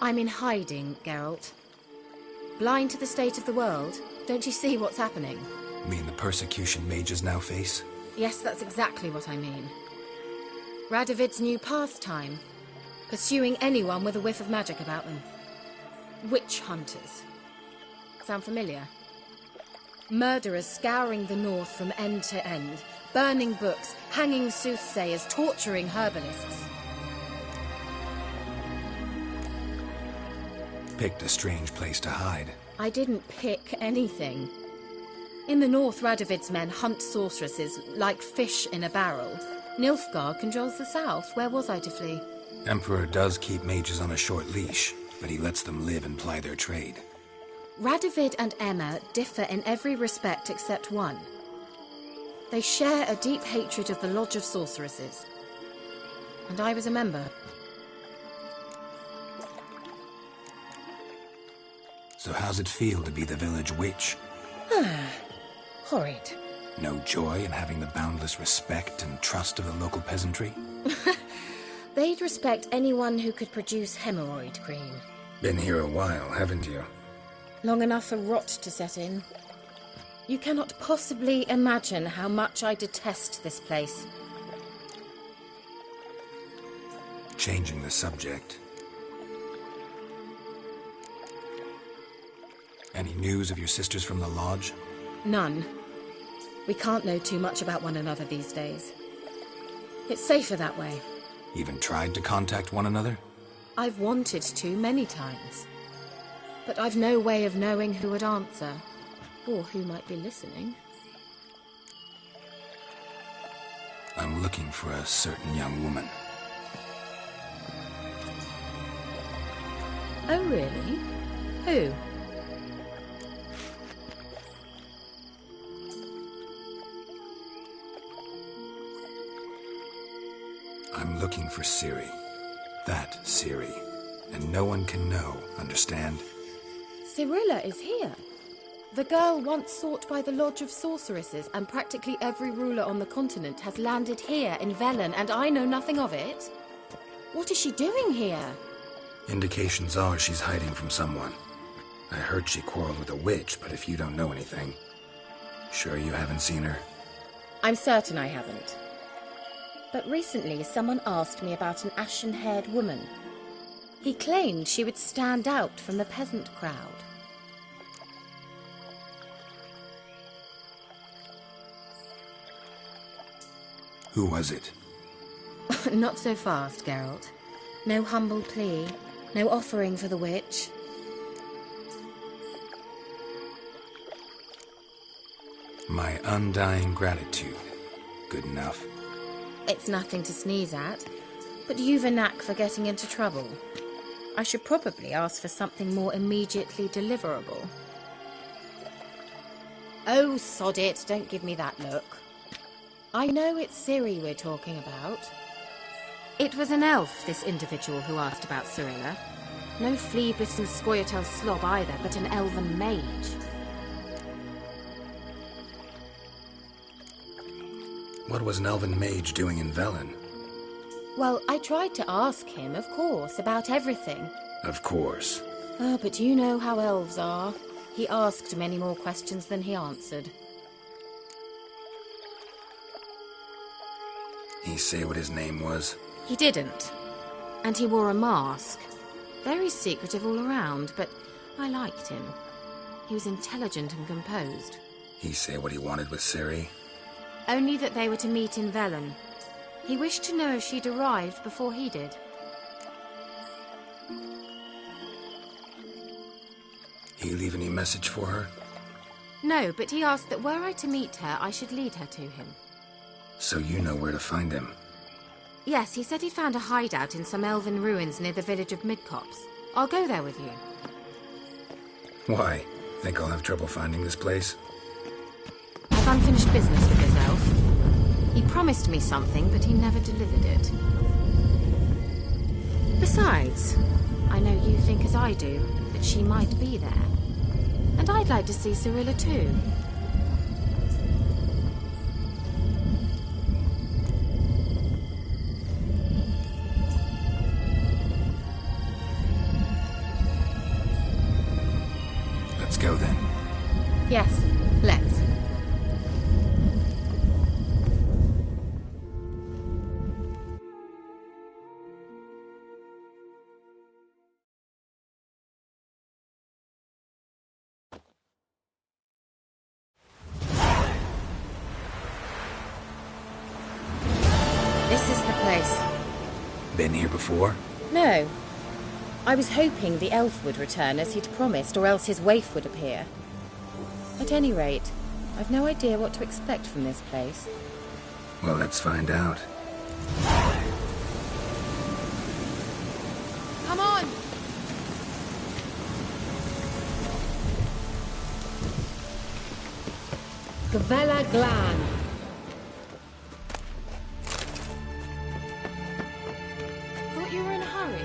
I'm in hiding, Geralt. Blind to the state of the world? Don't you see what's happening? Mean the persecution mages now face? Yes, that's exactly what I mean. Radovid's new pastime. Pursuing anyone with a whiff of magic about them. Witch hunters. Sound familiar? Murderers scouring the north from end to end. Burning books, hanging soothsayers, torturing herbalists. Picked a strange place to hide. I didn't pick anything. In the north, Radovid's men hunt sorceresses like fish in a barrel. Nilfgaard controls the south. Where was I to flee? Emperor does keep mages on a short leash, but he lets them live and ply their trade. Radovid and Emma differ in every respect except one. They share a deep hatred of the Lodge of Sorceresses. And I was a member. So how's it feel to be the village witch? Horrid. No joy in having the boundless respect and trust of the local peasantry? They'd respect anyone who could produce hemorrhoid cream. Been here a while, haven't you? Long enough for rot to set in. You cannot possibly imagine how much I detest this place. Changing the subject. Any news of your sisters from the lodge? None. We can't know too much about one another these days. It's safer that way. Even tried to contact one another? I've wanted to many times. But I've no way of knowing who would answer, or who might be listening. I'm looking for a certain young woman. Oh, really? Who? I'm looking for Ciri. That Ciri. And no one can know, understand? Cirilla is here. The girl once sought by the Lodge of Sorceresses, and practically every ruler on the continent has landed here in Velen, and I know nothing of it. What is she doing here? Indications are she's hiding from someone. I heard she quarreled with a witch, but if you don't know anything... Sure you haven't seen her? I'm certain I haven't. But recently someone asked me about an ashen-haired woman. He claimed she would stand out from the peasant crowd. Who was it? Not so fast, Geralt. No humble plea, no offering for the witch. My undying gratitude. Good enough. It's nothing to sneeze at, but you've a knack for getting into trouble. I should probably ask for something more immediately deliverable. Oh, sod it, don't give me that look. I know it's Ciri we're talking about. It was an elf, this individual who asked about Cirilla. No flea-bitten Scoia'tael slob either, but an elven mage. What was an elven mage doing in Velen? Well, I tried to ask him, of course, about everything. Of course. Oh, but you know how elves are. He asked many more questions than he answered. He say what his name was? He didn't. And he wore a mask. Very secretive all around, but I liked him. He was intelligent and composed. He say what he wanted with Ciri? Only that they were to meet in Velen. He wished to know if she'd arrived before he did. He leave any message for her? No, but he asked that were I to meet her, I should lead her to him. So you know where to find him? Yes, he said he found a hideout in some elven ruins near the village of Midcopse. I'll go there with you. Why? Think I'll have trouble finding this place? I've unfinished business with this elf. He promised me something, but he never delivered it. Besides, I know you think as I do, that she might be there. And I'd like to see Cirilla too. Let's go then. Yes, let's. This is the place. Been here before? No. I was hoping the elf would return as he'd promised, or else his waif would appear. At any rate, I've no idea what to expect from this place. Well, let's find out. Come on! Gavella Glan. Thought you were in a hurry.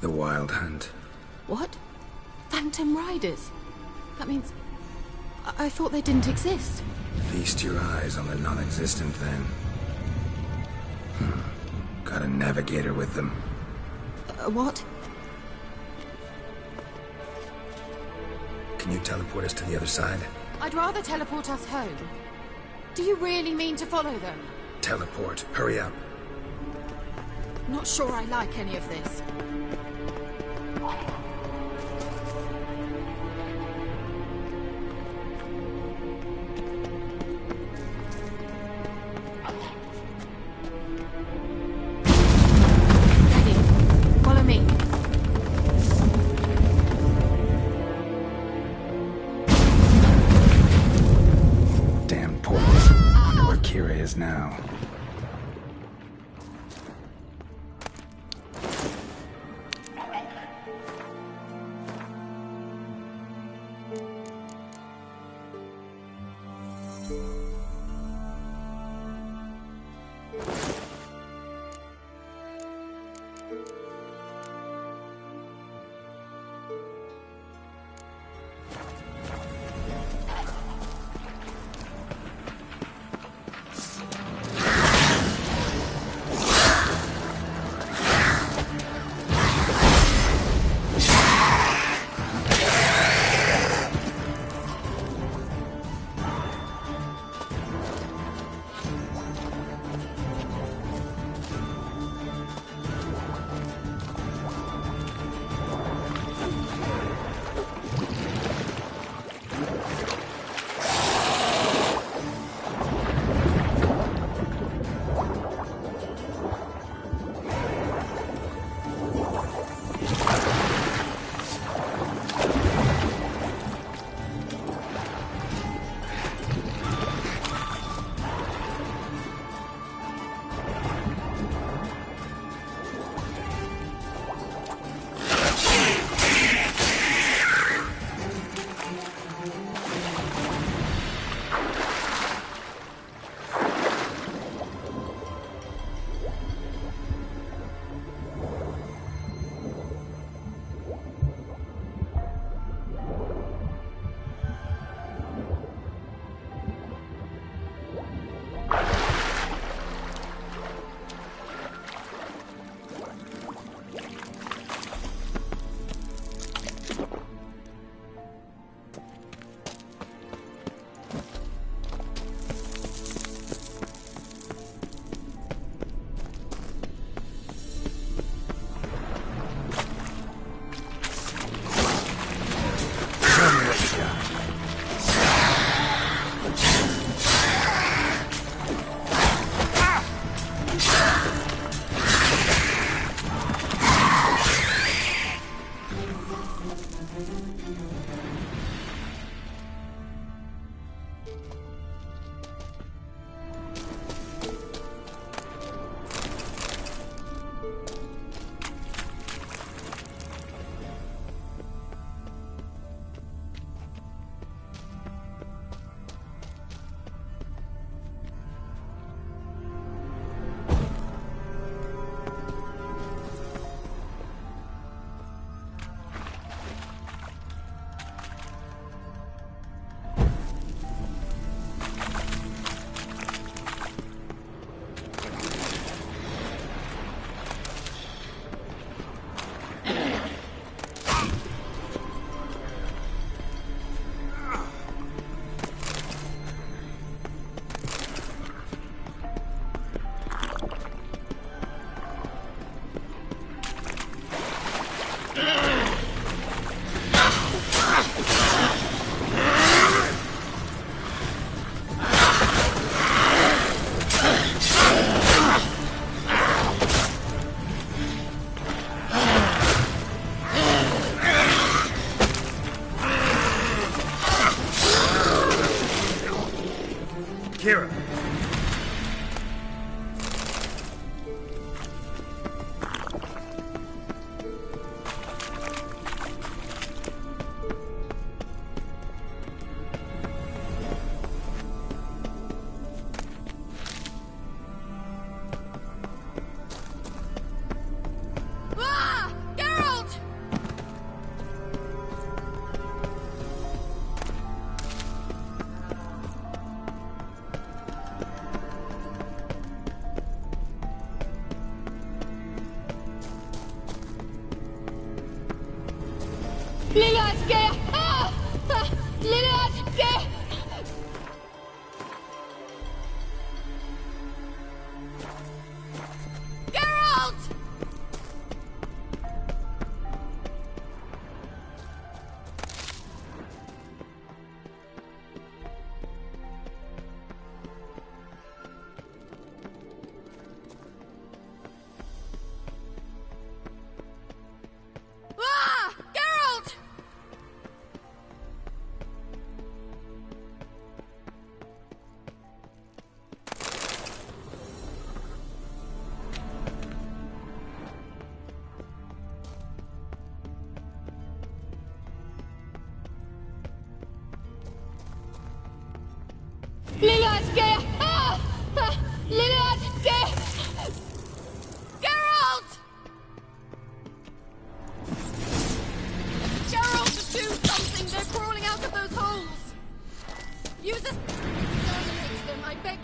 The Wild Hunt. What? Phantom Riders? That means... I thought they didn't exist. Feast your eyes on the non-existent, then. Got a navigator with them. What? Can you teleport us to the other side? I'd rather teleport us home. Do you really mean to follow them? Teleport. Hurry up. Not sure I like any of this. Now.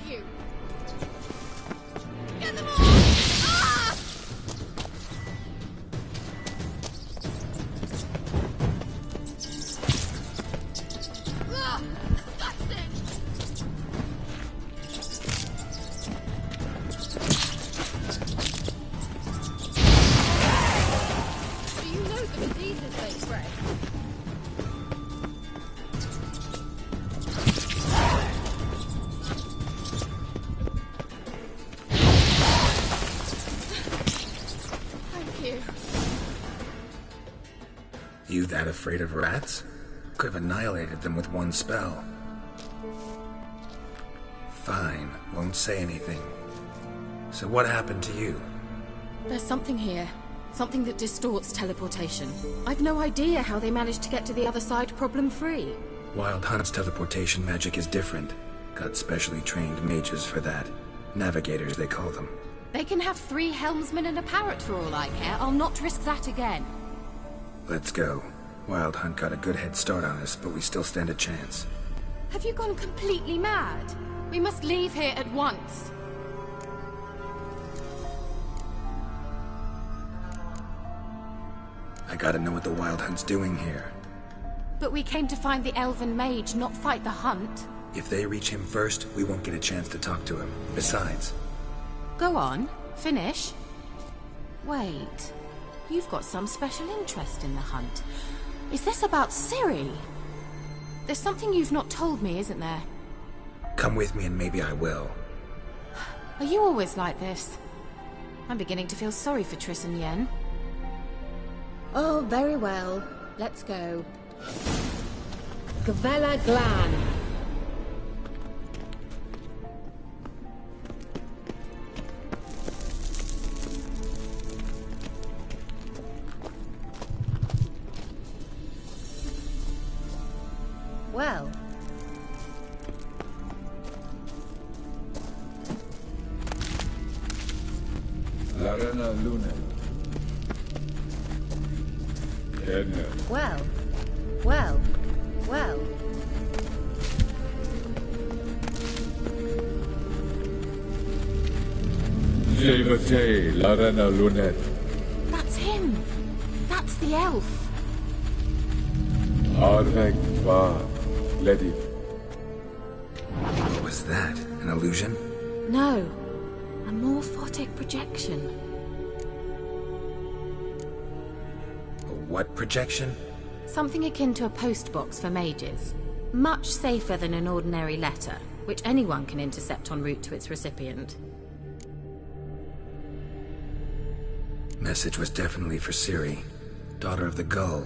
you! Get them all! Ah! Ugh, disgusting! Do you know the diseases they spread? Thank you. You that afraid of rats? Could have annihilated them with one spell. Fine, won't say anything. So what happened to you? There's something here. Something that distorts teleportation. I've no idea how they managed to get to the other side problem-free. Wild Hunt's teleportation magic is different. Got specially trained mages for that. Navigators, they call them. They can have 3 helmsmen and a parrot for all I care. I'll not risk that again. Let's go. Wild Hunt got a good head start on us, but we still stand a chance. Have you gone completely mad? We must leave here at once. I gotta know what the Wild Hunt's doing here. But we came to find the elven mage, not fight the hunt. If they reach him first, we won't get a chance to talk to him. Besides... Go on, finish. Wait, you've got some special interest in the hunt. Is this about Ciri? There's something you've not told me, isn't there? Come with me and maybe I will. Are you always like this? I'm beginning to feel sorry for Triss and Yen. Oh, very well. Let's go. Gvella Glan. Well. Larena Luna. Well. Well. Well. Jevate Larena Lunet. That's him. That's the elf. Arvek Va Ledi. What was that? An illusion? No. A morphotic projection. What projection? Something akin to a postbox for mages. Much safer than an ordinary letter, which anyone can intercept en route to its recipient. Message was definitely for Ciri, daughter of the Gull,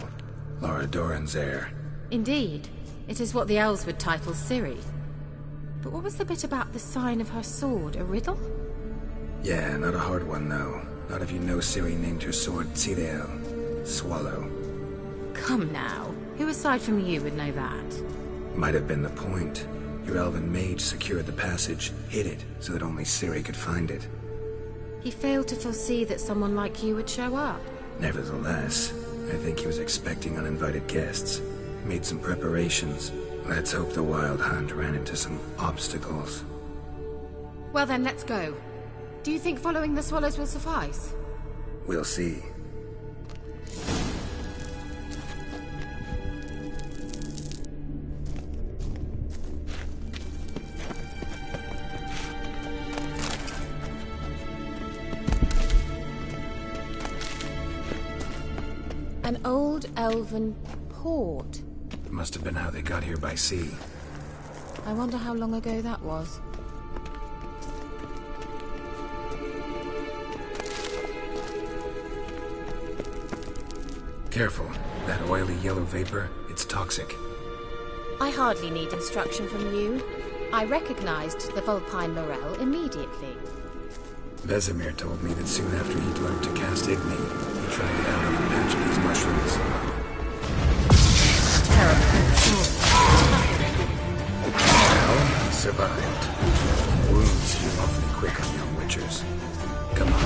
Lara Doran's heir. Indeed. It is what the elves would title Ciri. But what was the bit about the sign of her sword? A riddle? Yeah, not a hard one, though. Not if you know Ciri named her sword Tsireel, Swallow. Come now. Who aside from you would know that? Might have been the point. Your elven mage secured the passage, hid it, so that only Ciri could find it. He failed to foresee that someone like you would show up. Nevertheless, I think he was expecting uninvited guests. Made some preparations. Let's hope the Wild Hunt ran into some obstacles. Well then, let's go. Do you think following the swallows will suffice? We'll see. An old elven port. Must have been how they got here by sea. I wonder how long ago that was. Careful. That oily yellow vapor, it's toxic. I hardly need instruction from you. I recognized the Vulpine Morel immediately. Vesemir told me that soon after he'd learned to cast Igni, he tried it out on a patch of these mushrooms. Well, he survived. Wounds heal awfully quick on young witchers. Come on.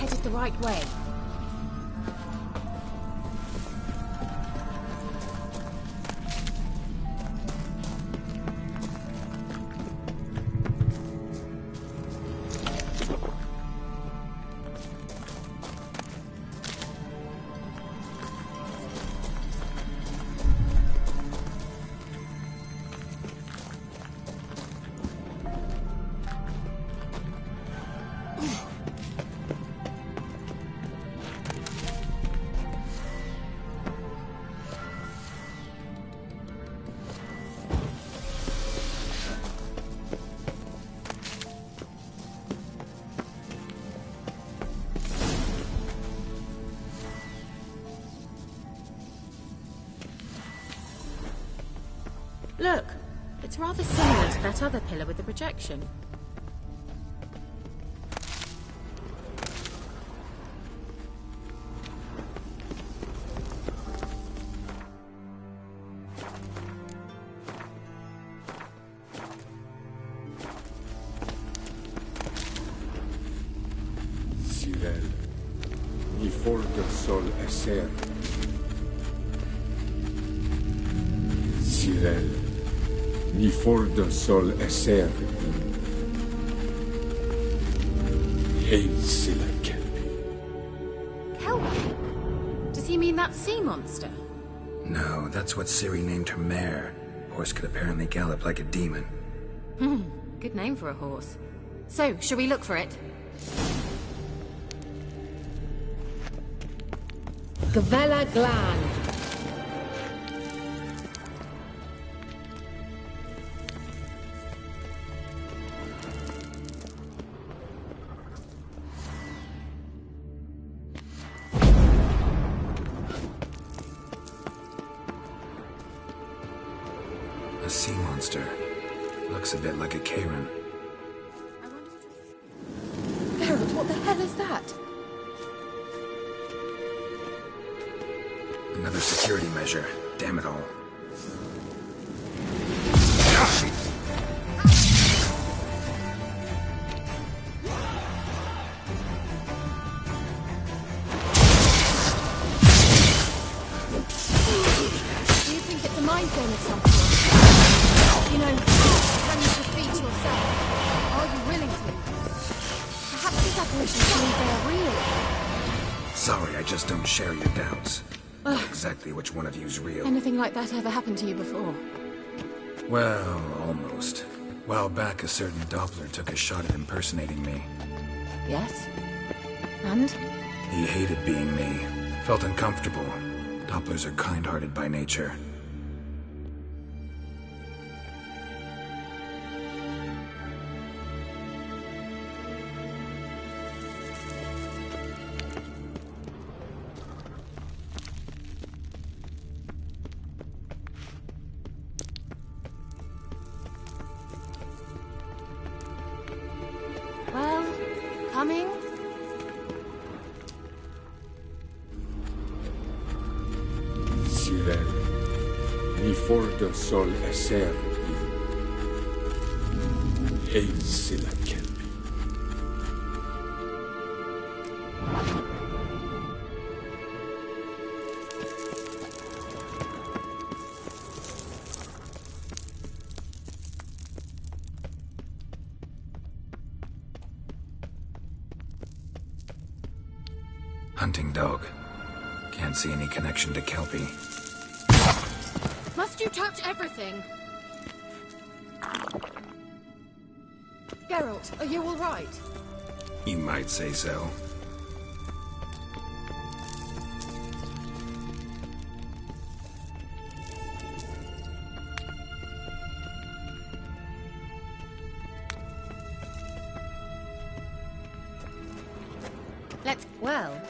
headed the right way. Look, it's rather similar to that other pillar with the projection. Sirel, ni for del sol eser. Sirel, ni for del sol eser. Hail Silla Kelpie. Kelpie? Does he mean that sea monster? No, that's what Ciri named her mare. Horse could apparently gallop like a demon. Good name for a horse. So, shall we look for it? Gavella Glan. A sea monster. Looks a bit like a Karen. Geralt, what the hell is that? Another security measure. Damn it all. Do you think it's a mind game of some sort? You know, can you defeat yourself? Are you willing to? Perhaps these apparitions believe they are real. Sorry, I just don't share your doubts. Not exactly which one of you's real. Anything like that ever happened to you before? Well, almost. A while back, a certain Doppler took a shot at impersonating me. Yes? And? He hated being me. Felt uncomfortable. Dopplers are kind-hearted by nature. Well, coming? Sirel, ni for del sol eser. Hail Silla Kelpie. Hunting dog. Can't see any connection to Kelpie. Must you touch everything? Geralt, are you all right? You might say so. Well...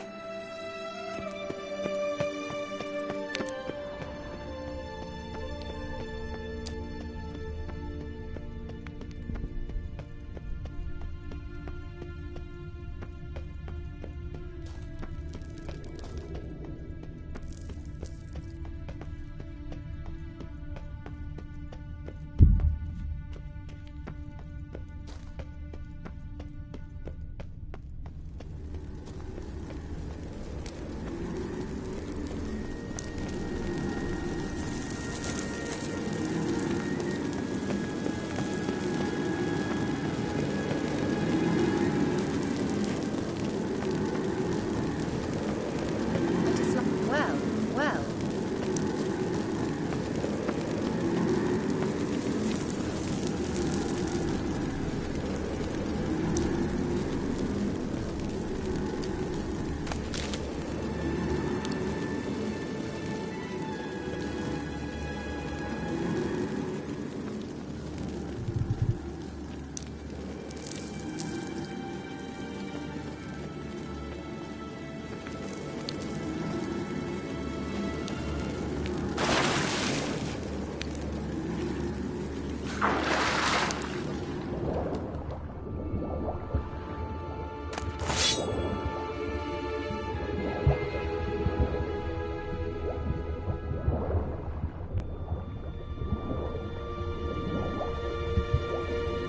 Well.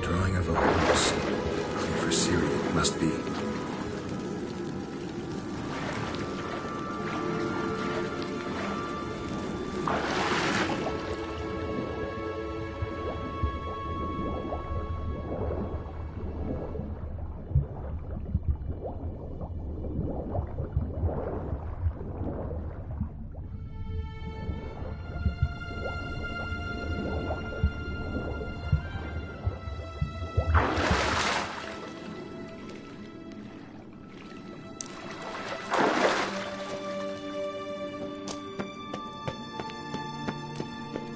Drawing of a horse. For Syria, must be.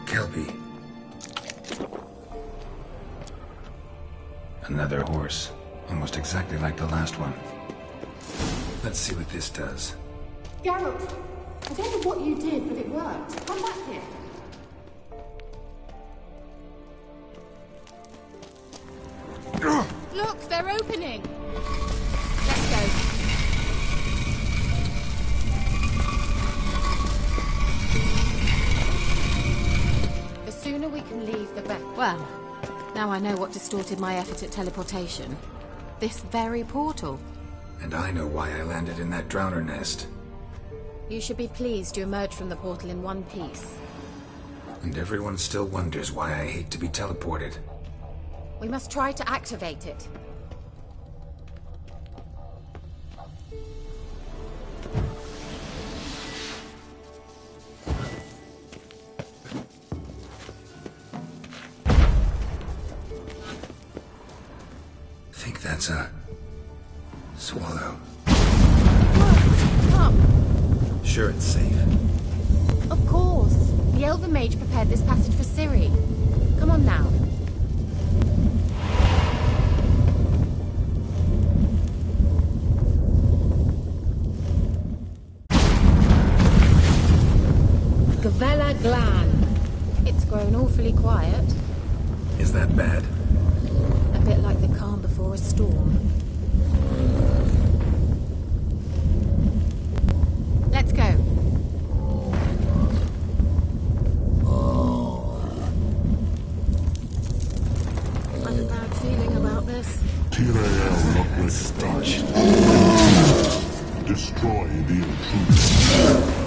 Kelpie. Another horse. Almost exactly like the last one. Let's see what this does. Geralt, I don't know what you did, but it worked. Come back here. Look, they're opening! Let's go. The sooner we can leave, the better. Well, now I know what distorted my effort at teleportation. This very portal. And I know why I landed in that drowner nest. You should be pleased you emerged from the portal in one piece. And everyone still wonders why I hate to be teleported. We must try to activate it. Think that's a swallow. Come. Sure it's safe. Of course. The Elven Mage prepared this passage for Ciri. Come on now. Gavella Glan. It's grown awfully quiet. Is that bad? A bit like the calm before a storm. Let's go. I have a bad feeling about this. Tyrael notwithstanding. Destroy the intruder.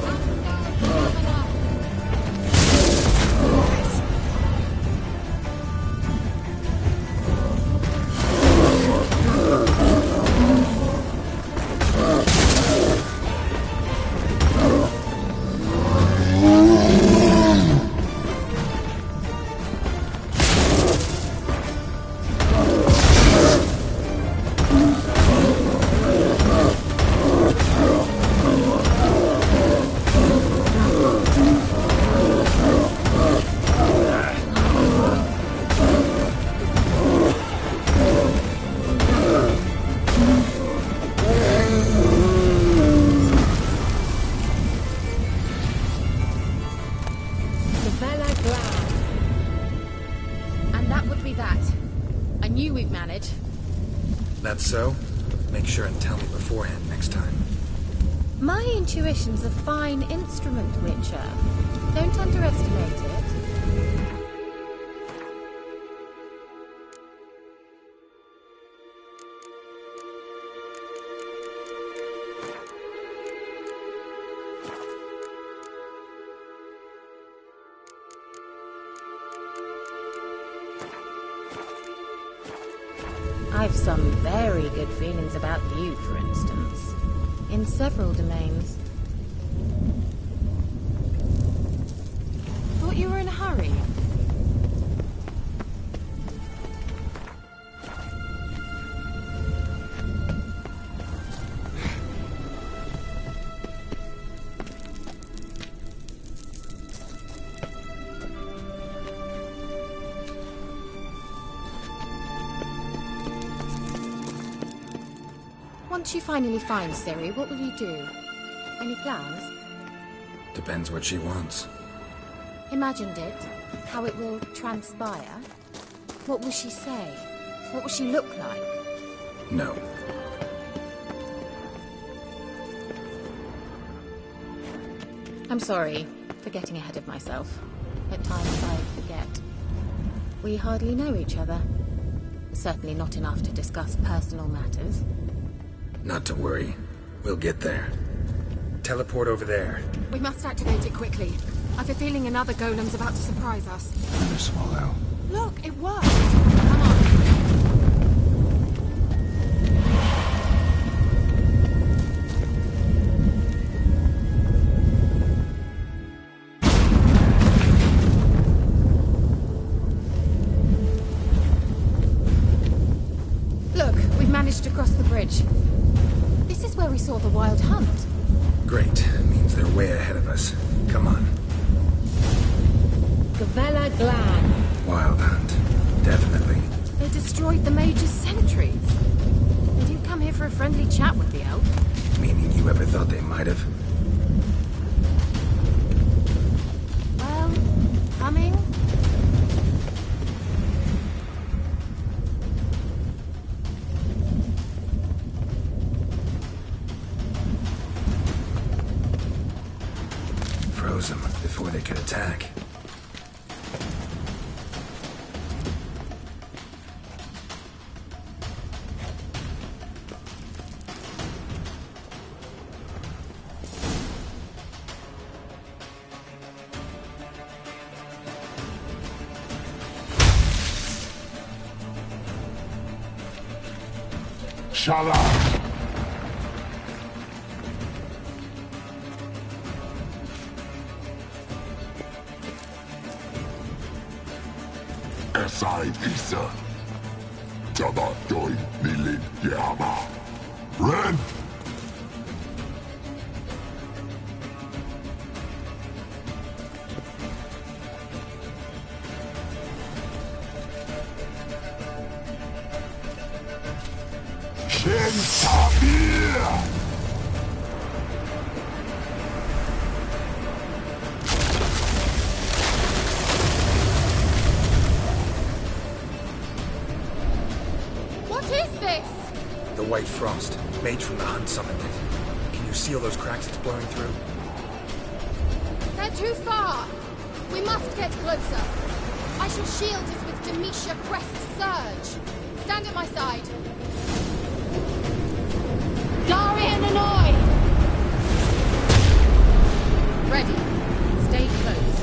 That's so? Make sure and tell me beforehand next time. My intuition's a fine instrument, Witcher. Don't underestimate it. I've some very good feelings about you, for instance. In several domains. Thought you were in a hurry. Once you finally find Ciri, what will you do? Any plans? Depends what she wants. Imagined it, how it will transpire. What will she say? What will she look like? No. I'm sorry for getting ahead of myself. At times I forget. We hardly know each other. Certainly not enough to discuss personal matters. Not to worry. We'll get there. Teleport over there. We must activate it quickly. I've a feeling another golem's about to surprise us. Another swallow. Look, it worked! Come on. Look, we've managed to cross the bridge. This is where we saw the wild hunt. Great. Means they're way ahead of us. Come on. Gavella Glan. Wild hunt. Definitely. They destroyed the Mage's sentries. They didn't come here for a friendly chat with the elf. Meaning you ever thought they might have? Well, coming. Froze them before they could attack. Shala! Aside Isa. Jabba doin nilin yama. Ren! Shen Sabir! What is this? The White Frost. Mage from the hunt summoned it. Can you see all those cracks it's blowing through? They're too far. We must get closer. I shall shield us with Demetia Crest's surge. Stand at my side. Darian and I! Ready. Stay close.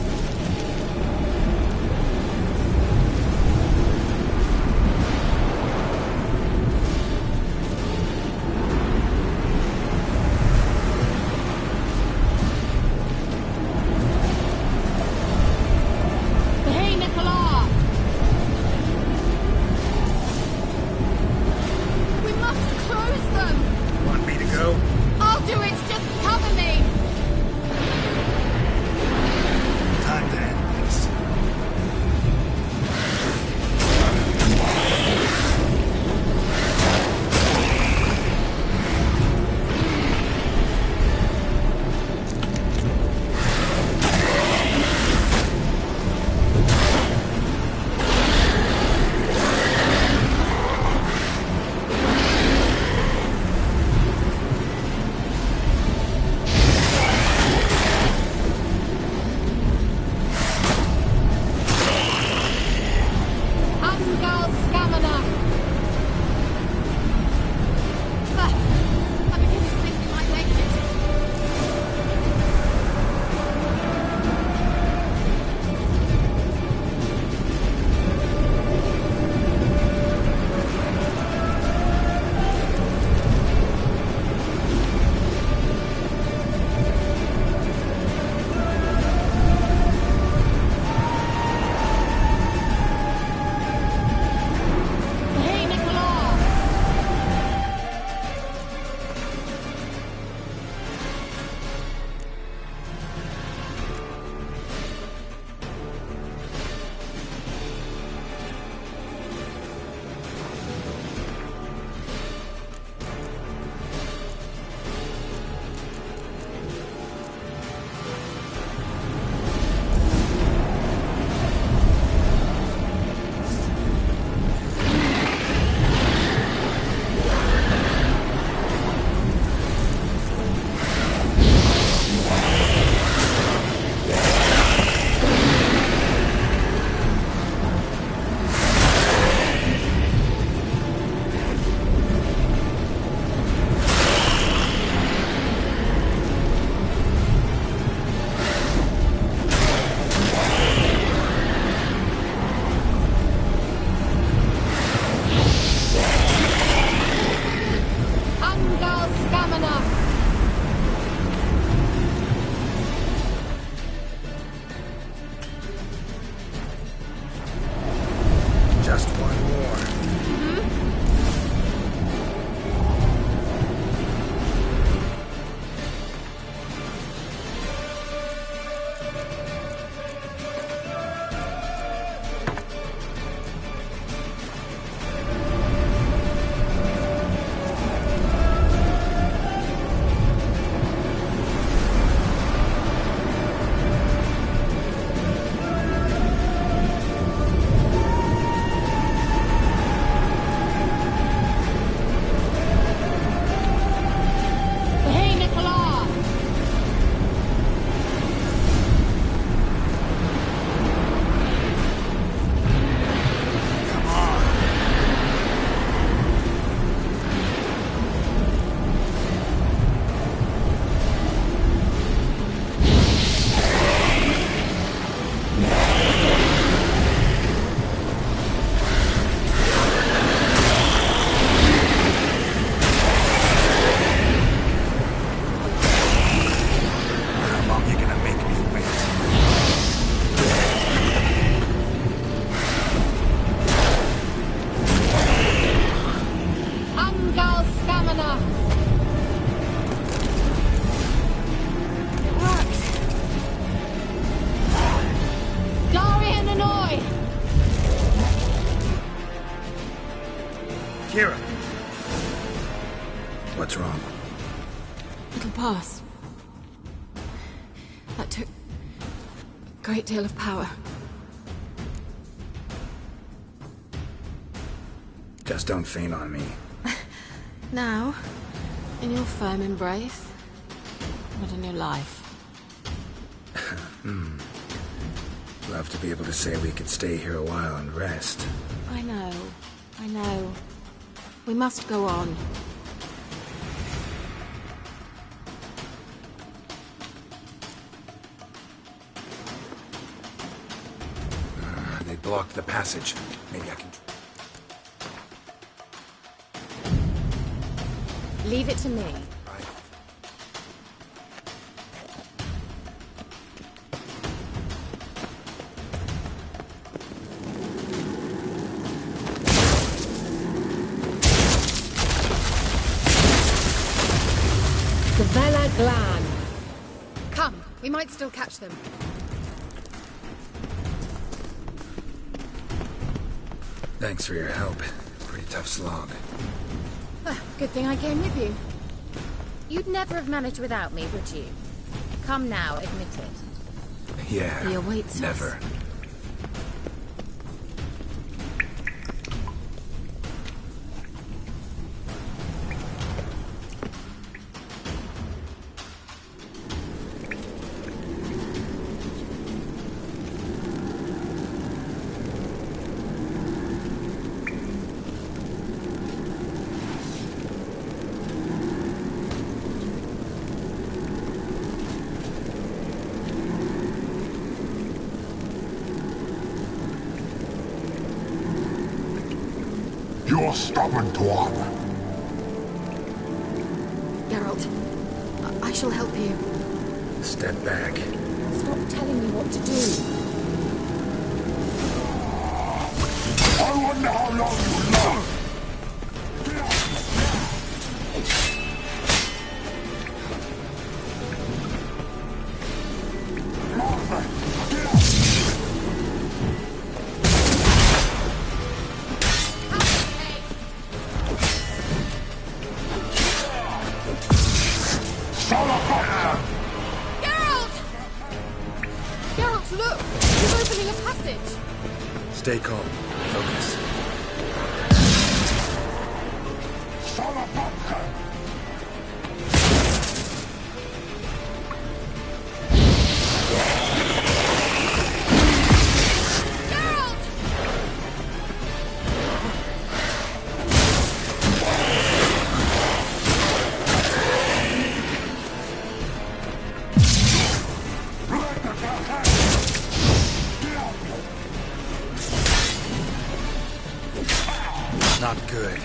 Hey, Nicola! We must close them! Want me to go? I That took a great deal of power. Just don't faint on me. Now, in your firm embrace, what a new life. Love to be able to say we could stay here a while and rest. I know. We must go on. They blocked the passage. Maybe I can... Leave it to me. Glan. Come, we might still catch them. Thanks for your help. Pretty tough slog. Good thing I came with you. You'd never have managed without me, would you? Come now, admit it. Yeah, He awaits never. us. You're stubborn, Tuan. Geralt, I shall help you. Step back. Stop telling me what to do. I wonder how long you last. Geralt, look! He's opening a passage! Stay calm. Focus. Not good.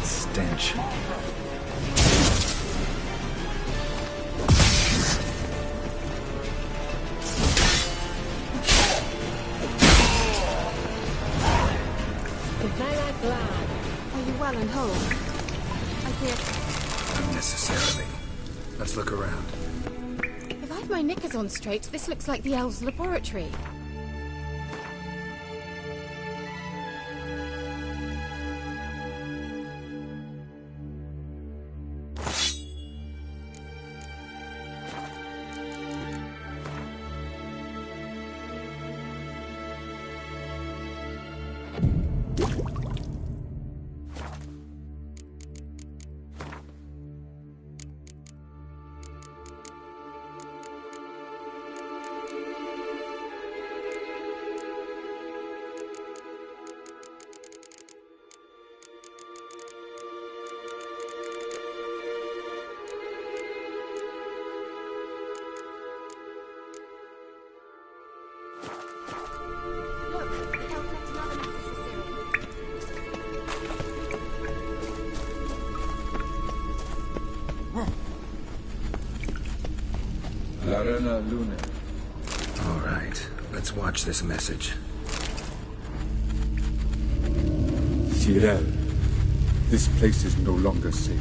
Stench. Are you well and whole? I fear... Unnecessarily. Let's look around. If I've my knickers on straight, this looks like the elves' laboratory. Eterna Luna. All right, let's watch this message. Tyrell, this place is no longer safe.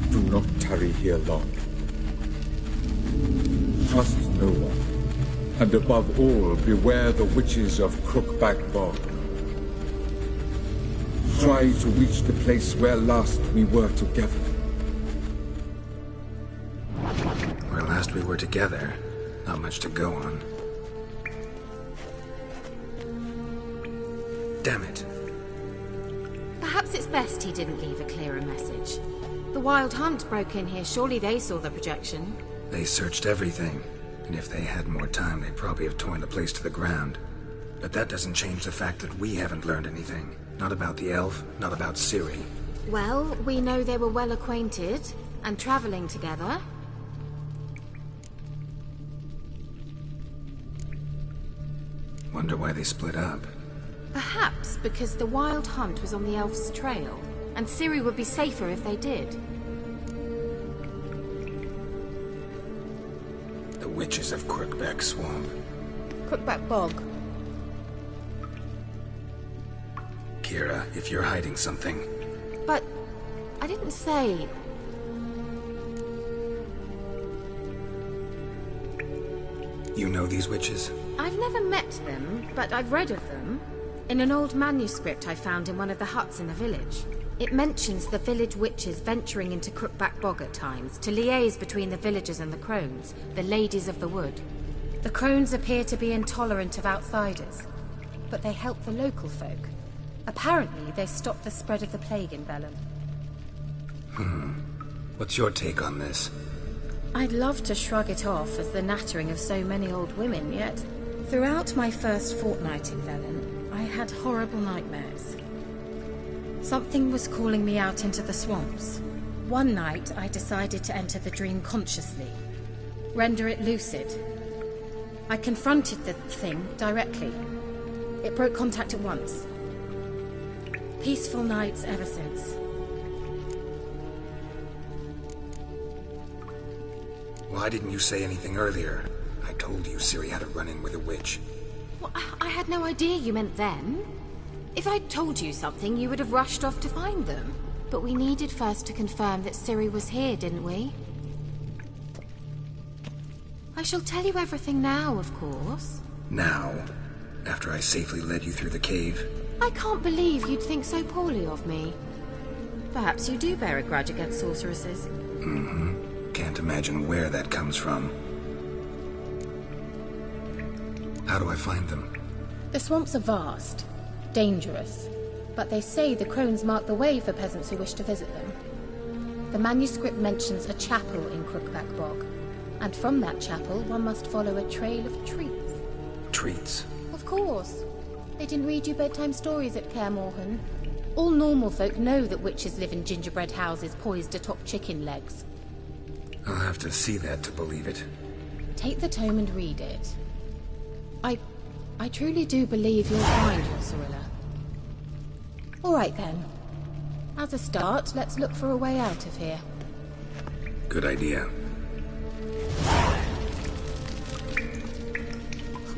Do not tarry here long. Trust no one. And above all, beware the witches of Crookback Bog. Try to reach the place where last we were together. Where last we were together, not much to go on. Damn it. Perhaps it's best he didn't leave a clearer message. The Wild Hunt broke in here. Surely they saw the projection. They searched everything, and if they had more time, they'd probably have torn the place to the ground. But that doesn't change the fact that we haven't learned anything. Not about the elf, not about Ciri. Well, we know they were well acquainted and traveling together. Wonder why they split up. Perhaps because the Wild Hunt was on the elf's trail, and Ciri would be safer if they did. The witches of Crookback Swamp. Crookback Bog. Kira, if you're hiding something... But I didn't say... You know these witches? I've never met them, but I've read of them. In an old manuscript I found in one of the huts in the village. It mentions the village witches venturing into Crookback Bog at times to liaise between the villagers and the crones, the ladies of the wood. The crones appear to be intolerant of outsiders, but they help the local folk. Apparently, they stopped the spread of the plague in Bellum. What's your take on this? I'd love to shrug it off as the nattering of so many old women, yet throughout my first fortnight in Velen, I had horrible nightmares. Something was calling me out into the swamps. One night, I decided to enter the dream consciously, render it lucid. I confronted the thing directly. It broke contact at once. Peaceful nights ever since. Why didn't you say anything earlier? I told you Ciri had a run-in with a witch. Well, I had no idea you meant then. If I'd told you something, you would have rushed off to find them. But we needed first to confirm that Ciri was here, didn't we? I shall tell you everything now, of course. Now? After I safely led you through the cave? I can't believe you'd think so poorly of me. Perhaps you do bear a grudge against sorceresses. Can't imagine where that comes from. How do I find them? The swamps are vast, dangerous, but they say the crones mark the way for peasants who wish to visit them. The manuscript mentions a chapel in Crookback Bog, and from that chapel one must follow a trail of treats. Treats? Of course. They didn't read you bedtime stories at Kaer Morhen. All normal folk know that witches live in gingerbread houses poised atop chicken legs. I'll have to see that to believe it. Take the tome and read it. I truly do believe you'll find your Sorilla. All right then. As a start, let's look for a way out of here. Good idea.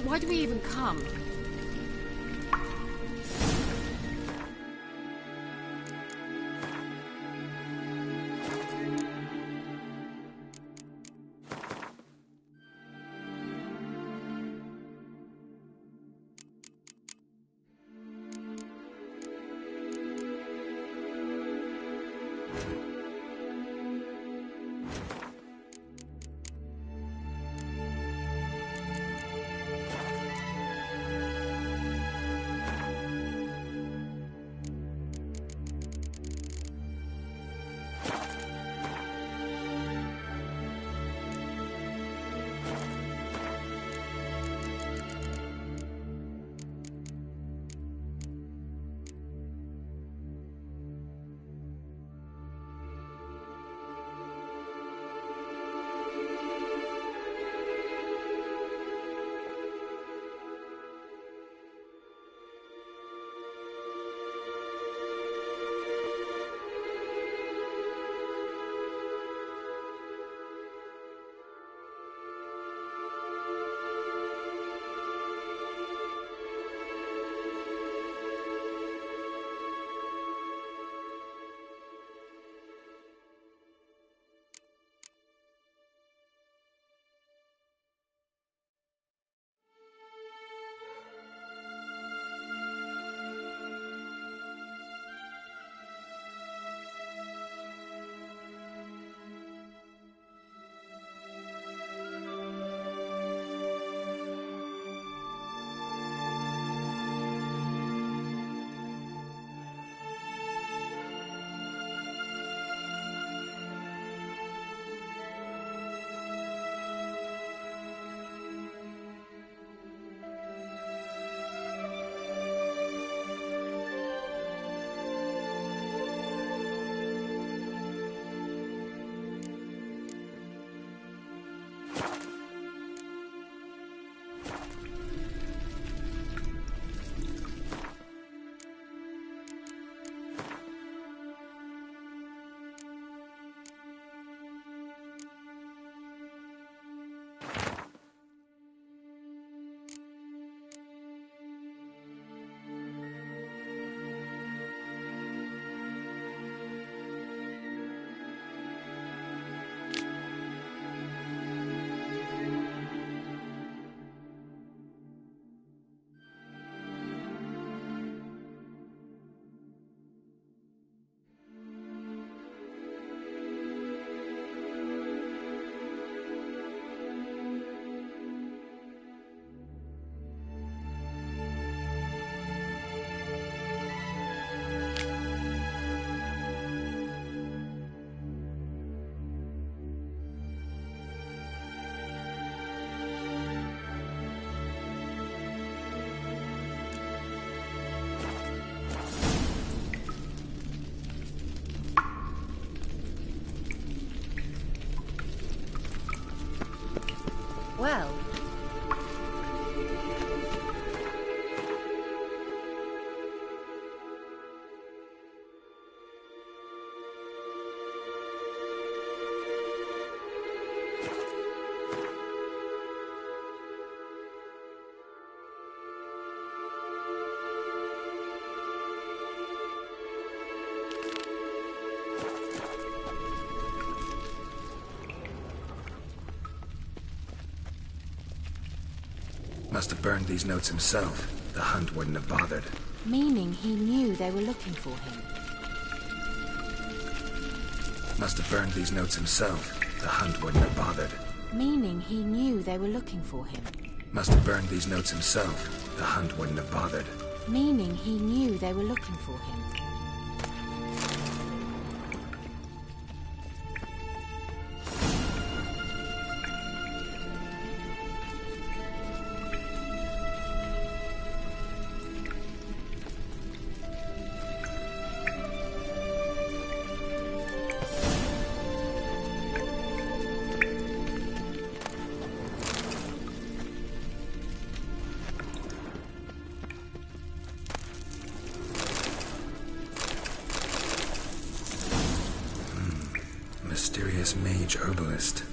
Why do we even come? Must have burned these notes himself. The hunt wouldn't have bothered. Meaning he knew they were looking for him. Must have burned these notes himself. The hunt wouldn't have bothered. Meaning he knew they were looking for him. Must have burned these notes himself. The hunt wouldn't have bothered. Meaning he knew they were looking for him. Mysterious mage herbalist.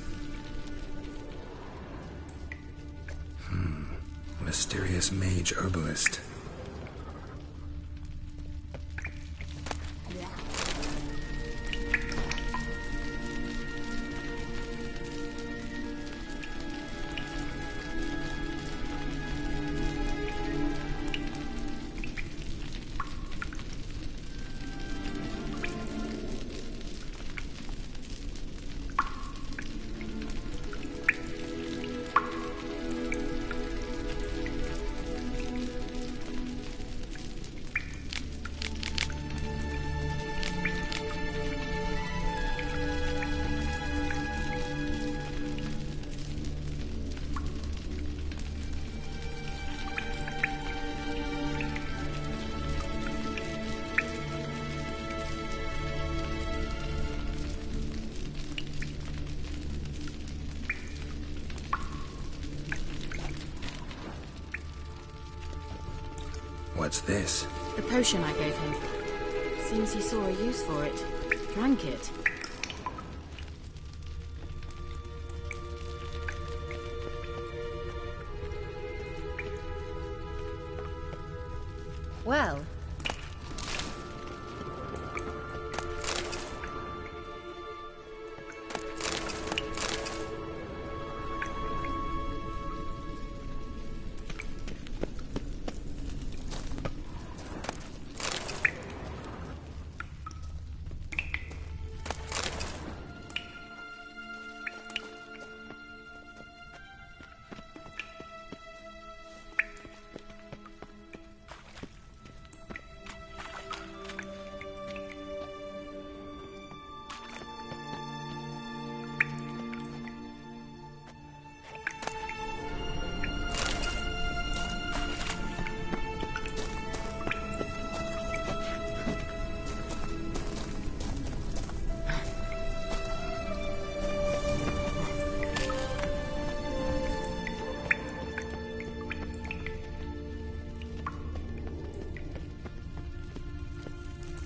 Mysterious mage herbalist. What's this? The potion I gave him. Seems he saw a use for it. Drank it. Well.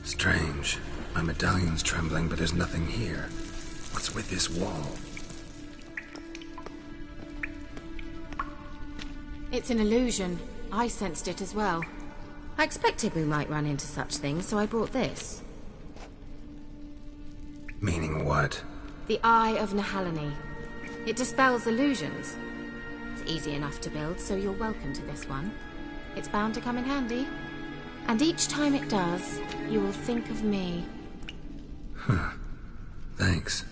Strange. My medallion's trembling, but there's nothing here. What's with this wall? It's an illusion. I sensed it as well. I expected we might run into such things, so I brought this. Meaning what? The Eye of Nehaleni. It dispels illusions. It's easy enough to build, so you're welcome to this one. It's bound to come in handy. And each time it does, you will think of me. Huh. Thanks.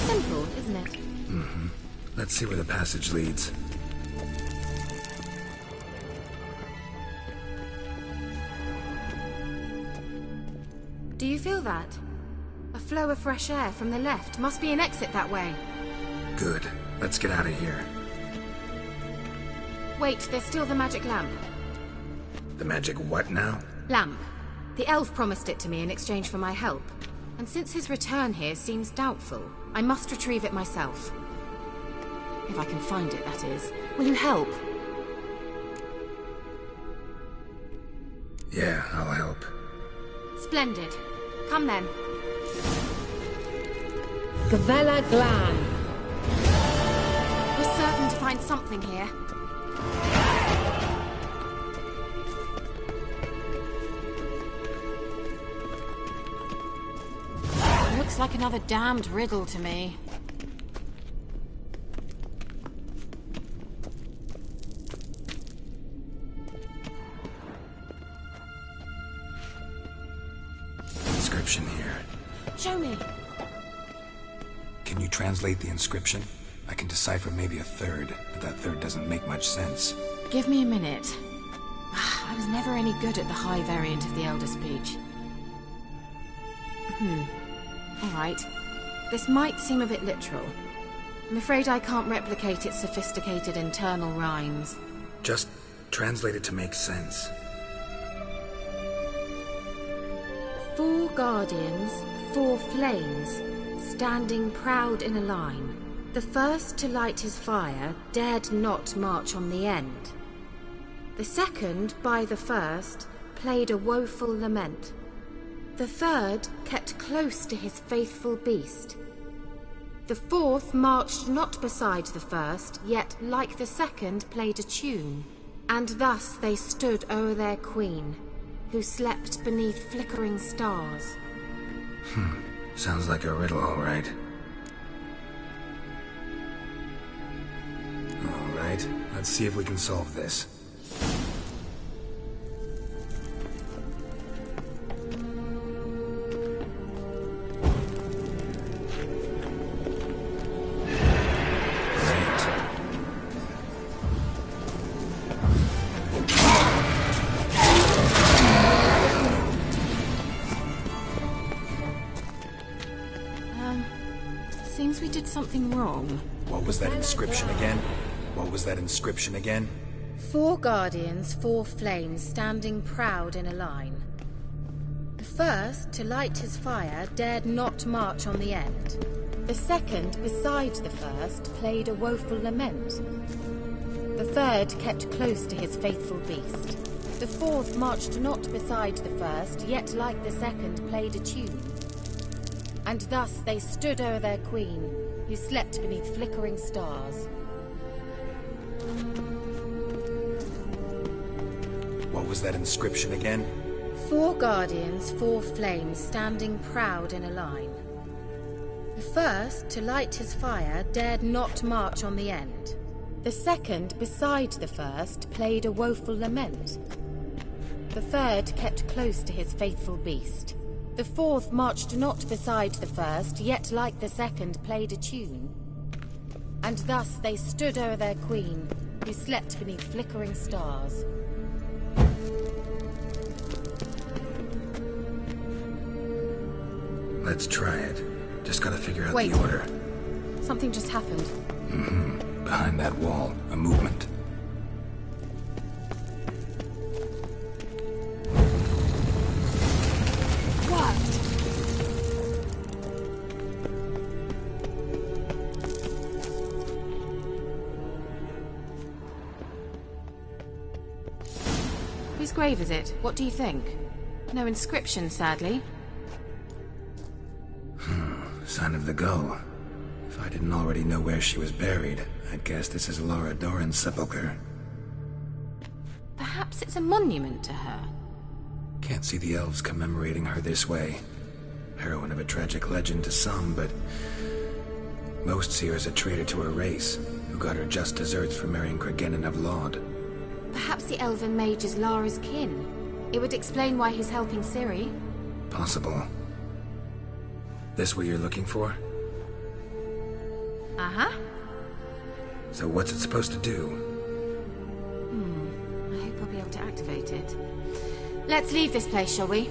Simple, isn't it? Mm-hmm. Let's see where the passage leads. Do you feel that? A flow of fresh air from the left. Must be an exit that way. Good. Let's get out of here. Wait, there's still the magic lamp. The magic what now? Lamp. The elf promised it to me in exchange for my help. And since his return here seems doubtful, I must retrieve it myself. If I can find it, that is. Will you help? Yeah, I'll help. Splendid. Come then. Gavella Glan. We're certain to find something here. like another damned riddle to me. Inscription here. Show me. Can you translate the inscription? I can decipher maybe a third, but that third doesn't make much sense. Give me a minute. I was never any good at the high variant of the Elder speech. Alright. This might seem a bit literal. I'm afraid I can't replicate its sophisticated internal rhymes. Just translate it to make sense. 4 guardians, 4 flames, standing proud in a line. The first to light his fire dared not march on the end. The second, by the first, played a woeful lament. The third kept close to his faithful beast. The fourth marched not beside the first, yet like the second played a tune. And thus they stood o'er their queen, who slept beneath flickering stars. Sounds like a riddle, all right. All right, let's see if we can solve this. Seems we did something wrong. What was that inscription again? What was that inscription again? 4 guardians, 4 flames, standing proud in a line. The first, to light his fire, dared not march on the end. The second, beside the first, played a woeful lament. The third kept close to his faithful beast. The fourth marched not beside the first, yet like the second played a tune. And thus they stood o'er their queen, who slept beneath flickering stars. What was that inscription again? 4 guardians, 4 flames, standing proud in a line. The first, to light his fire, dared not march on the end. The second, beside the first, played a woeful lament. The third kept close to his faithful beast. The fourth marched not beside the first, yet like the second played a tune. And thus they stood o'er their queen, who slept beneath flickering stars. Let's try it. Just gotta figure out Wait. the order. Something just happened. Behind that wall, a movement. Whose grave is it? What do you think? No inscription, sadly. Sign of the gull. If I didn't already know where she was buried, I'd guess this is Laura Doran's sepulcher. Perhaps it's a monument to her. Can't see the elves commemorating her this way. Heroine of a tragic legend to some, but most see her as a traitor to her race, who got her just deserts for marrying Cregennan of Laud. Perhaps the elven mage is Lara's kin. It would explain why he's helping Ciri. Possible. This what you're looking for? Uh-huh. So what's it supposed to do? I hope I'll be able to activate it. Let's leave this place, shall we?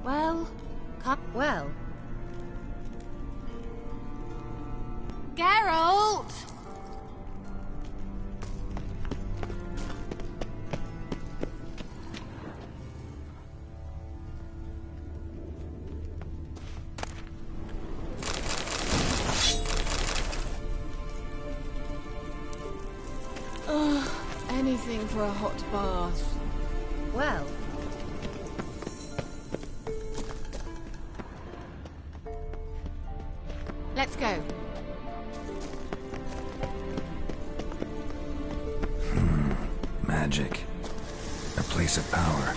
Well, well. Geralt! Anything for a hot bath. Well. Let's go. Magic. A place of power.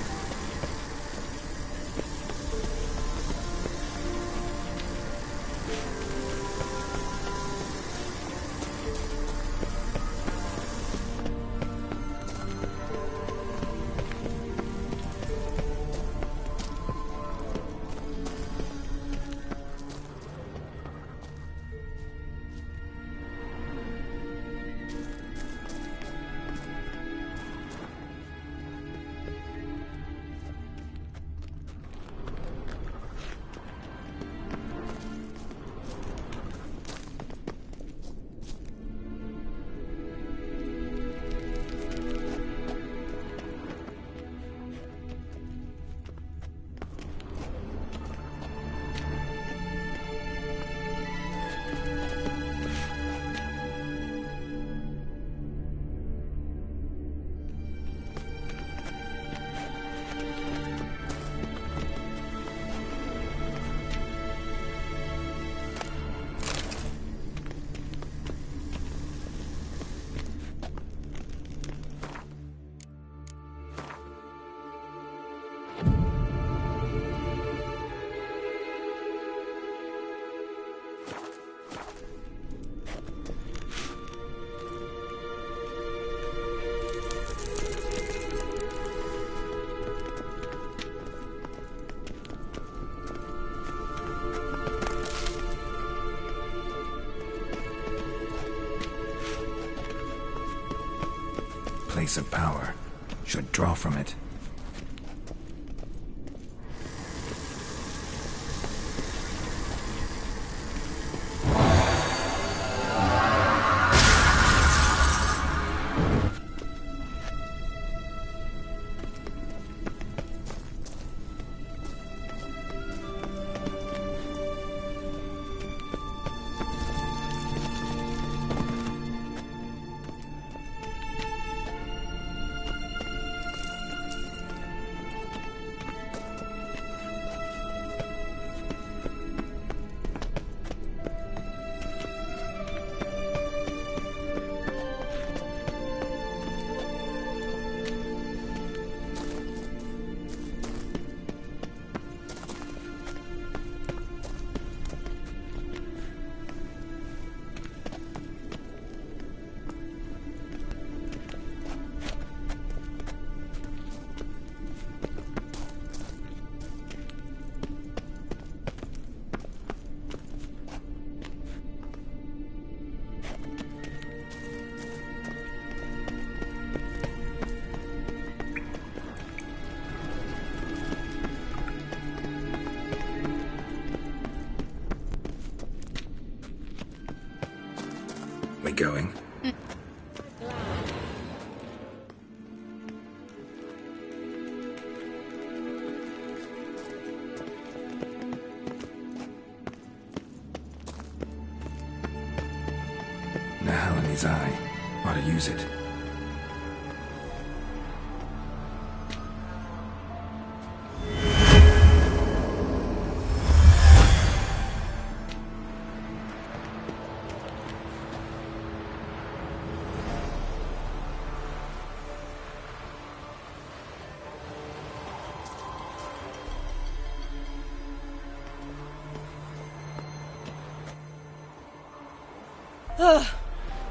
Place of power. Should draw from it. We going? The hell in his eye. Ought to use it.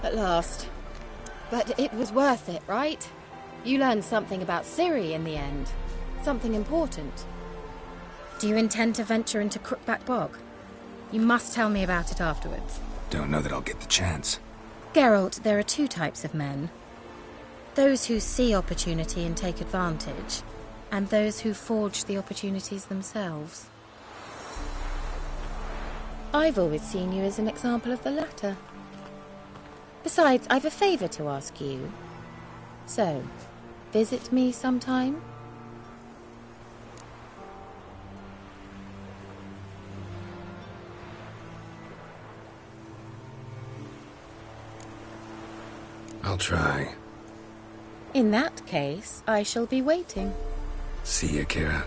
At last. But it was worth it, right? You learned something about Ciri in the end. Something important. Do you intend to venture into Crookback Bog? You must tell me about it afterwards. Don't know that I'll get the chance. Geralt, there are two types of men. Those who see opportunity and take advantage, And those who forge the opportunities themselves. I've always seen you as an example of the latter. Besides, I've a favour to ask you. So, visit me sometime? I'll try. In that case, I shall be waiting. See you, Kira.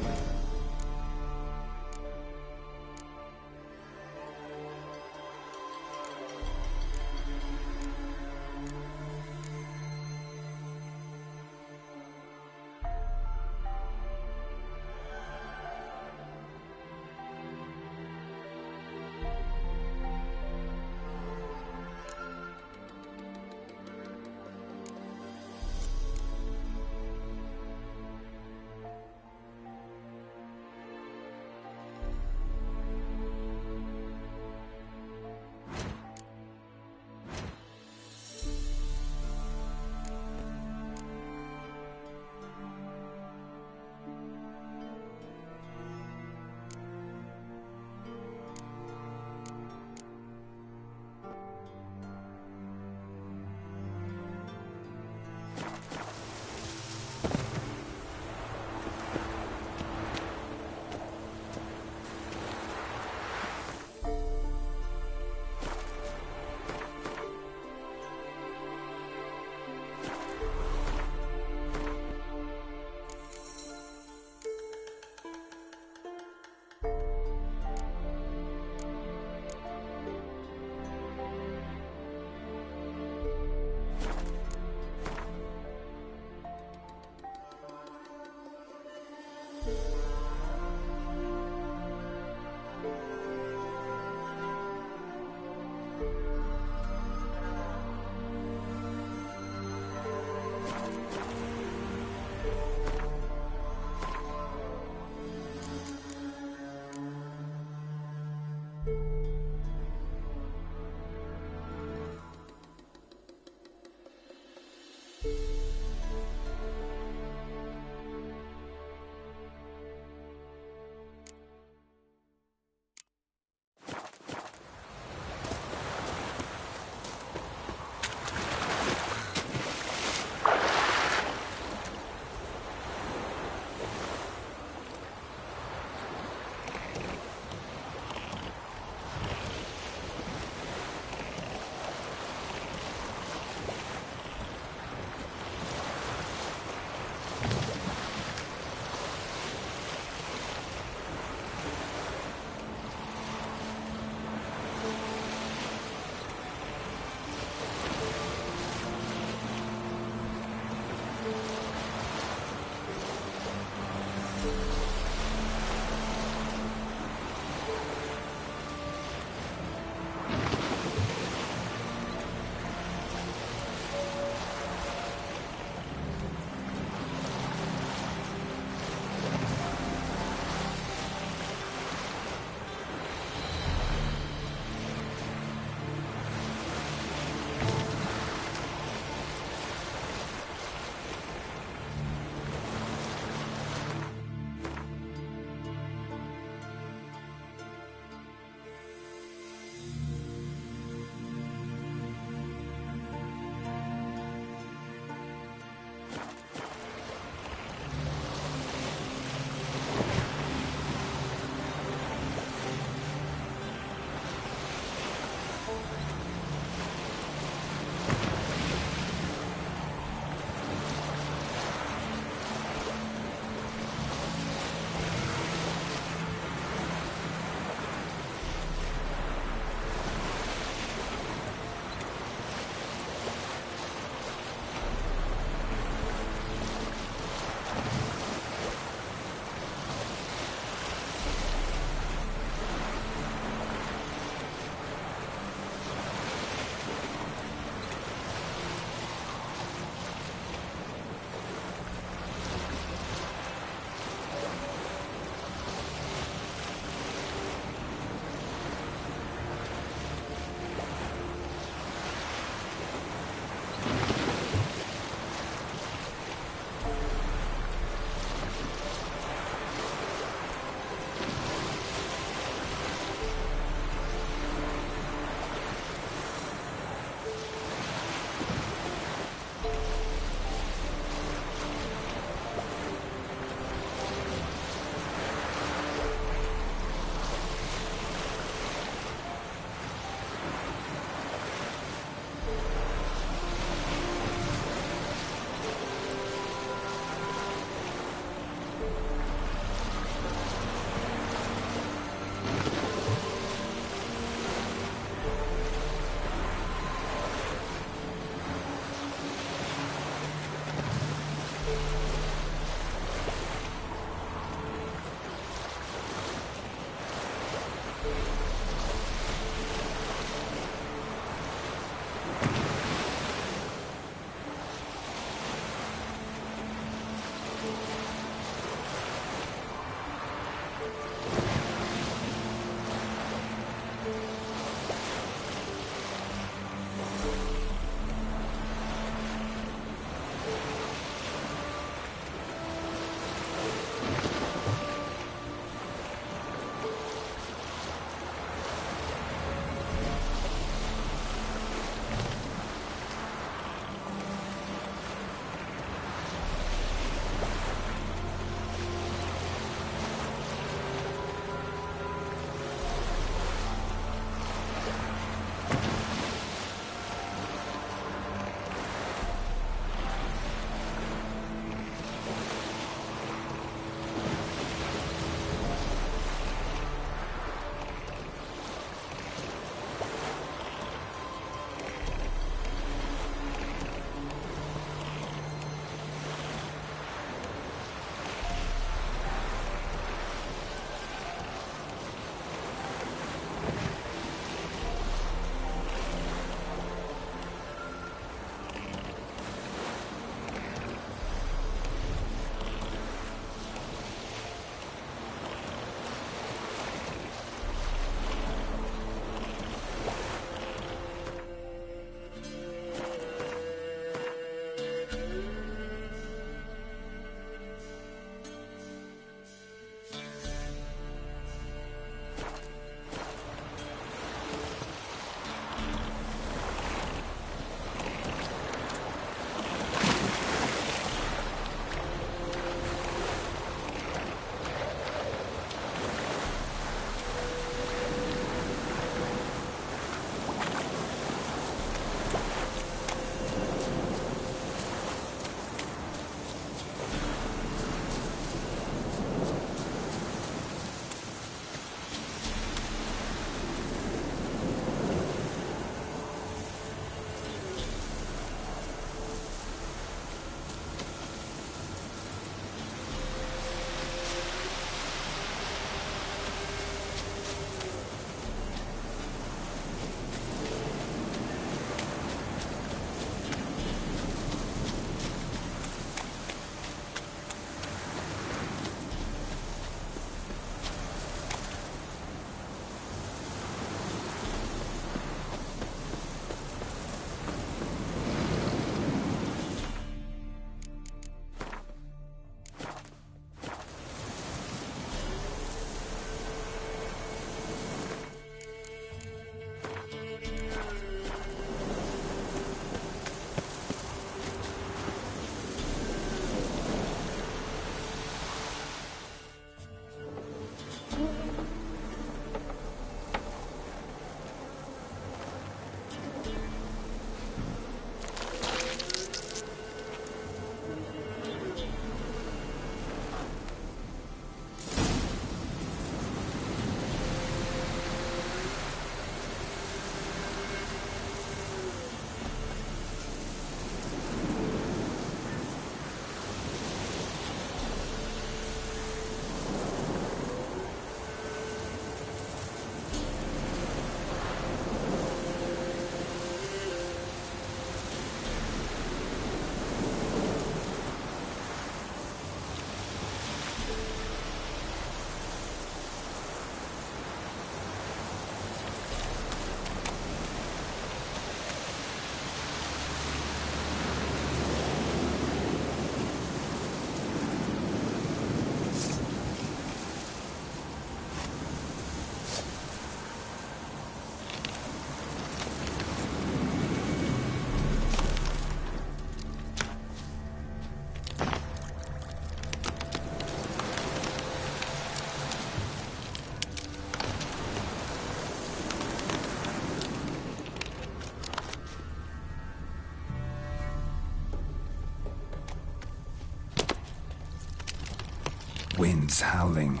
Winds howling.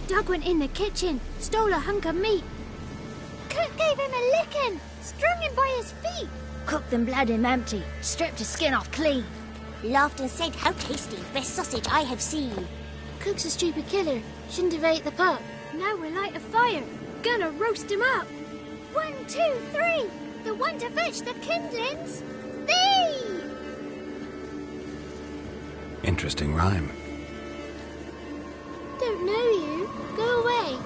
Doug went in the kitchen, stole a hunk of meat. Cook gave him a licking, strung him by his feet. Cooked and bled him empty, stripped his skin off clean. Laughed and said, "How tasty, best sausage I have seen." Cook's a stupid killer, shouldn't have ate the pup. Now we'll light a fire, gonna roast him up. 1, 2, 3, the one to fetch the kindlings. Thee! Interesting rhyme. Don't know you. Go away.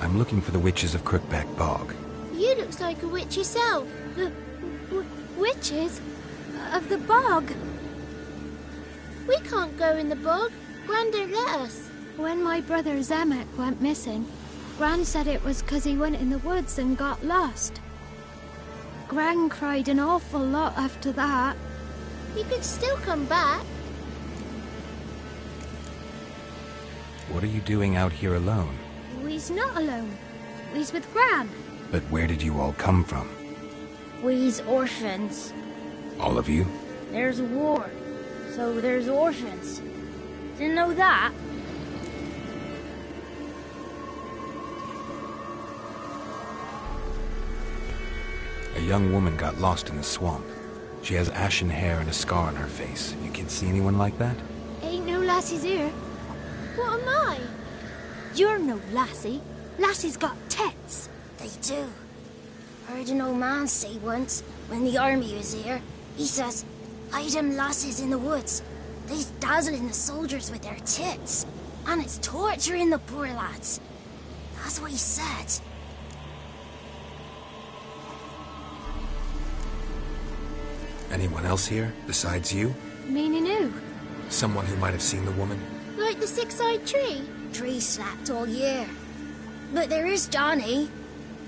I'm looking for the witches of Crookback Bog. You looks like a witch yourself. The witches of the bog. We can't go in the bog. Gran don't let us. When my brother Zemek went missing, Gran said it was 'cause he went in the woods and got lost. Gran cried an awful lot after that. You could still come back. What are you doing out here alone? We's not alone. We's with Gran. But where did you all come from? We's orphans. All of you? There's a war, so there's orphans. Didn't know that? A young woman got lost in the swamp. She has ashen hair and a scar on her face. You kids see anyone like that? Ain't no lassies here. What am I? You're no lassie. Lassies got tits. They do. Heard an old man say once, when the army was here, he says, hide them lasses in the woods. They's dazzling the soldiers with their tits. And it's torturing the poor lads. That's what he said. Anyone else here, besides you? Meaning who? Someone who might have seen the woman? Like the six-eyed tree? Tree slapped all year. But there is Johnny.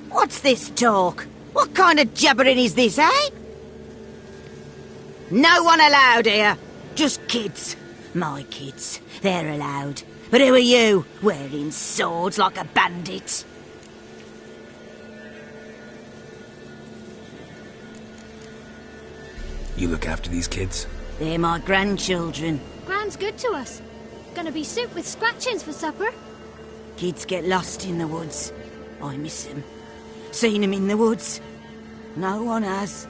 What's this talk? What kind of jabbering is this, eh? No one allowed here. Just kids. My kids. They're allowed. But who are you, wearing swords like a bandit? You look after these kids? They're my grandchildren. Gran's good to us. Gonna be soup with scratchings for supper. Kids get lost in the woods. I miss them. Seen them in the woods. No one has.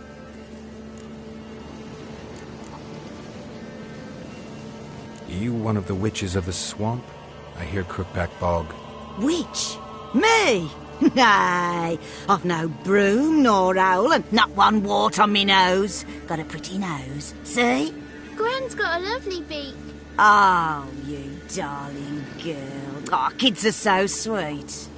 You one of the witches of the swamp? I hear Crookback Bog. Witch? Me? Nay, I've no broom nor owl and not one wart on me nose. Got a pretty nose, see? Gran's got a lovely beak. Oh, you darling girl. Oh, kids are so sweet.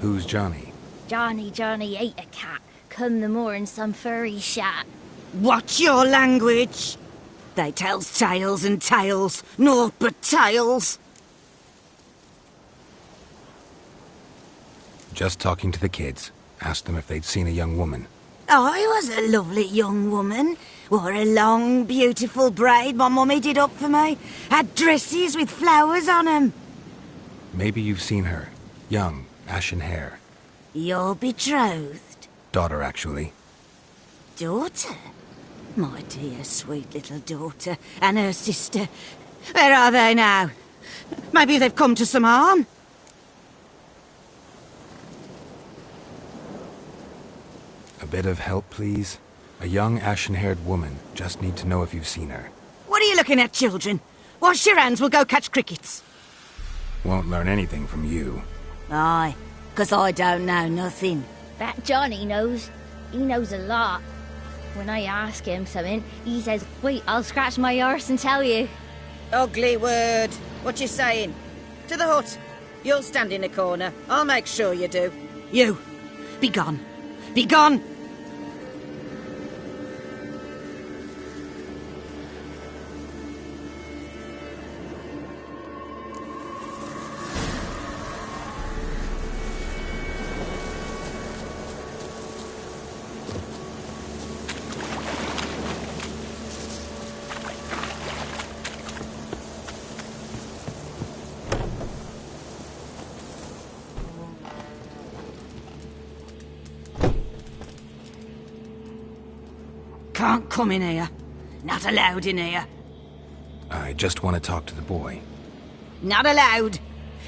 Who's Johnny? Johnny ate a cat. Come the more in some furry shat. Watch your language. They tells tales and tales, naught but tales. Just talking to the kids. Asked them if they'd seen a young woman. I was a lovely young woman. Wore a long, beautiful braid my mummy did up for me. Had dresses with flowers on 'em. Maybe you've seen her. Young, ashen hair. Your betrothed? Daughter, actually. Daughter? My dear, sweet little daughter. And her sister. Where are they now? Maybe they've come to some harm? A bit of help, please? A young, ashen-haired woman. Just need to know if you've seen her. What are you looking at, children? Wash your hands, we'll go catch crickets. Won't learn anything from you. Aye, 'cause I don't know nothing. That Johnny knows. He knows a lot. When I ask him something, he says, wait, I'll scratch my arse and tell you. Ugly word. What you saying? To the hut. You'll stand in a corner. I'll make sure you do. You, be gone. Be gone! Can't come in here. Not allowed in here. I just want to talk to the boy. Not allowed.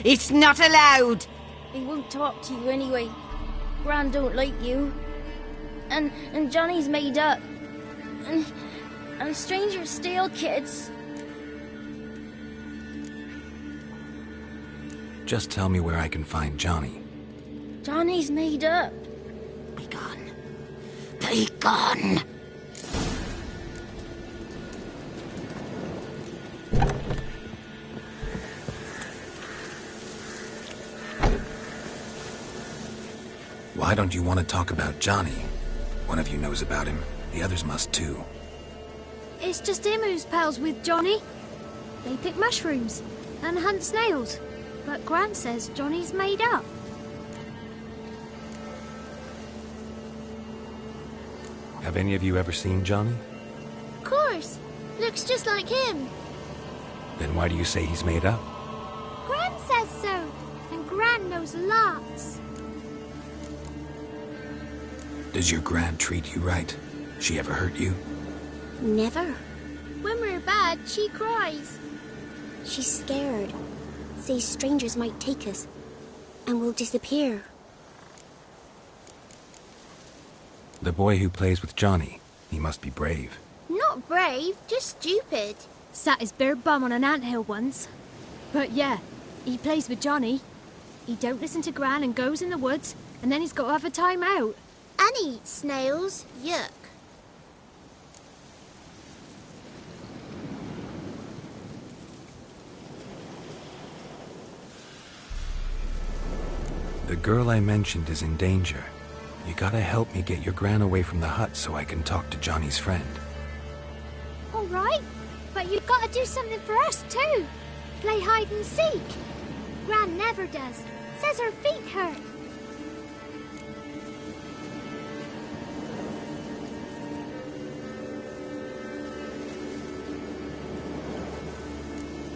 It's not allowed. He won't talk to you anyway. Gran don't like you. And Johnny's made up. And strangers steal kids. Just tell me where I can find Johnny. Johnny's made up. Be gone. Be gone. Why don't you want to talk about Johnny? One of you knows about him. The others must too. It's just him who's pals with Johnny. They pick mushrooms and hunt snails. But Gran says Johnny's made up. Have any of you ever seen Johnny? Of course. Looks just like him. Then why do you say he's made up? Gran says so. And Gran knows lots. Does your Gran treat you right? She ever hurt you? Never. When we're bad, she cries. She's scared. Says strangers might take us. And we'll disappear. The boy who plays with Johnny. He must be brave. Not brave, just stupid. Sat his bare bum on an anthill once. But yeah, he plays with Johnny. He don't listen to Gran and goes in the woods, and then he's got to have a time out. And he eats snails. Yuck. The girl I mentioned is in danger. You gotta help me get your Gran away from the hut so I can talk to Johnny's friend. All right, but you've got to do something for us too. Play hide and seek. Gran never does. Says her feet hurt.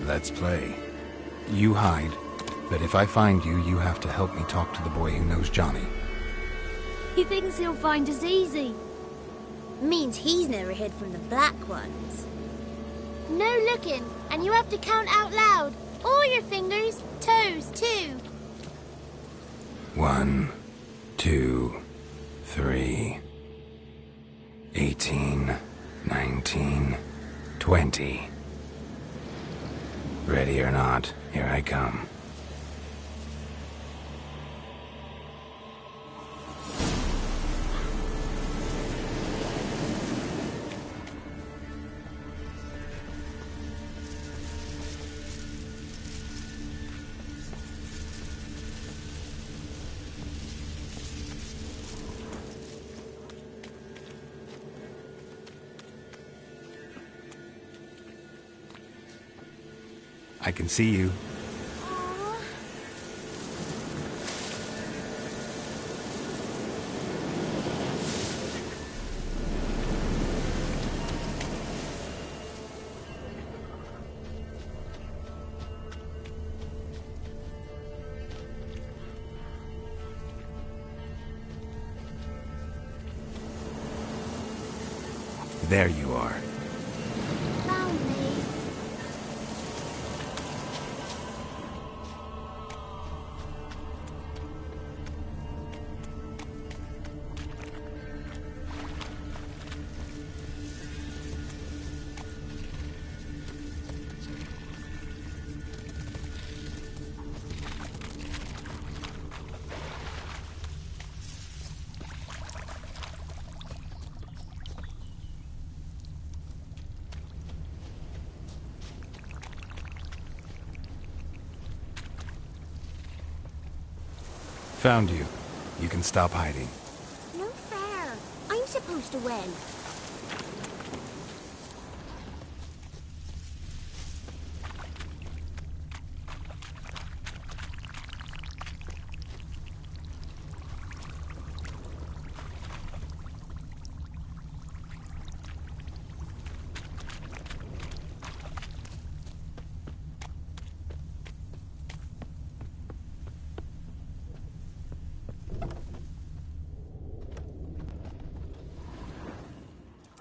Let's play. You hide, but if I find you, you have to help me talk to the boy who knows Johnny. He thinks he'll find us easy. Means he's never hid from the black ones. No looking, and you have to count out loud. All your fingers, toes too. 1, 2, 3, 18, 19, 20. Ready or not, here I come. I can see you. There you are. Found me. Found you. You can stop hiding. No fair. I'm supposed to win.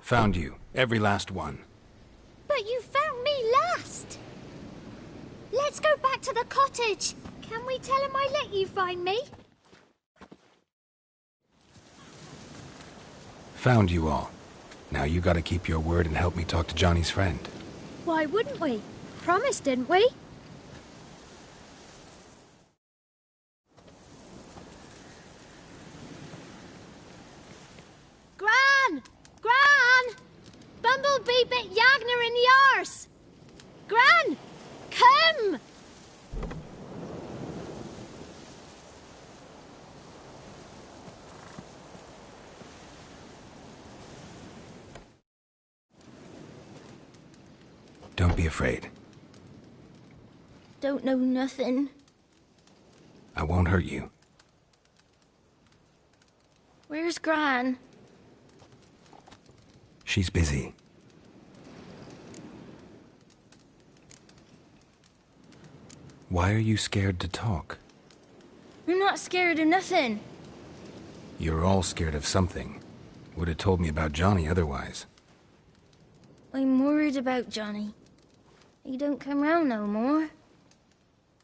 Found you. Every last one. But you found me last. Let's go back to the cottage. Can we tell him I let you find me? Found you all. Now you gotta keep your word and help me talk to Johnny's friend. Why wouldn't we? Promised, didn't we? Gran! Gran! Bumblebee bit Yagner in the arse! Gran! Come! Don't be afraid. Don't know nothing. I won't hurt you. Where's Gran? She's busy. Why are you scared to talk? I'm not scared of nothing. You're all scared of something. Would have told me about Johnny otherwise. I'm worried about Johnny. He don't come round no more.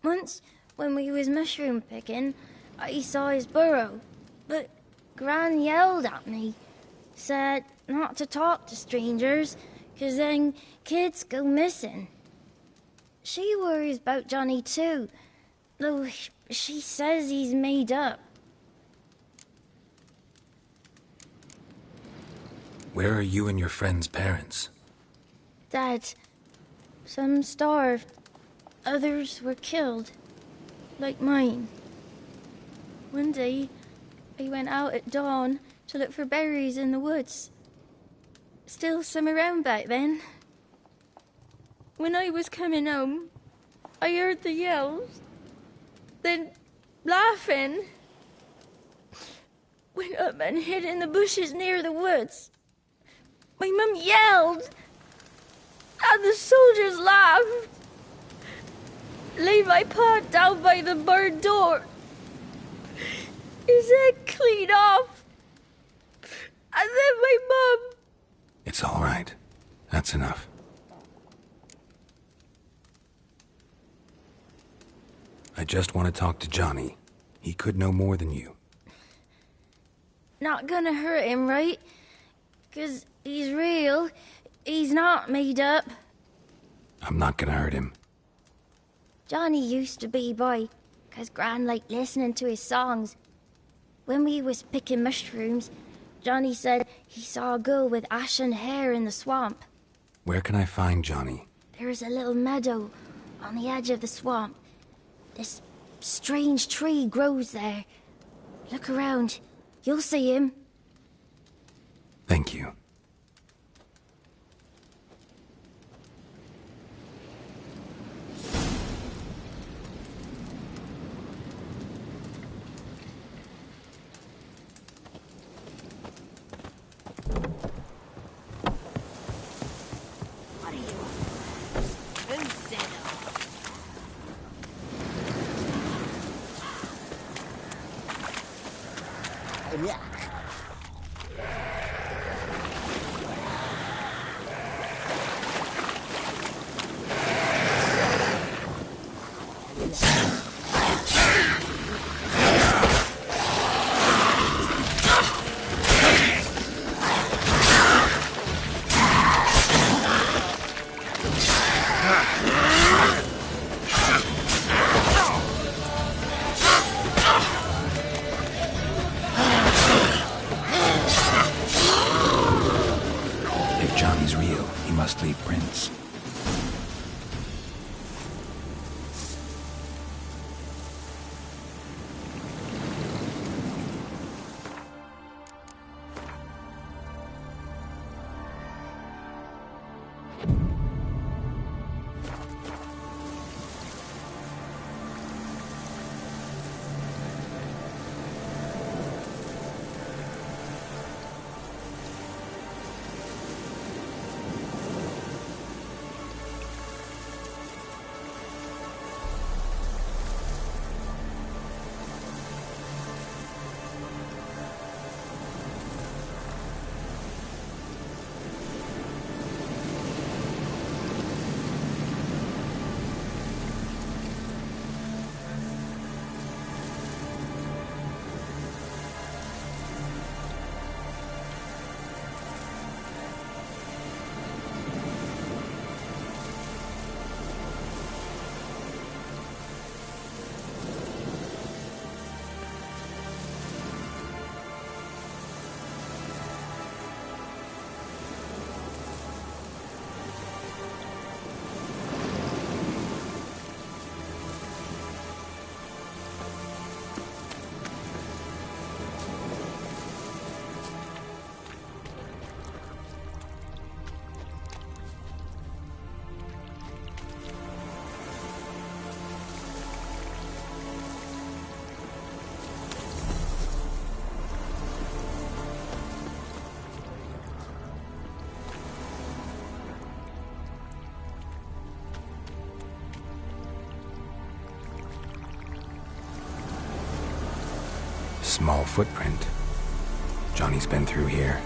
Once, when we was mushroom picking, I saw his burrow. But Gran yelled at me, Said not to talk to strangers, 'cause then kids go missing. She worries about Johnny too, though she says he's made up. Where are you and your friend's parents? Dad, some starved, others were killed, like mine. One day, I went out at dawn to look for berries in the woods. Still some around back then. When I was coming home, I heard the yells. Then, laughing, went up and hid in the bushes near the woods. My mum yelled, and the soldiers laughed. Laid my pa down by the barn door. His head clean off. And then my mum... It's all right. That's enough. I just want to talk to Johnny. He could know more than you. Not gonna hurt him, right? 'Cause he's real. He's not made up. I'm not gonna hurt him. Johnny used to be boy, 'cause Gran liked listening to his songs. When we was picking mushrooms, Johnny said he saw a girl with ashen hair in the swamp. Where can I find Johnny? There's a little meadow on the edge of the swamp. This strange tree grows there. Look around. You'll see him. Thank you. If Johnny's real, he must leave prints. Small footprint. Johnny's been through here.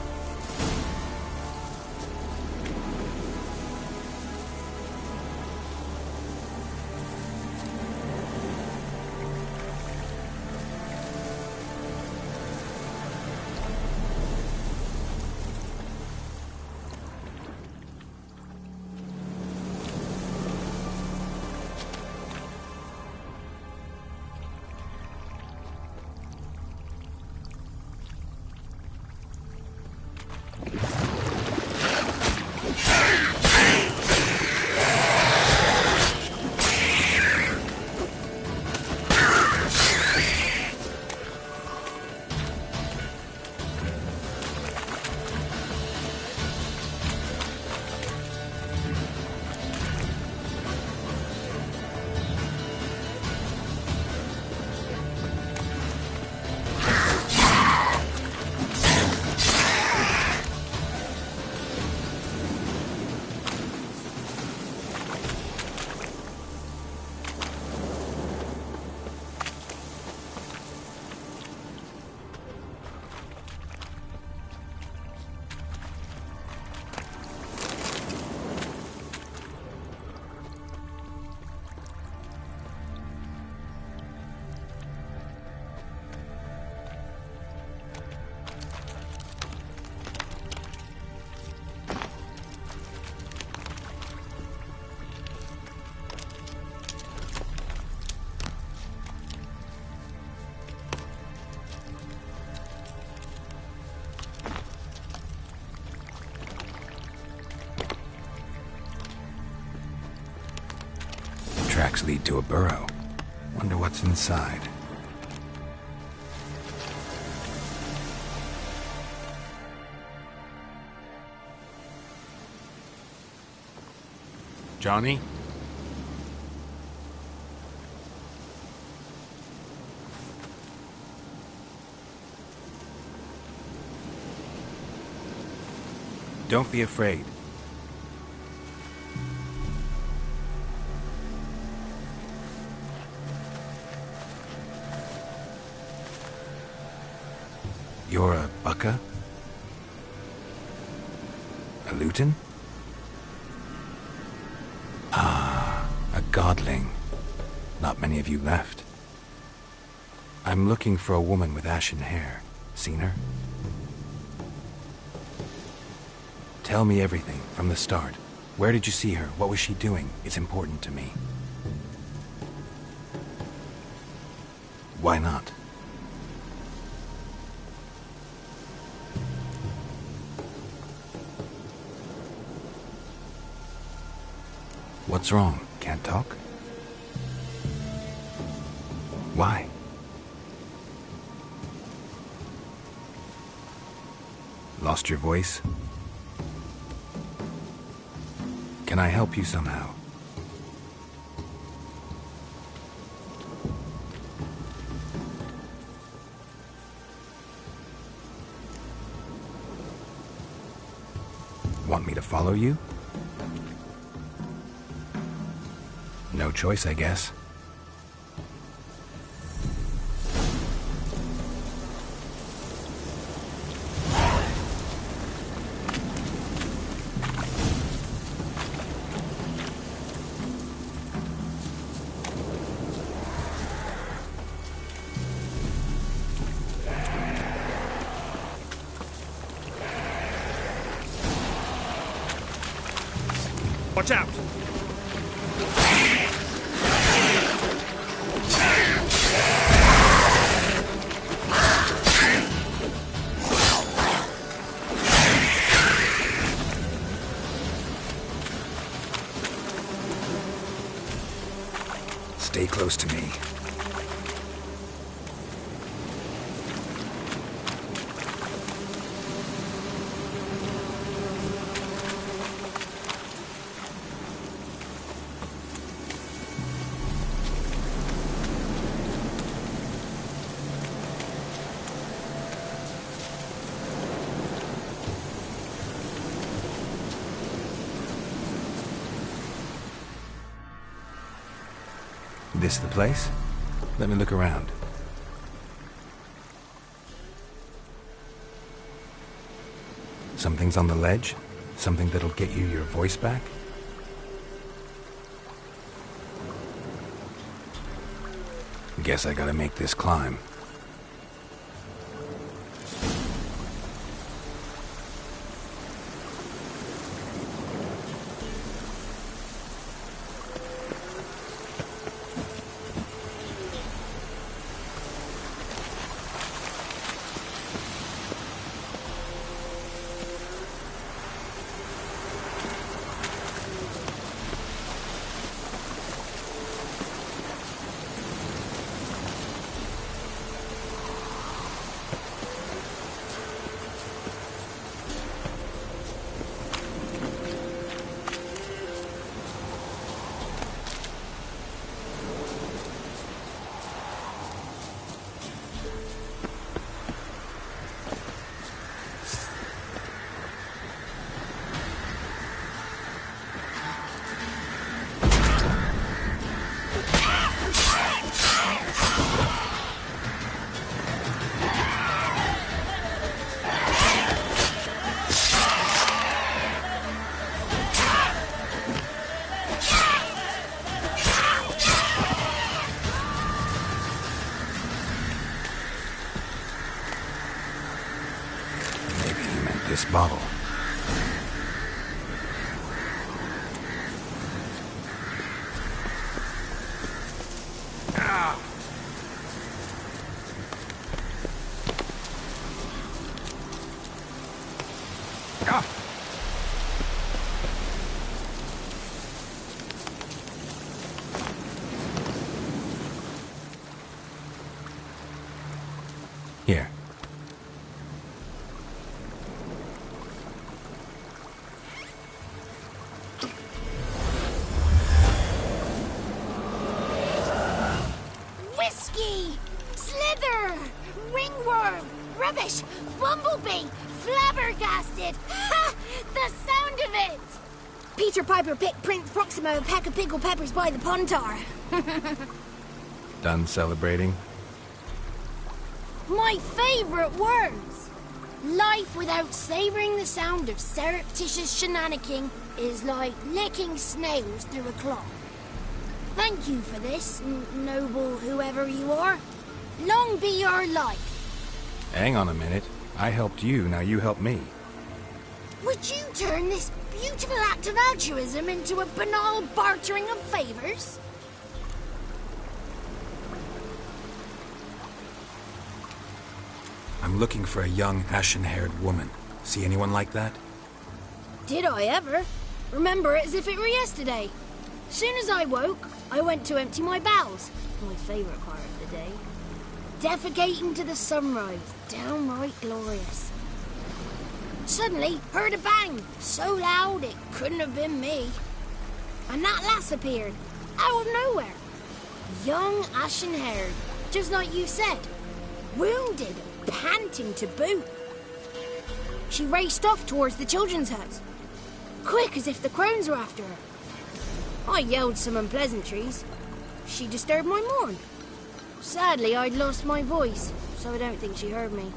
tracks lead to a burrow. Wonder what's inside. Johnny? Don't be afraid. You're a Bucka? A Luton? Ah, a godling. Not many of you left. I'm looking for a woman with ashen hair. Seen her? Tell me everything, from the start. Where did you see her? What was she doing? It's important to me. Why not? What's wrong? Can't talk? Why? Lost your voice? Can I help you somehow? Want me to follow you? No choice, I guess. Watch out! Stay close to me. This the place? Let me look around. Something's on the ledge? Something that'll get you your voice back? Guess I gotta make this climb. This bottle. Here. Whiskey! Slither! Ringworm! Rubbish! Bumblebee! Flabbergasted! Ha! The sound of it! Peter Piper picked Prince Proximo a pack of pickled peppers by the pontar. Done celebrating? My favourite words! Life without savouring the sound of surreptitious shenanigans is like licking snails through a cloth. Thank you for this, noble whoever you are. Long be your life. Hang on a minute. I helped you, now you help me. Would you turn this beautiful act of altruism into a banal bartering of favours? I'm looking for a young, ashen-haired woman. See anyone like that? Did I ever? Remember it as if it were yesterday. Soon as I woke, I went to empty my bowels. My favourite part of the day. Defecating to the sunrise. Downright glorious. Suddenly, heard a bang. So loud it couldn't have been me. And that lass appeared. Out of nowhere. Young, ashen-haired. Just like you said. Wounded. Panting to boot. She raced off towards the children's house. Quick as if the crones were after her. I yelled some unpleasantries. She disturbed my morn. Sadly, I'd lost my voice, so I don't think she heard me.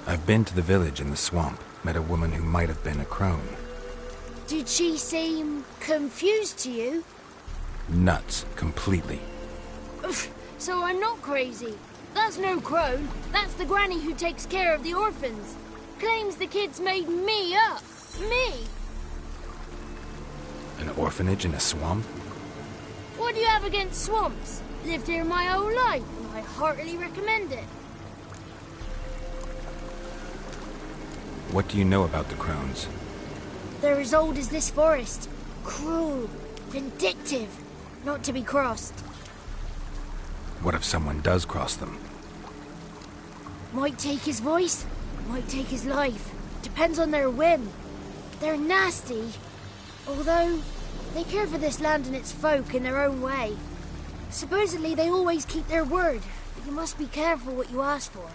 I've been to the village in the swamp. Met a woman who might have been a crone. Did she seem confused to you? Nuts. Completely. So I'm not crazy. That's no crone. That's the granny who takes care of the orphans. Claims the kids made me up. Me! An orphanage in a swamp? What do you have against swamps? Lived here my whole life, and I heartily recommend it. What do you know about the crones? They're as old as this forest. Cruel, vindictive, not to be crossed. What if someone does cross them? Might take his voice, might take his life. Depends on their whim. They're nasty, although they care for this land and its folk in their own way. Supposedly they always keep their word, but you must be careful what you ask for.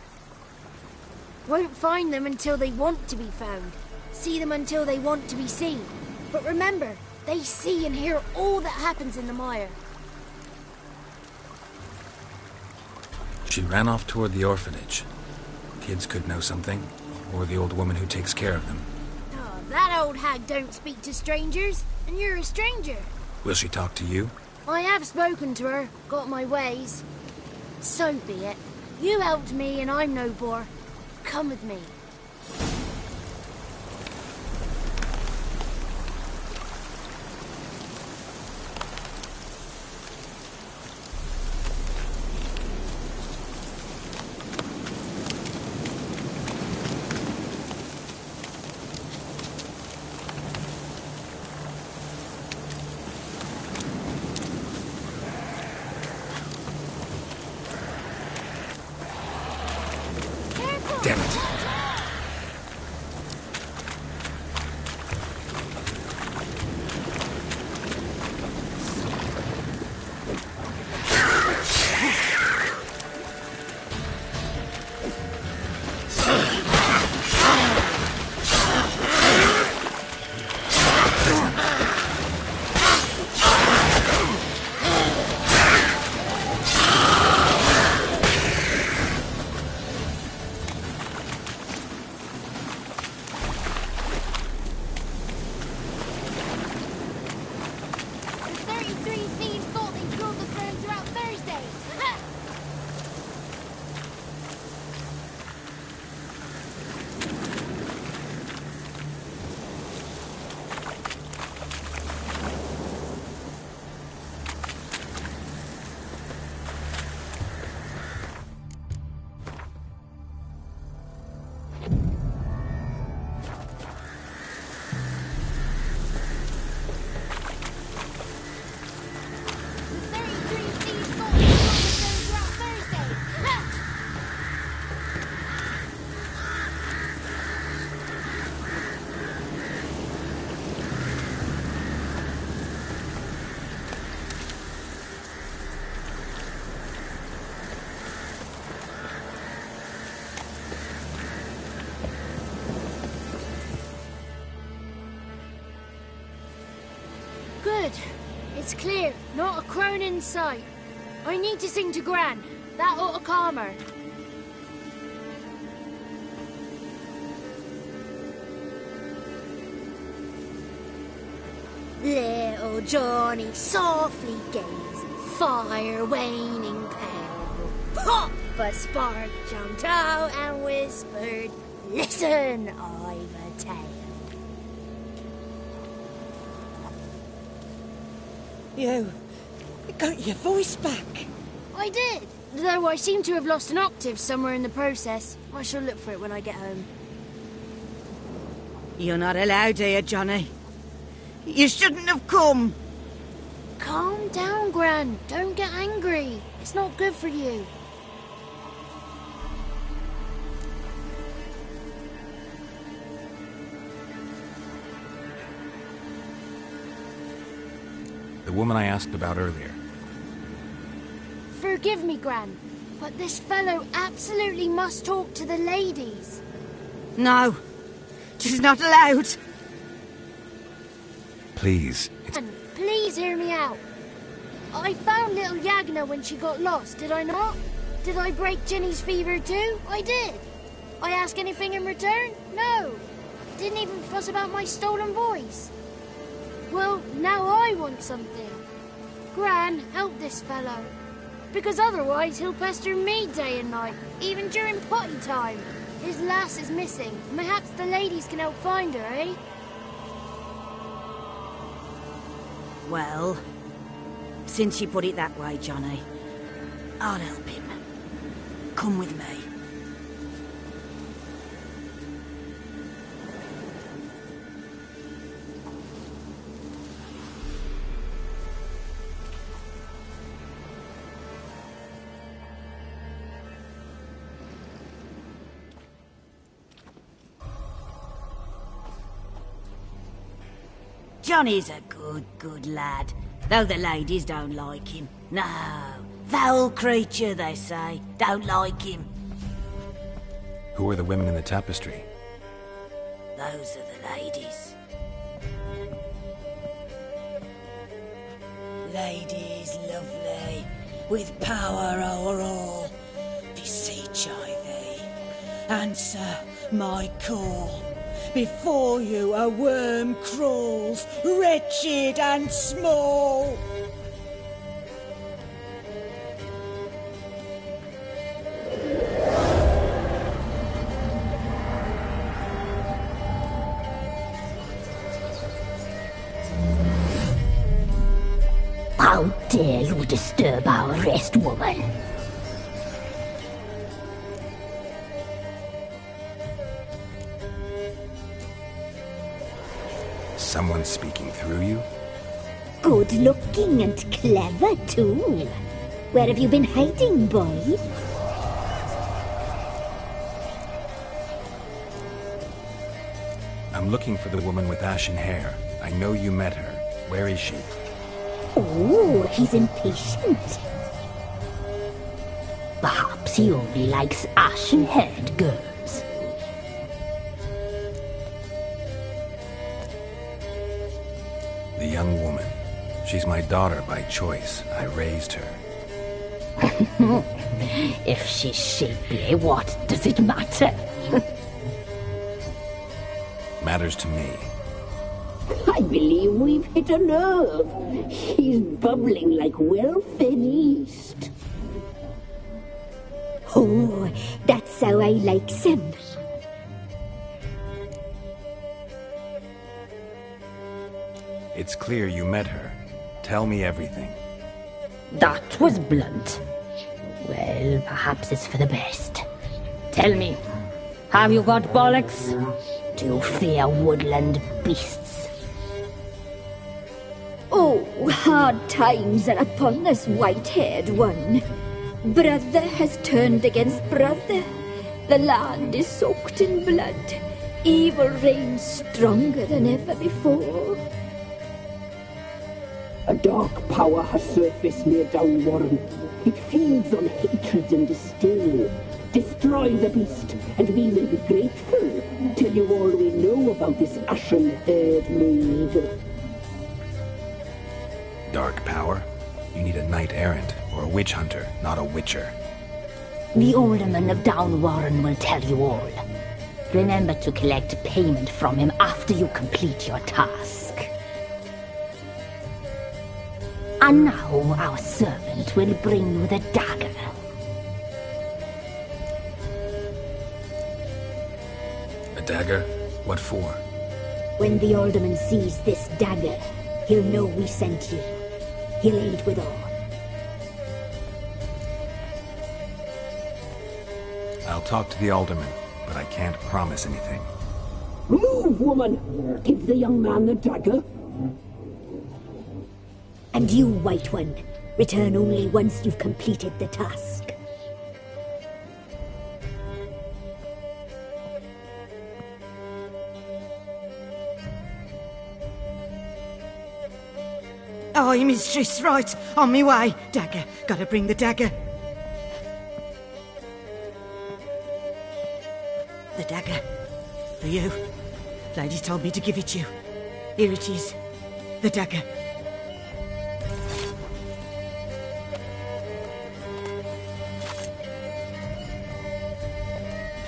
Won't find them until they want to be found. See them until they want to be seen. But remember, they see and hear all that happens in the mire. She ran off toward the orphanage. Kids could know something, or the old woman who takes care of them. Oh, that old hag don't speak to strangers, and you're a stranger. Will she talk to you? I have spoken to her, got my ways. So be it. You helped me and I'm no bore. Come with me. Damn it. Good. It's clear. Not a crone in sight. I need to sing to Gran. That ought to calm her. Little Johnny softly gazing, fire waning pale. Pop! A spark jumped out and whispered, "Listen, I've a tale." You got your voice back. I did, though I seem to have lost an octave somewhere in the process. I shall look for it when I get home. You're not allowed here, Johnny. You shouldn't have come. Calm down, Gran. Don't get angry. It's not good for you. The woman I asked about earlier. Forgive me, Gran, but this fellow absolutely must talk to the ladies. No, she's not allowed. Please, And please hear me out. I found little Yagna when she got lost, did I not? Did I break Ginny's fever too? I did. I ask anything in return? No. Didn't even fuss about my stolen voice. Well, now I want something. Gran, help this fellow. Because otherwise he'll pester me day and night, even during potty time. His lass is missing. Perhaps the ladies can help find her, eh? Well, since you put it that way, Johnny, I'll help him. Come with me. Johnny's a good lad, though the ladies don't like him. No, foul creature, they say. Don't like him. Who are the women in the tapestry? Those are the ladies. Ladies lovely, with power o'er all, beseech I thee, answer my call. Before you a worm crawls, wretched and small. How dare you disturb our rest, woman? Someone speaking through you? Good looking and clever, too. Where have you been hiding, boy? I'm looking for the woman with ashen hair. I know you met her. Where is she? Oh, he's impatient. Perhaps he only likes ashen-haired girls. The young woman. She's my daughter by choice. I raised her. If she's shapely, what does it matter? Matters to me. I believe we've hit a nerve. He's bubbling like well-fed yeast. Oh, that's how I likes him. It's clear you met her. Tell me everything. That was blunt. Well, perhaps it's for the best. Tell me, have you got bollocks? Do you fear woodland beasts? Oh, hard times are upon us, white-haired one. Brother has turned against brother. The land is soaked in blood. Evil reigns stronger than ever before. A dark power has surfaced near Downwarren. It feeds on hatred and disdain. Destroy the beast, and we will be grateful. Tell you all we know about this ashen-haired maid. Dark power? You need a knight-errant or a witch hunter, not a witcher. The alderman of Downwarren will tell you all. Remember to collect payment from him after you complete your task. And now our servant will bring you the dagger. A dagger? What for? When the alderman sees this dagger, he'll know we sent you. He'll aid with all. I'll talk to the alderman, but I can't promise anything. Move, woman! Give the young man the dagger. And you, White One, return only once you've completed the task. Aye, mistress, right. On me way. Dagger. Gotta bring the dagger. The dagger. For you. Lady told me to give it you. Here it is. The dagger.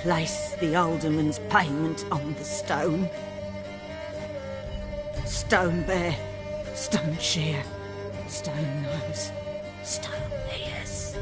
Place the alderman's payment on the stone. Stone bear. Stone shear, stone nose, stone ears.